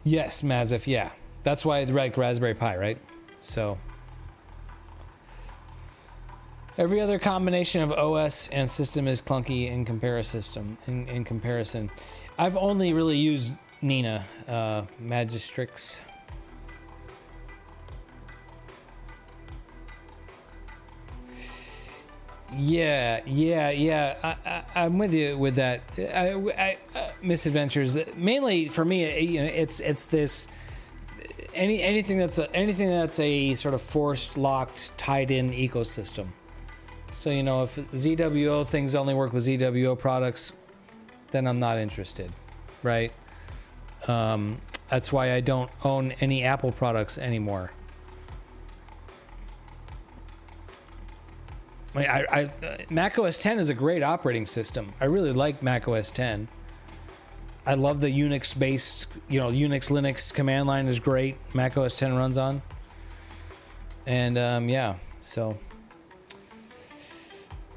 Yes, Mazif, yeah. That's why I like Raspberry Pi, right? So every other combination of OS and system is clunky in comparison. I've only really used Nina, Magistrix. Yeah. I'm with you with that. Misadventures. Mainly for me, you know, it's this anything that's a sort of forced, locked, tied-in ecosystem. So you know, if ZWO things only work with ZWO products, then I'm not interested, right? That's why I don't own any Apple products anymore. I mean, Mac OS X is a great operating system. I really like Mac OS X. I love the Unix-based, you know, Linux command line is great. Mac OS X runs on. And yeah, so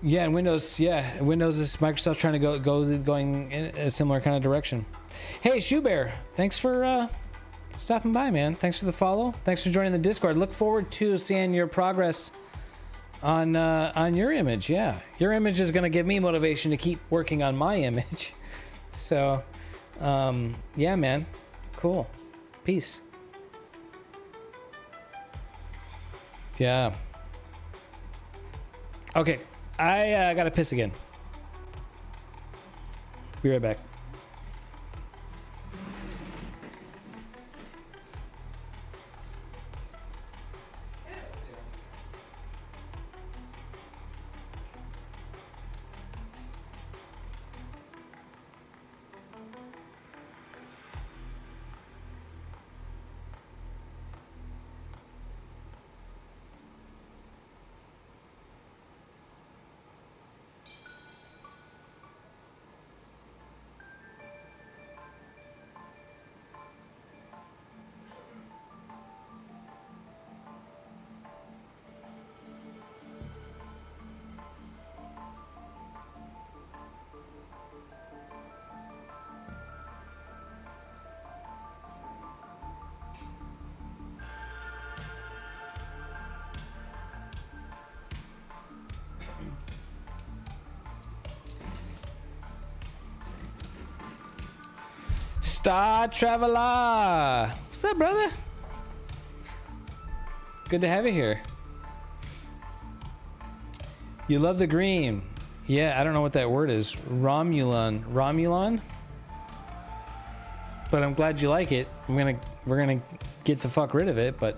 yeah, and Windows is Microsoft trying to going in a similar kind of direction. Hey, Shoe Bear, thanks for stopping by, man. Thanks for the follow. Thanks for joining the Discord. Look forward to seeing your progress on your image. Yeah, your image is going to give me motivation to keep working on my image. So yeah, man, cool. Peace. Yeah, okay, I gotta piss again. Be right back. Star Traveler, what's up, brother? Good to have you here. You love the green. Yeah, I don't know what that word is. Romulan. But I'm glad you like it. We're gonna get the fuck rid of it, but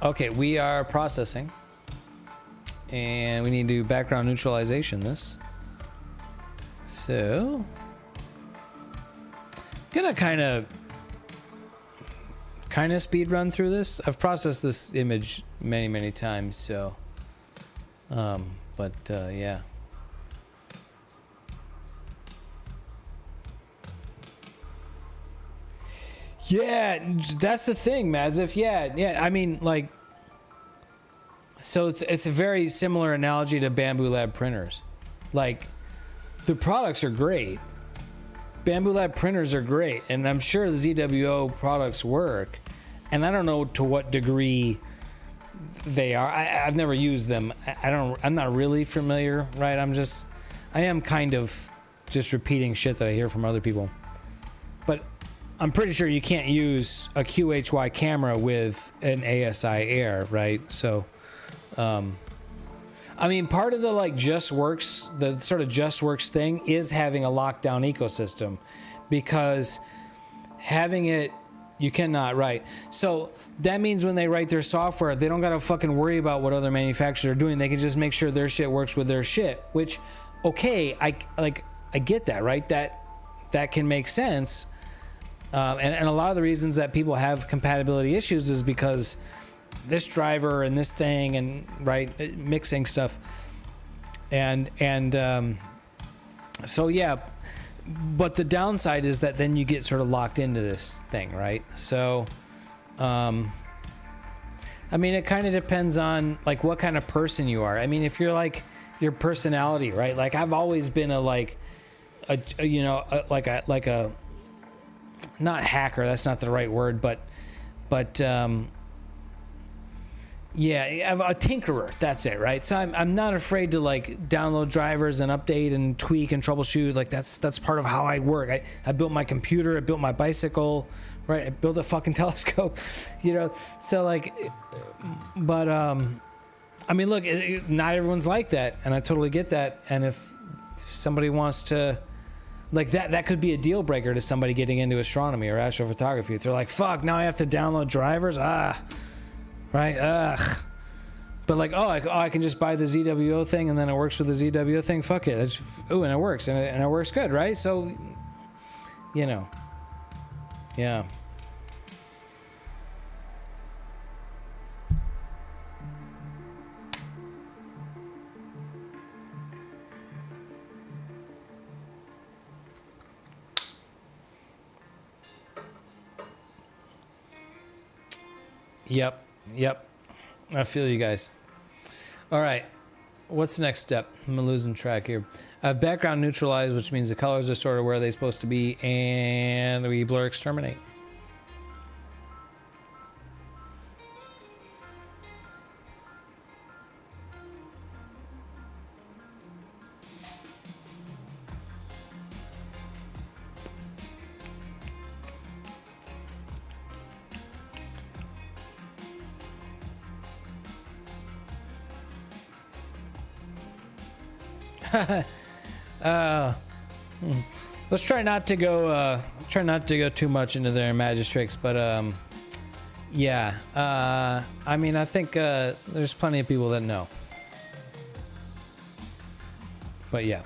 okay, we are processing. And we need to do background neutralization this. So gonna kind of speed run through this. I've processed this image many times, so yeah. Yeah, that's the thing, Mazif. Yeah. I mean, like, so it's a very similar analogy to Bamboo Lab printers. Like, the products are great. Bamboo Lab printers are great, and I'm sure the ZWO products work. And I don't know to what degree they are. I've never used them. I'm not really familiar, right? I am kind of just repeating shit that I hear from other people. But I'm pretty sure you can't use a QHY camera with an ASI Air, right? So, I mean, part of the the sort of just works thing is having a lockdown ecosystem, because having it, you cannot, right? So that means when they write their software, they don't gotta fucking worry about what other manufacturers are doing. They can just make sure their shit works with their shit, which, okay, I get that, right? That can make sense. And a lot of the reasons that people have compatibility issues is because this driver and this thing and mixing stuff. So yeah, but the downside is that then you get sort of locked into this thing, right? So, I mean, it kind of depends on like what kind of person you are. I mean, if you're like your personality, right? Like I've always been not hacker. That's not the right word, but yeah, a tinkerer. That's it, right? So I'm not afraid to like download drivers and update and tweak and troubleshoot. Like that's part of how I work. I built my computer. I built my bicycle. Right, I built a fucking telescope. So like, but I mean, look, not everyone's like that, and I totally get that. And if somebody wants to, like that could be a deal breaker to somebody getting into astronomy or astrophotography. If they're like, fuck, now I have to download drivers. Right? Ugh. But like, I can just buy the ZWO thing and then it works with the ZWO thing. Fuck it. And it works. And it works good, right? So, yeah. Yep. I feel you guys. All right. What's the next step? I'm losing track here. I have background neutralized, which means the colors are sort of where they're supposed to be, and we blur exterminate. Let's try not to go too much into their magic tricks, but yeah, I mean, I think there's plenty of people that know, but yeah.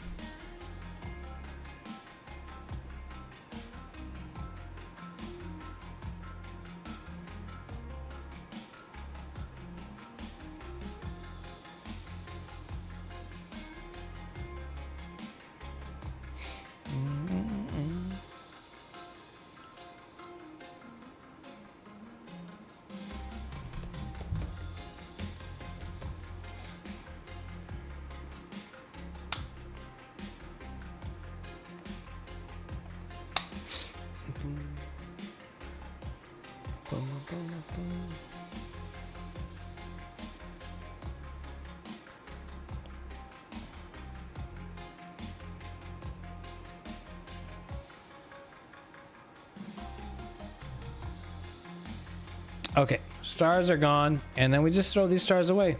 Okay, stars are gone, and then we just throw these stars away.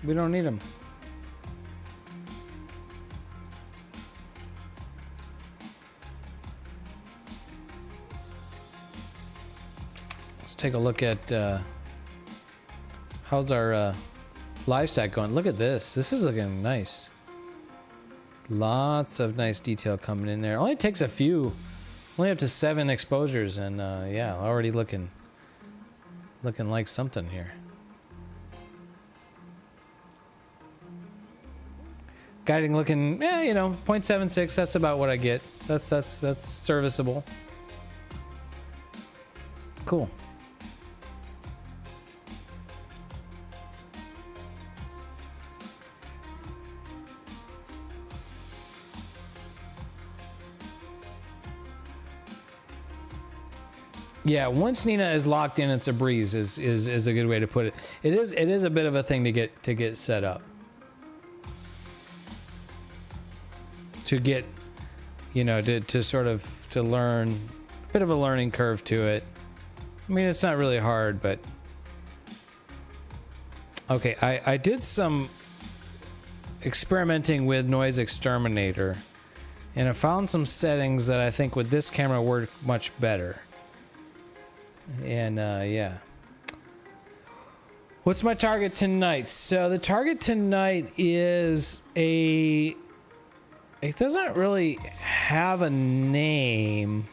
We don't need them. Let's take a look at how's our live stack going. Look at this. This is looking nice. Lots of nice detail coming in there. Only takes a few, only up to 7 exposures, and yeah, already looking like something here. Guiding looking, yeah, 0.76. That's about what I get. That's serviceable. Cool. Yeah, once Nina is locked in, it's a breeze. Is a good way to put it. It is a bit of a thing to get set up. To get, to sort of to learn, a bit of a learning curve to it. I mean, it's not really hard, but okay. I did some experimenting with Noise Exterminator, and I found some settings that I think with this camera work much better. And yeah. What's my target tonight? So the target tonight is it doesn't really have a name.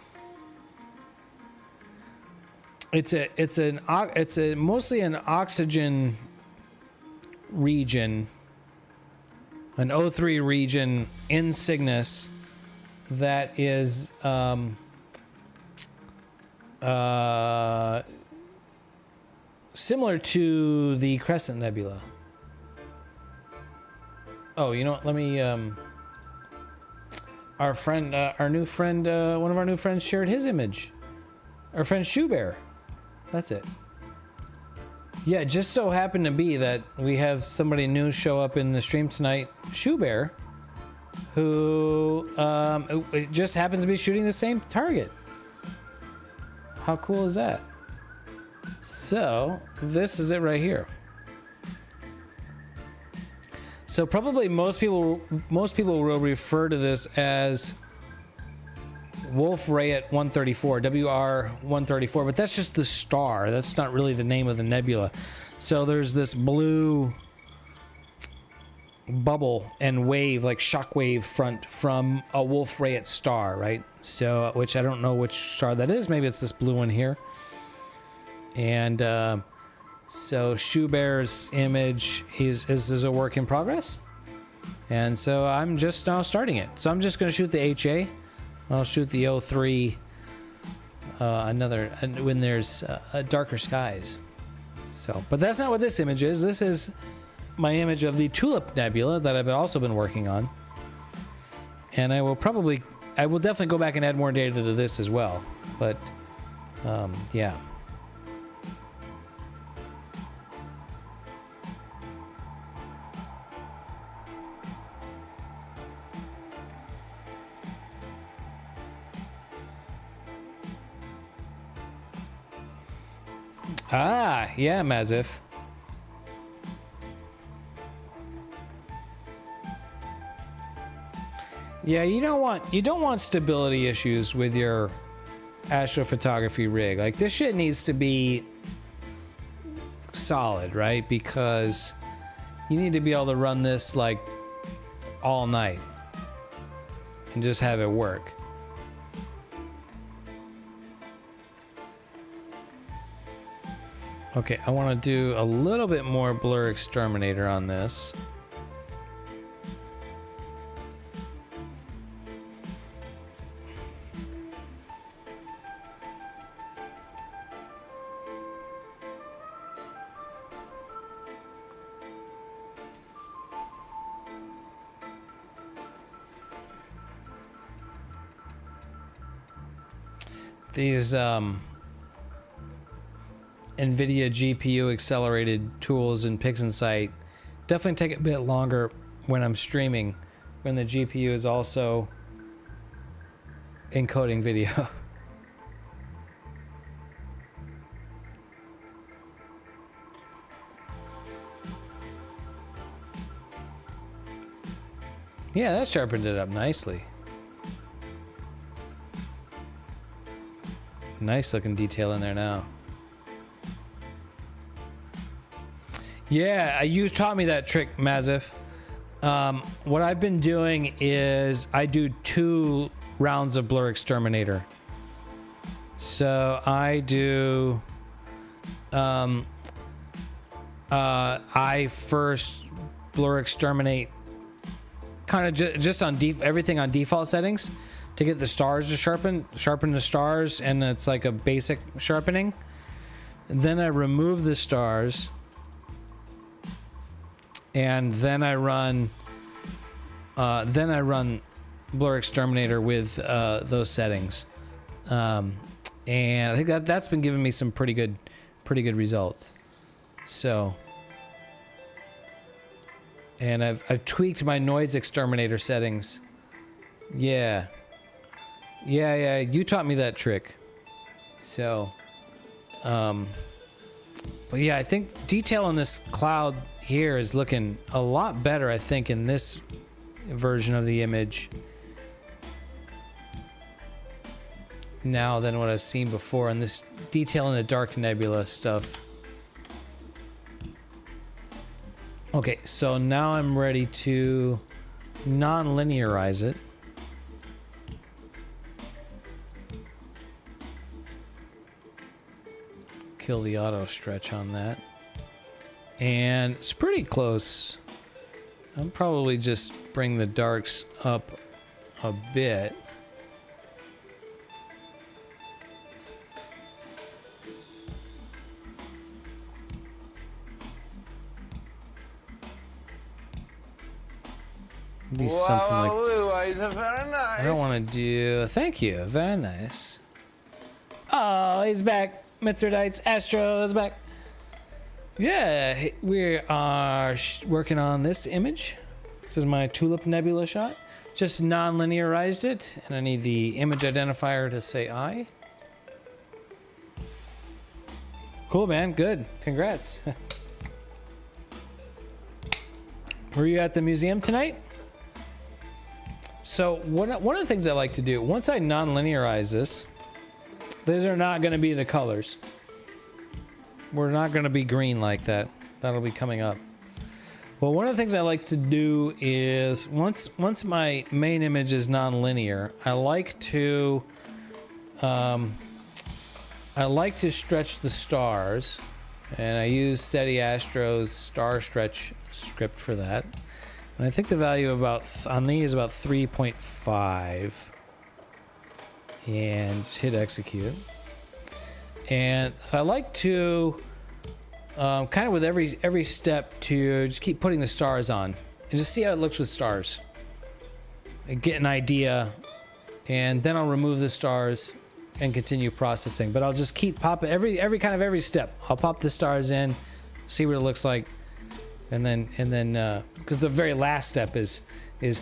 it's mostly an oxygen region, an O3 region in Cygnus that is similar to the Crescent Nebula. Oh, you know what? Let me our friend, our new friend, one of our new friends shared his image. Our friend Shoebear. That's it. Yeah, it just so happened to be that we have somebody new show up in the stream tonight, Shoebear, who it just happens to be shooting the same target. How cool is that? So, this is it right here. So probably most people will refer to this as Wolf Rayet 134, WR 134, but that's just the star. That's not really the name of the nebula. So there's this blue bubble and wave, like shockwave front from a Wolf Rayet star, right? So, which I don't know which star that is. Maybe it's this blue one here. And so Shoebear's image is a work in progress. And so I'm just now starting it. So I'm just going to shoot the HA. I'll shoot the O3 when there's darker skies. So, but that's not what this image is. This is my image of the Tulip Nebula that I've also been working on. And I will definitely go back and add more data to this as well. But, yeah. Ah, yeah, Mazif. Yeah, you don't want stability issues with your astrophotography rig. Like, this shit needs to be solid, right? Because you need to be able to run this like all night and just have it work. Okay, I want to do a little bit more blur exterminator on this. These NVIDIA GPU accelerated tools in Pixinsight definitely take a bit longer when I'm streaming, when the GPU is also encoding video. Yeah, that sharpened it up nicely. Nice looking detail in there now. Yeah, you taught me that trick, Mazif. What I've been doing is I do 2 rounds of blur exterminator. So I do I first blur exterminate kind of just on everything on default settings to get the stars to sharpen the stars, and it's like a basic sharpening. And then I remove the stars, and then I run blur exterminator with those settings, and I think that's been giving me some pretty good results. So, and I've tweaked my noise exterminator settings. Yeah. You taught me that trick. So, but yeah, I think detail on this cloud here is looking a lot better, I think, in this version of the image now than what I've seen before, and this detail in the dark nebula stuff. Okay, so now I'm ready to non-linearize it. kill the auto stretch on that. And it's pretty close. I'll probably just bring the darks up a bit. Do something like. Very nice. I don't want to do. Thank you. Very nice. Oh, he's back. Mithridites. Astro is back. Yeah, we are working on this image. This is my Tulip Nebula shot. Just non-linearized it, and I need the image identifier to say I. Cool, man. Good. Congrats. Were you at the museum tonight? So one of the things I like to do, once I non-linearize this, these are not going to be the colors. We're not going to be green like that. That'll be coming up. Well, one of the things I like to do is once my main image is non-linear, I like to stretch the stars, and I use SETI Astro's star stretch script for that. And I think the value on these is about 3.5. And just hit execute. And so I like to kind of with every step to just keep putting the stars on and just see how it looks with stars and get an idea, and then I'll remove the stars and continue processing. But I'll just keep popping every step. I'll pop the stars in, see what it looks like, and then because the very last step is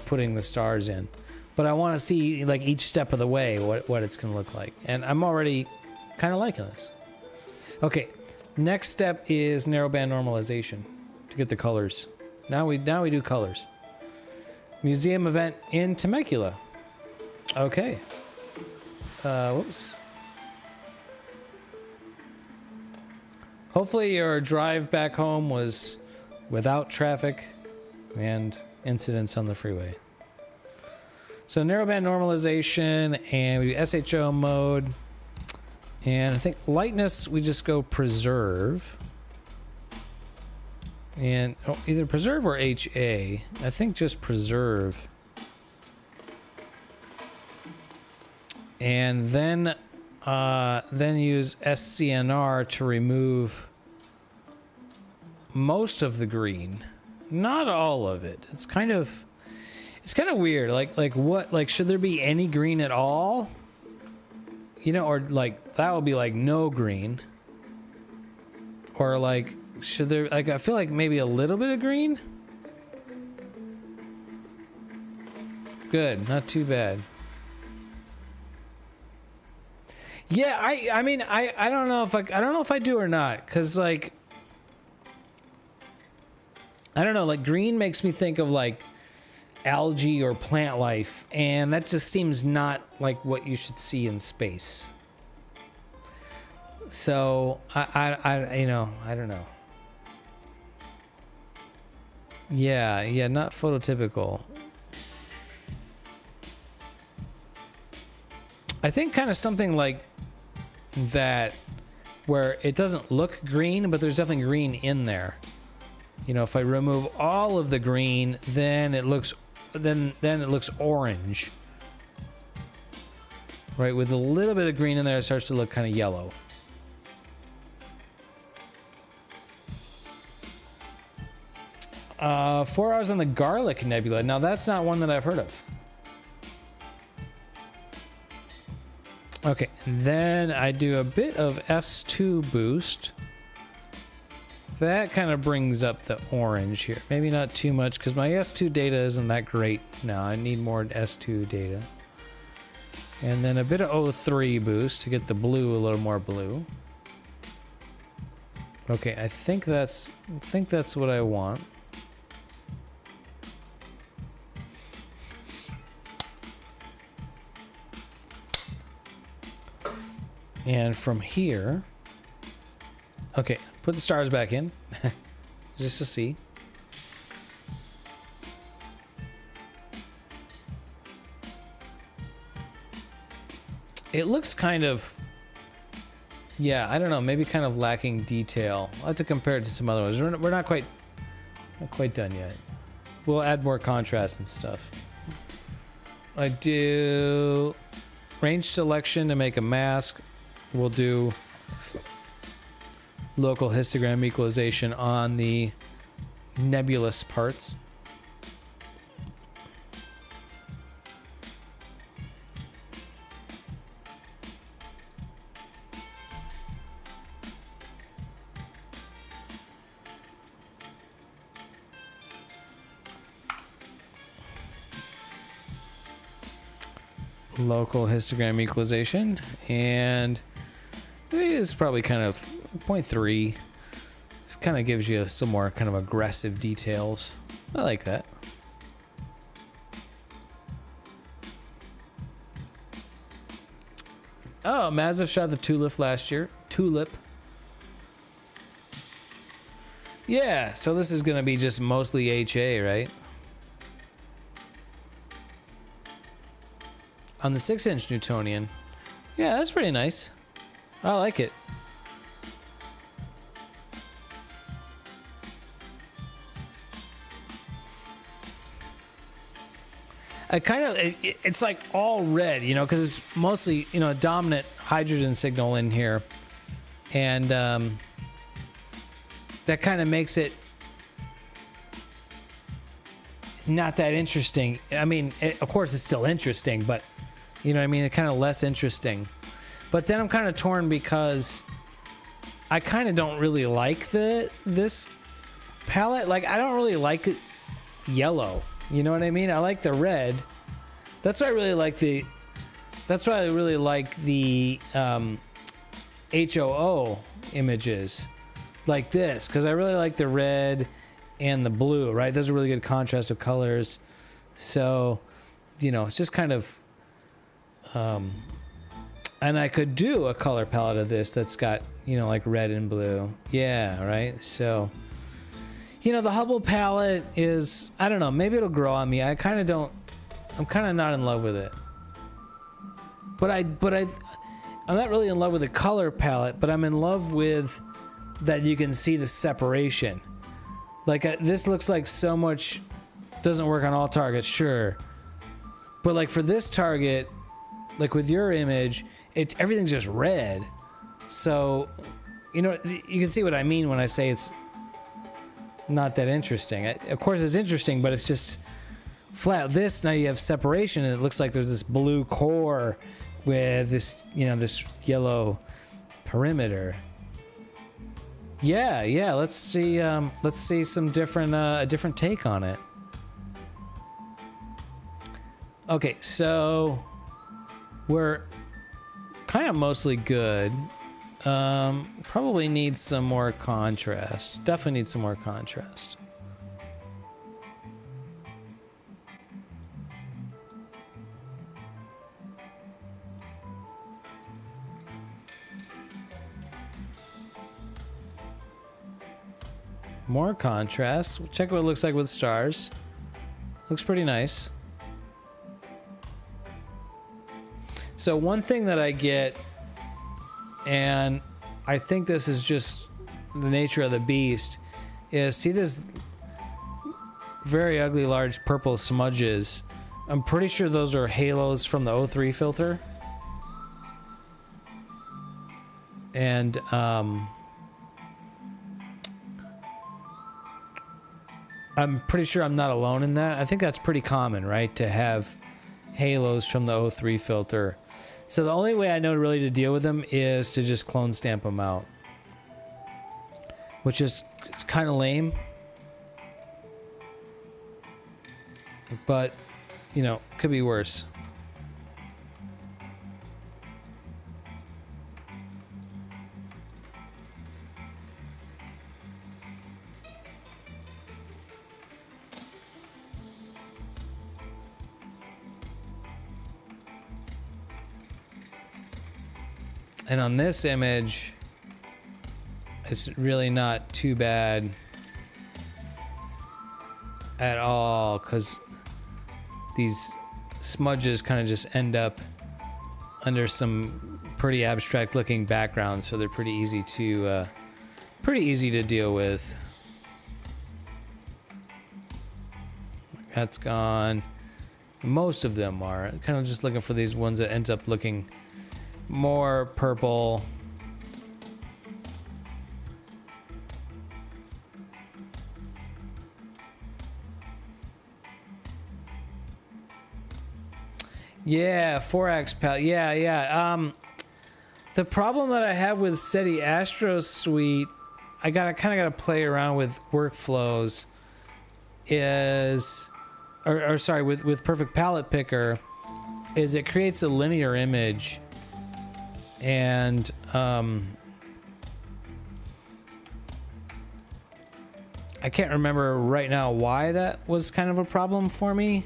putting the stars in. But I want to see like each step of the way what it's going to look like, and I'm already kind of liking this. Okay, next step is narrowband normalization to get the colors. Now we do colors. Museum event in Temecula. Okay. Whoops. Hopefully your drive back home was without traffic and incidents on the freeway. So narrowband normalization, and we do SHO mode. And I think lightness, we just go preserve. And either preserve or HA. I think just preserve. And then use SCNR to remove most of the green, not all of it. It's kind of weird. Like should there be any green at all? You know, or like that would be like no green. Or like should there, like I feel like maybe a little bit of green? Good, not too bad. Yeah, I mean I don't know if I do or not, cuz like I don't know, like green makes me think of like algae or plant life, and that just seems not like what you should see in space. So I you know, I don't know. Yeah, not phototypical. I think kind of something like that where it doesn't look green, but there's definitely green in there. You know, if I remove all of the green, then it looks orange. Right, with a little bit of green in there, it starts to look kind of yellow. Uh, 4 hours on the Garlic Nebula. Now that's not one that I've heard of. Okay, and then I do a bit of S2 boost. That kind of brings up the orange here. Maybe not too much, because my S2 data isn't that great now. I need more S2 data. And then a bit of O3 boost to get the blue a little more blue. Okay, I think that's what I want. And from here, okay, put the stars back in, just to see. It looks kind of Yeah, I don't know, maybe kind of lacking detail. I'll have to compare it to some other ones. We're not quite done yet. We'll add more contrast and stuff. I do range selection to make a mask. We'll do local histogram equalization on the nebulous parts. Local histogram equalization, and it's probably kind of 0.3. This kind of gives you some more kind of aggressive details. I like that. Oh, Maziv shot the Tulip last year. Tulip. Yeah, so this is going to be just mostly HA, right? On the 6-inch Newtonian. Yeah, that's pretty nice. I like it. I kind of, it's like all red, you know, because it's mostly, you know, a dominant hydrogen signal in here. And that kind of makes it not that interesting. I mean, of course it's still interesting, but you know what I mean? It's kind of less interesting. But then I'm kind of torn because I kind of don't really like this palette. Like, I don't really like it yellow. You know what I mean? I like the red. That's why I really like the HOO images like this, because I really like the red and the blue, right? Those are really good contrast of colors. So, you know, it's just kind of and I could do a color palette of this that's got, you know, like red and blue. Yeah, right? So, you know, the Hubble palette is, I don't know, maybe it'll grow on me. I'm kind of not in love with it. But I'm not really in love with the color palette, but I'm in love with that you can see the separation. Like, this looks like so much, doesn't work on all targets, sure. But like for this target, like with your image, everything's just red. So, you know, you can see what I mean when I say it's not that interesting. Of course it's interesting, but it's just flat. This, now you have separation, and it looks like there's this blue core with this, you know, this yellow perimeter. Yeah, let's see some different a different take on it. Okay, so we're kind of mostly good. Probably needs some more contrast. Definitely needs some more contrast. More contrast. We'll check what it looks like with stars. Looks pretty nice. So one thing that I get, and I think this is just the nature of the beast, is see this very ugly large purple smudges. I'm pretty sure those are halos from the O3 filter. And I'm pretty sure I'm not alone in that. I think that's pretty common, right? To have halos from the O3 filter. So the only way I know really to deal with them is to just clone stamp them out. Which is kind of lame. But, you know, could be worse. And on this image, it's really not too bad at all, because these smudges kind of just end up under some pretty abstract looking backgrounds, so they're pretty easy to deal with. That's gone. Most of them are. Kind of just looking for these ones that ends up looking more purple. Yeah, 4x palette. Yeah. The problem that I have with SETI Astro Suite, I kind of gotta play around with workflows. With Perfect Palette Picker, is it creates a linear image, and I can't remember right now why that was kind of a problem for me.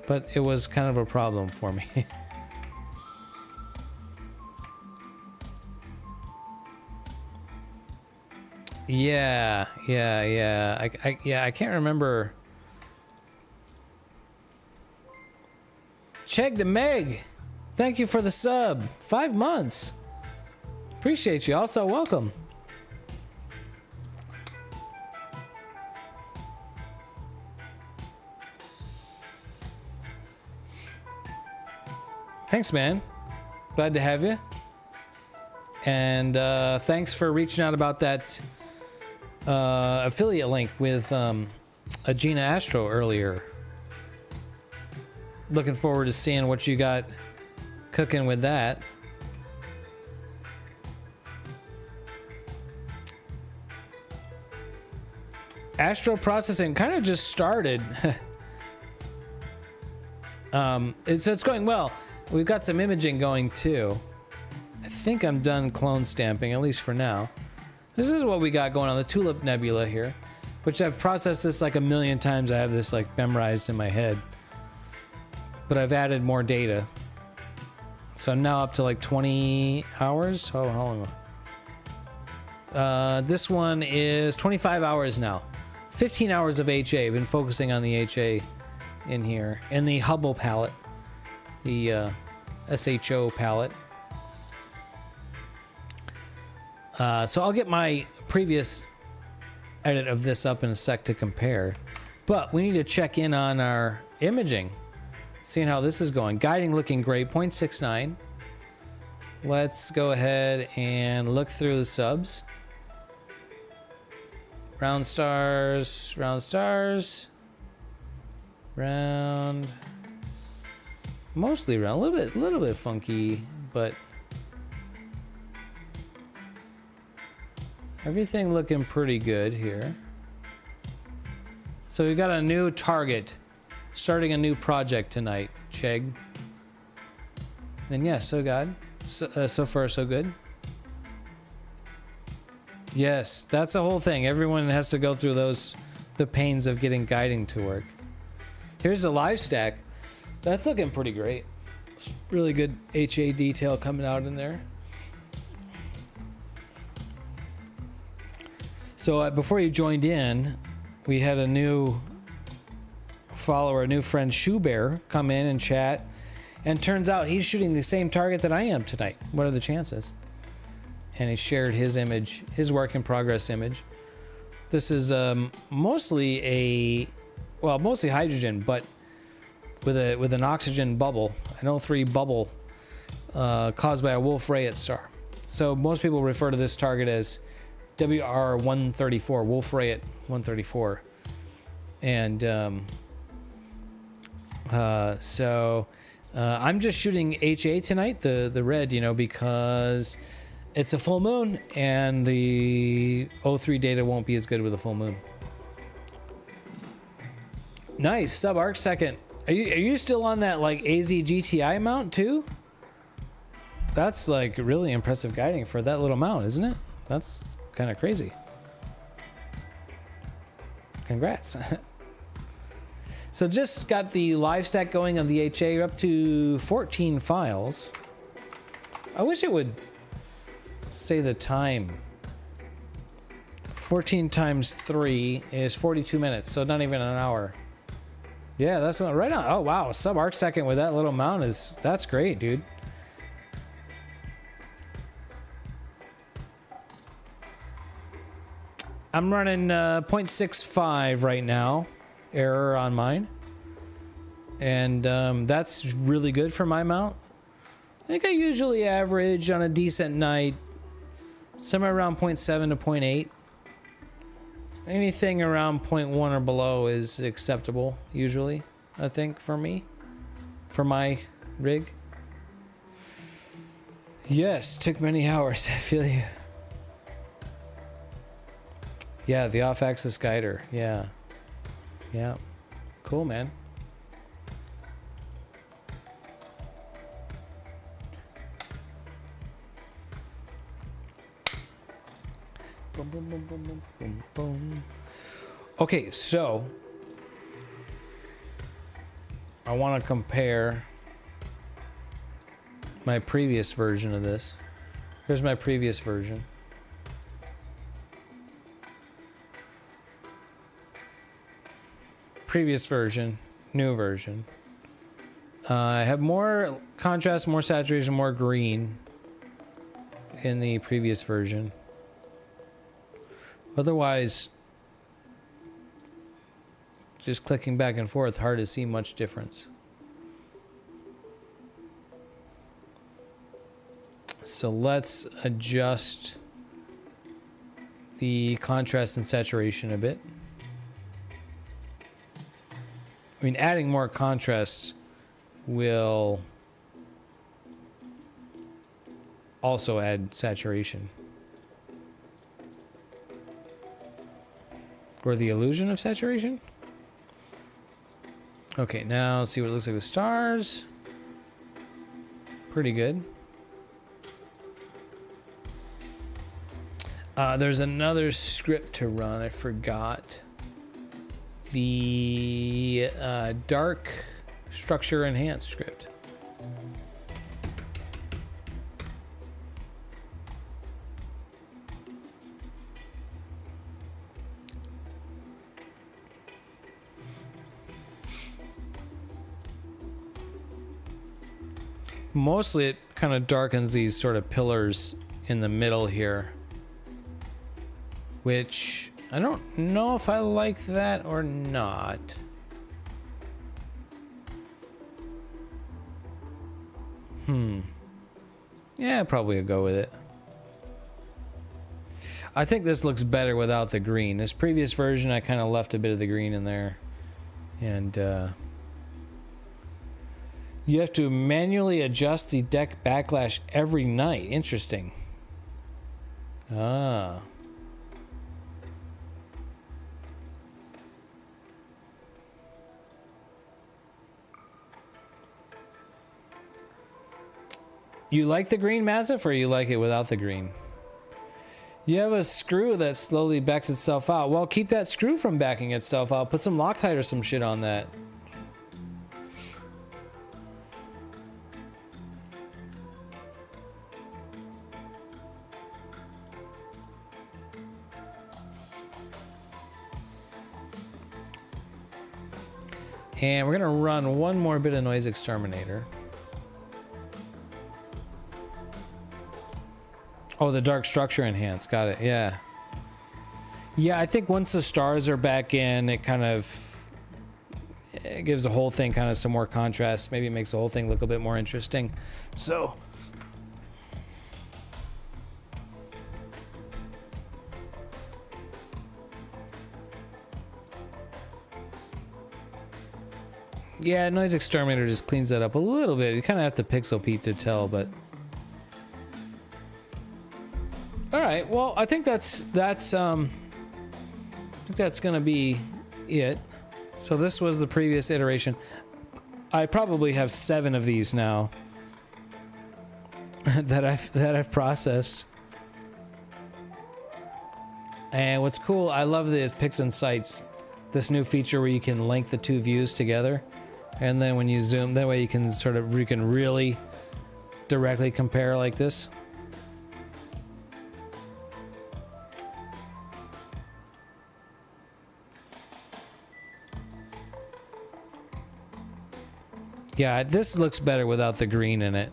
But it was kind of a problem for me. Yeah. I can't remember. Chegg the Meg, thank you for the sub. 5 months. Appreciate you. Also, welcome. Thanks, man. Glad to have you. And thanks for reaching out about that affiliate link with Agena Astro earlier. Looking forward to seeing what you got cooking with that. Astro processing kind of just started. So it's going well. We've got some imaging going too. I think I'm done clone stamping, at least for now. This is what we got going on the Tulip Nebula here, which I've processed this like a million times. I have this like memorized in my head, but I've added more data. So I'm now up to like 20 hours. Oh, hold on. This one is 25 hours now. 15 hours of HA. Been focusing on the HA in here, and the Hubble palette. The SHO palette. So I'll get my previous edit of this up in a sec to compare. But we need to check in on our imaging. Seeing how this is going. Guiding looking great, 0.69. Let's go ahead and look through the subs. Round stars, round stars. Round. Mostly round, a little bit funky, but everything looking pretty good here. So we got a new target, starting a new project tonight, Chegg. And yeah, so far so good. Yes, that's the whole thing. Everyone has to go through the pains of getting guiding to work. Here's the live stack. That's looking pretty great. Really good HA detail coming out in there. So before you joined in, we had a new follower, a new friend, Shoe Bear, come in and chat. And turns out he's shooting the same target that I am tonight. What are the chances? And he shared his image, his work in progress image. This is mostly hydrogen, but with an oxygen bubble, an O3 bubble caused by a Wolf-Rayet star. So most people refer to this target as WR134, Wolf-Rayet 134. And I'm just shooting HA tonight, the red, because it's a full moon and the O3 data won't be as good with a full moon. Nice, sub arc second. Are you still on that like AZ GTI mount too? That's like really impressive guiding for that little mount, isn't it? That's kind of crazy. Congrats. So just got the live stack going on the HA up to 14 files. I wish it would say the time. 14 times 3 is 42 minutes, so not even an hour. Yeah, that's right on. Oh wow, sub arc second with that little mount that's great, dude. I'm running 0.65 right now, error on mine. And that's really good for my mount. I think I usually average on a decent night somewhere around 0.7 to 0.8. Anything around 0.1 or below is acceptable, usually, I think, for me. For my rig. Yes, took many hours, I feel you. Yeah, the off-axis guider, yeah. Yeah, cool, man. Boom, boom, boom, boom, boom, boom, boom. Okay, so I want to compare my previous version of this. Here's my previous version. Previous version, new version. I have more contrast, more saturation, more green in the previous version. Otherwise, just clicking back and forth, hard to see much difference. So let's adjust the contrast and saturation a bit. I mean, adding more contrast will also add saturation. Or the illusion of saturation? Okay, now let's see what it looks like with stars. Pretty good. There's another script to run, I forgot. The dark structure enhance script. Mostly it kind of darkens these sort of pillars in the middle here, which I don't know if I like that or not. Yeah, probably I'll go with it. I think this looks better without the green. This previous version, I kind of left a bit of the green in there. And you have to manually adjust the deck backlash every night. Interesting. Ah. You like the green, Massive, or you like it without the green? You have a screw that slowly backs itself out. Well, keep that screw from backing itself out. Put some Loctite or some shit on that. And we're gonna run one more bit of noise exterminator. Oh, the dark structure enhance. Got it. Yeah. Yeah, I think once the stars are back in, it kind of it gives the whole thing kind of some more contrast. Maybe it makes the whole thing look a bit more interesting. So. Yeah, noise exterminator just cleans that up a little bit. You kind of have to pixel peep to tell, but. All right. Well, I think that's gonna be it. So this was the previous iteration. I probably have 7 of these now that I've processed. And what's cool, I love the Pixinsight, this new feature where you can link the 2 views together, and then when you zoom, that way you can really directly compare like this. Yeah, this looks better without the green in it.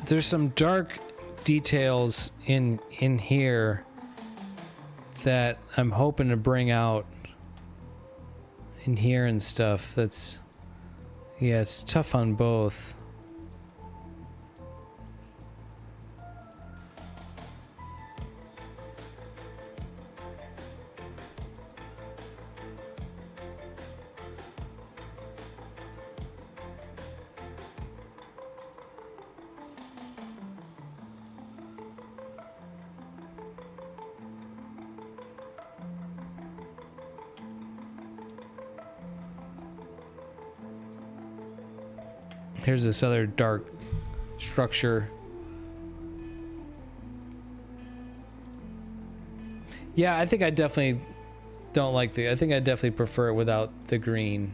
there's some dark details in here that I'm hoping to bring out in here and stuff. That's, yeah, it's tough on both. Here's this other dark structure. Yeah, I think I definitely don't like the... I think I definitely prefer it without the green.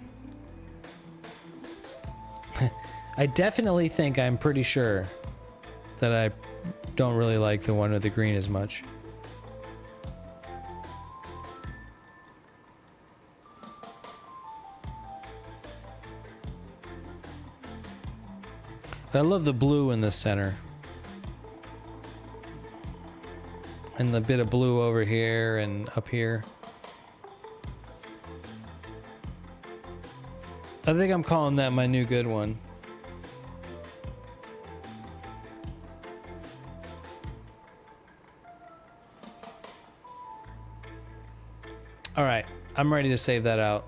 I definitely think, I'm pretty sure, that I don't really like the one with the green as much. I love the blue in the center. And the bit of blue over here and up here. I think I'm calling that my new good one. All right, I'm ready to save that out.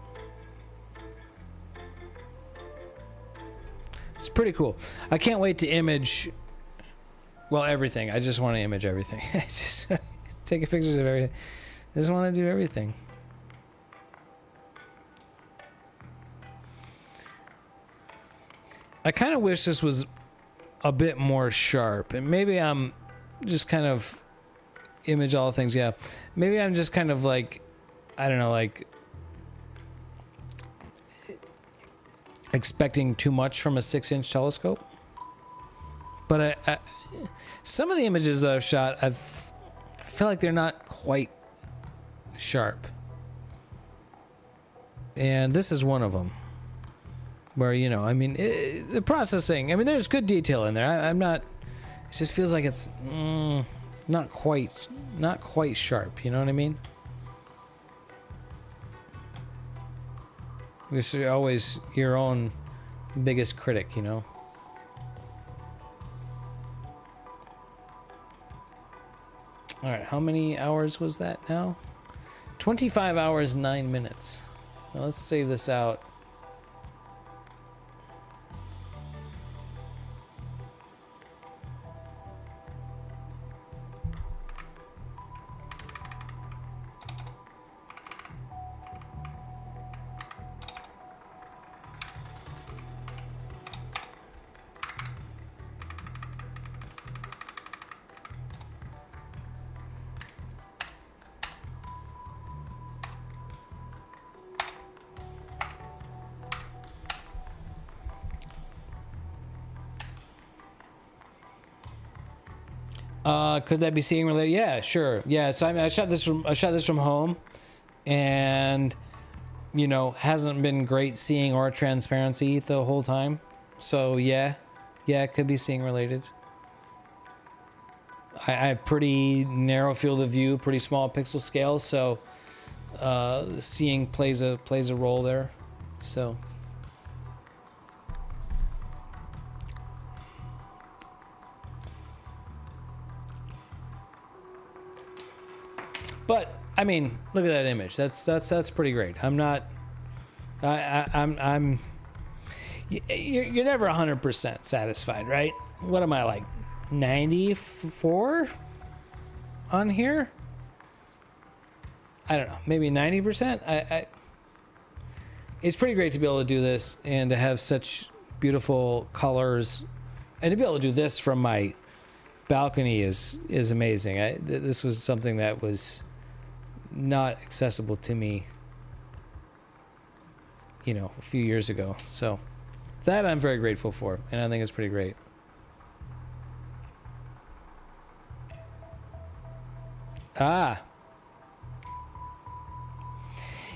It's pretty cool. I can't wait to image, well, everything. I just want to image everything. I just taking pictures of everything. I just want to do everything. I kind of wish this was a bit more sharp, and maybe I'm just kind of image all things. Yeah, maybe I'm just kind of like, I don't know, like expecting too much from a 6-inch telescope. But I some of the images that I've shot, I feel like they're not quite sharp. And this is one of them. Where, you know, I mean, the processing, I mean, there's good detail in there. I'm not, it just feels like it's not quite sharp, you know what I mean? You're always your own biggest critic, you know? All right, how many hours was that now? 25 hours, 9 minutes. Now let's save this out. Could that be seeing related? Yeah, sure. Yeah, so I shot this from home, and you know, hasn't been great seeing or transparency the whole time. So yeah, it could be seeing related. I have pretty narrow field of view, pretty small pixel scale, so seeing plays a role there. So. But I mean, look at that image. That's pretty great. I'm not. I'm. You're never 100% satisfied, right? What am I, like 94 on here? I don't know. Maybe 90%. It's pretty great to be able to do this and to have such beautiful colors, and to be able to do this from my balcony is amazing. This was something that was not accessible to me, you know, a few years ago. So that I'm very grateful for, and I think it's pretty great.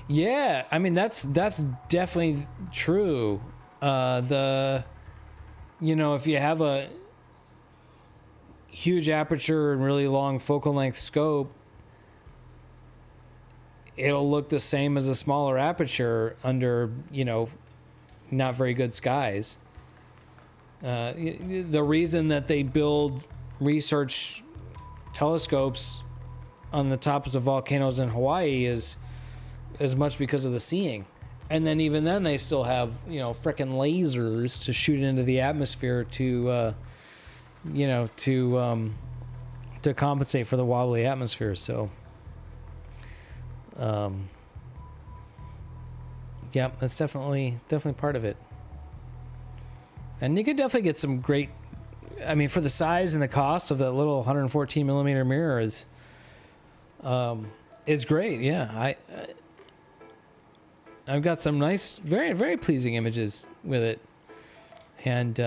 Yeah, I mean, that's definitely true. You know, if you have huge aperture and really long focal length scope, it'll look the same as a smaller aperture under, you know, not very good skies. The reason that they build research telescopes on the tops of volcanoes in Hawaii is as much because of the seeing. And then even then they still have, you know, frickin' lasers to shoot into the atmosphere to, you know, to compensate for the wobbly atmosphere. So, yeah, that's definitely part of it. And you could definitely get some great, I mean, for the size and the cost of that little 114 millimeter mirror is great. Yeah. I've got some nice, very, very pleasing images with it. And,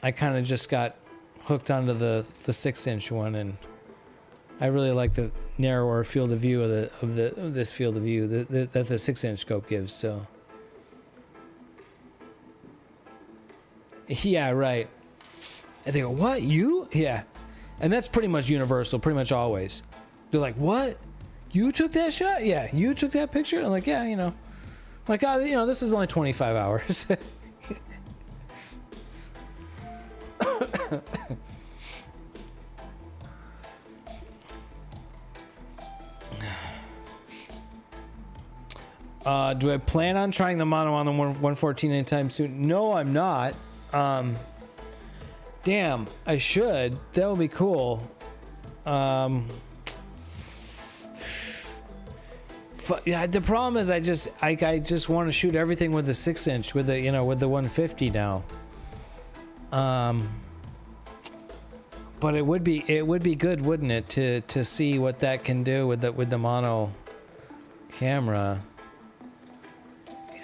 I kind of just got hooked onto the 6-inch one, and I really like the narrower field of view of this field of view that the 6-inch scope gives. So, yeah, right. And they go, "What, you?" Yeah, and that's pretty much universal, pretty much always. They're like, "What? You took that shot? Yeah, you took that picture?" I'm like, "Yeah, you know, like, you know, this is only 25 hours." Do I plan on trying the mono on the 114 anytime soon? No, I'm not. Damn, I should. That would be cool. Yeah, the problem is I just want to shoot everything with the 6-inch with the, you know, with the 150 now. But it would be good, wouldn't it, to see what that can do with the mono camera.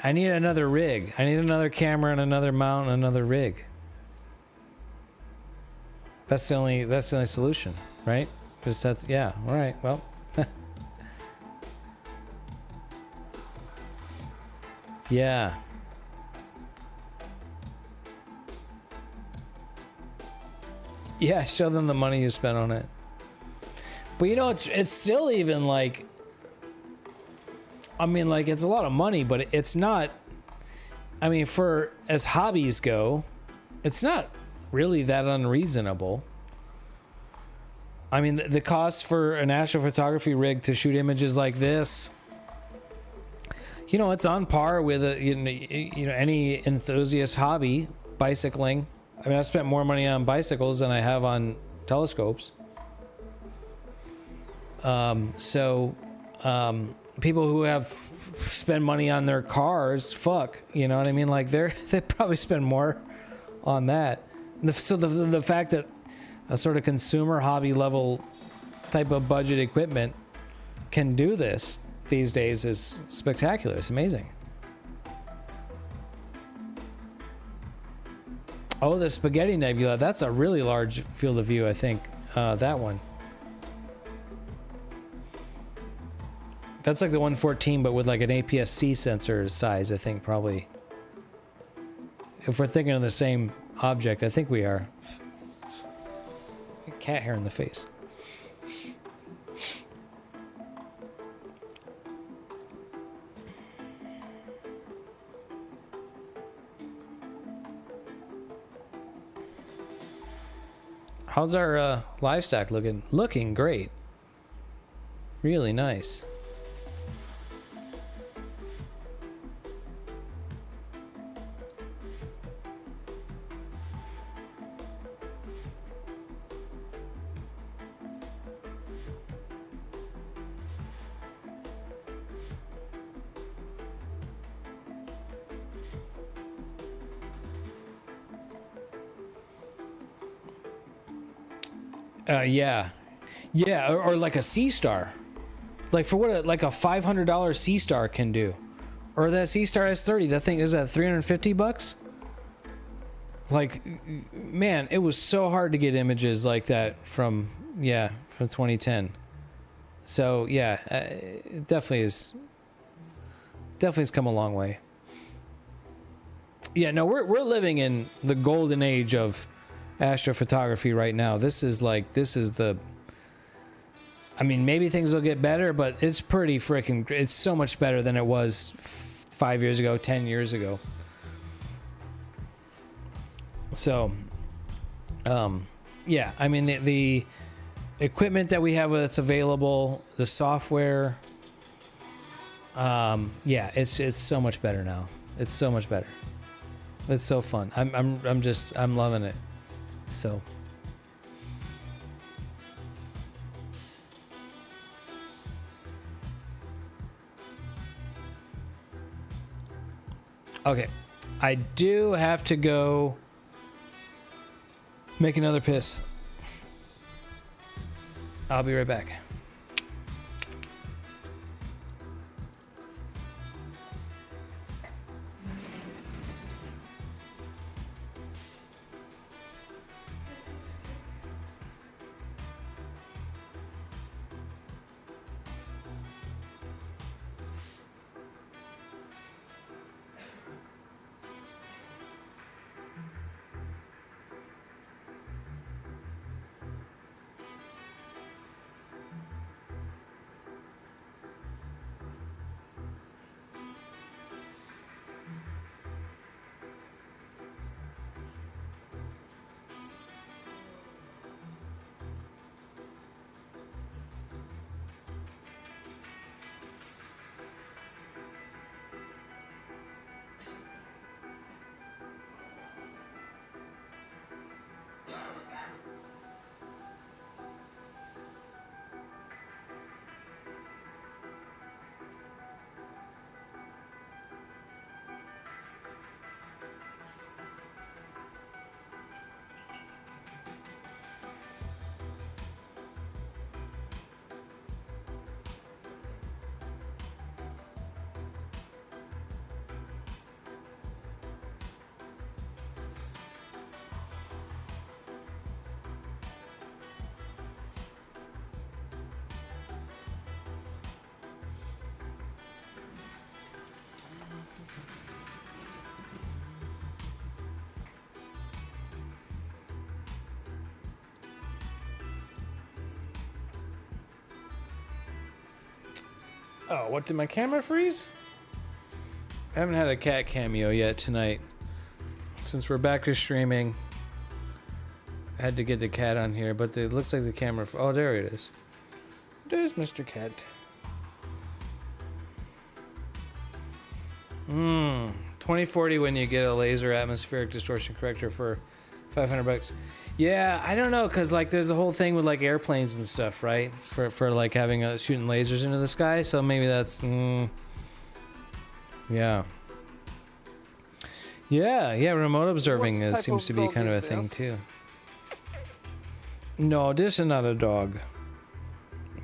I need another rig. I need another camera and another mount and another rig. That's the only solution, right? Because that's, yeah, all right, well. Yeah. Yeah, show them the money you spent on it. But you know, it's still even like, I mean, like, it's a lot of money, but it's not, I mean, for as hobbies go, it's not really that unreasonable. I mean, the cost for an astrophotography rig to shoot images like this, you know, it's on par with you know, any enthusiast hobby, bicycling. I mean, I've spent more money on bicycles than I have on telescopes. People who have spend money on their cars, fuck, you know what I mean? Like they probably spend more on that. So the fact that a sort of consumer hobby level type of budget equipment can do this these days is spectacular. It's amazing. Oh, the Spaghetti Nebula. That's a really large field of view, I think. That one. That's like the 114, but with like an APS-C sensor size, I think, probably. If we're thinking of the same object, I think we are. Cat hair in the face. How's our live stack looking? Looking great. Really nice. Yeah, or like a C-Star, like for what like a $500 C-Star can do, or that C-Star S30. That thing is at $350. Like, man, it was so hard to get images like that from 2010. So yeah, it definitely has come a long way. Yeah, no, we're living in the golden age of astrophotography right now. This is the, I mean, maybe things will get better, but it's pretty freaking, it's so much better than it was 5 years ago, 10 years ago. So, yeah, I mean, the equipment that we have that's available, the software, yeah, it's so much better now. It's so much better. It's so fun. I'm loving it. So. Okay, I do have to go make another piss. I'll be right back. Oh, what, did my camera freeze? I haven't had a cat cameo yet tonight. Since we're back to streaming, I had to get the cat on here, but it looks like the camera... Oh, there it is. There's Mr. Cat. 2040 when you get a laser atmospheric distortion corrector for $500. Yeah, I don't know, because like there's a whole thing with like airplanes and stuff, right? For like having shooting lasers into the sky, so maybe that's yeah. Yeah, remote observing seems to be kind of a thing too. No, this is not a dog.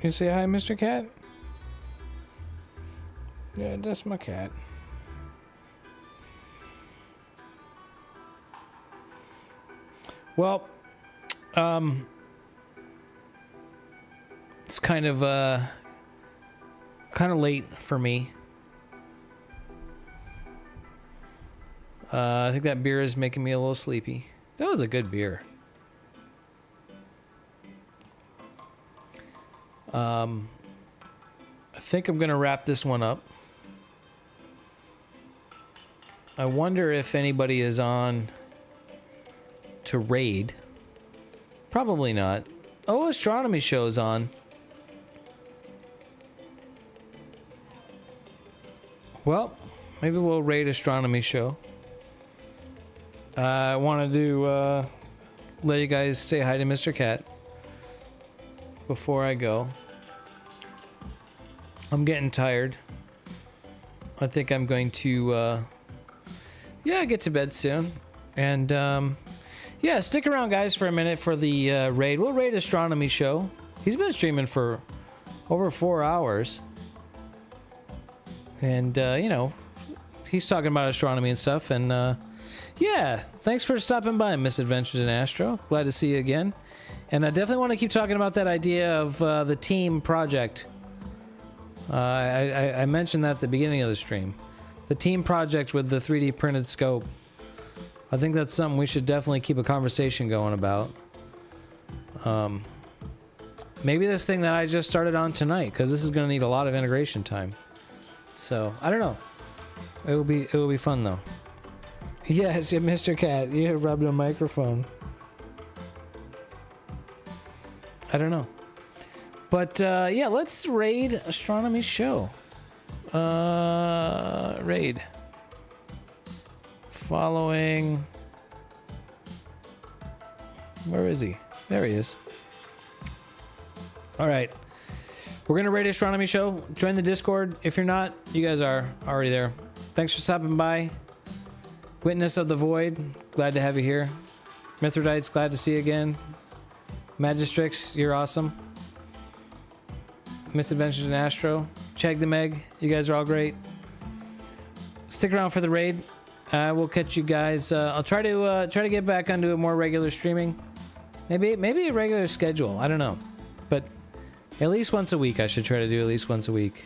You say hi, Mr. Cat? Yeah, that's my cat. Well, it's kind of late for me. I think that beer is making me a little sleepy. That was a good beer. I think I'm gonna wrap this one up. I wonder if anybody is on to raid. Probably not. Oh, astronomy show's on. Well, maybe we'll raid astronomy show. I wanted to let you guys say hi to Mr. Cat before I go. I'm getting tired. I think I'm going to yeah, get to bed soon. And yeah, stick around, guys, for a minute for the raid. We'll raid astronomy show. He's been streaming for over 4 hours. And, you know, he's talking about astronomy and stuff. And, yeah, thanks for stopping by, Misadventures in Astro. Glad to see you again. And I definitely want to keep talking about that idea of the team project. I mentioned that at the beginning of the stream. The team project with the 3D printed scope. I think that's something we should definitely keep a conversation going about. Maybe this thing that I just started on tonight, because this is going to need a lot of integration time. So, I don't know. It will be fun, though. Yes, Mr. Cat, you rubbed a microphone. I don't know. But, yeah, let's raid Astronomy Show. Raid. Following. Where is he? There he is. All right. We're going to raid Astronomy Show. Join the Discord. If you're not, you guys are already there. Thanks for stopping by. Witness of the Void, glad to have you here. Mithrodites, glad to see you again. Magistrix, you're awesome. Misadventures in Astro. Chag the Meg, you guys are all great. Stick around for the raid. We'll catch you guys. I'll try to get back onto a more regular streaming. Maybe a regular schedule. I don't know, but at least once a week. I should try to do at least once a week.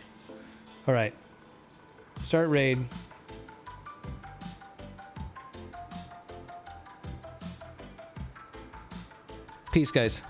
All right. Start raid. Peace, guys.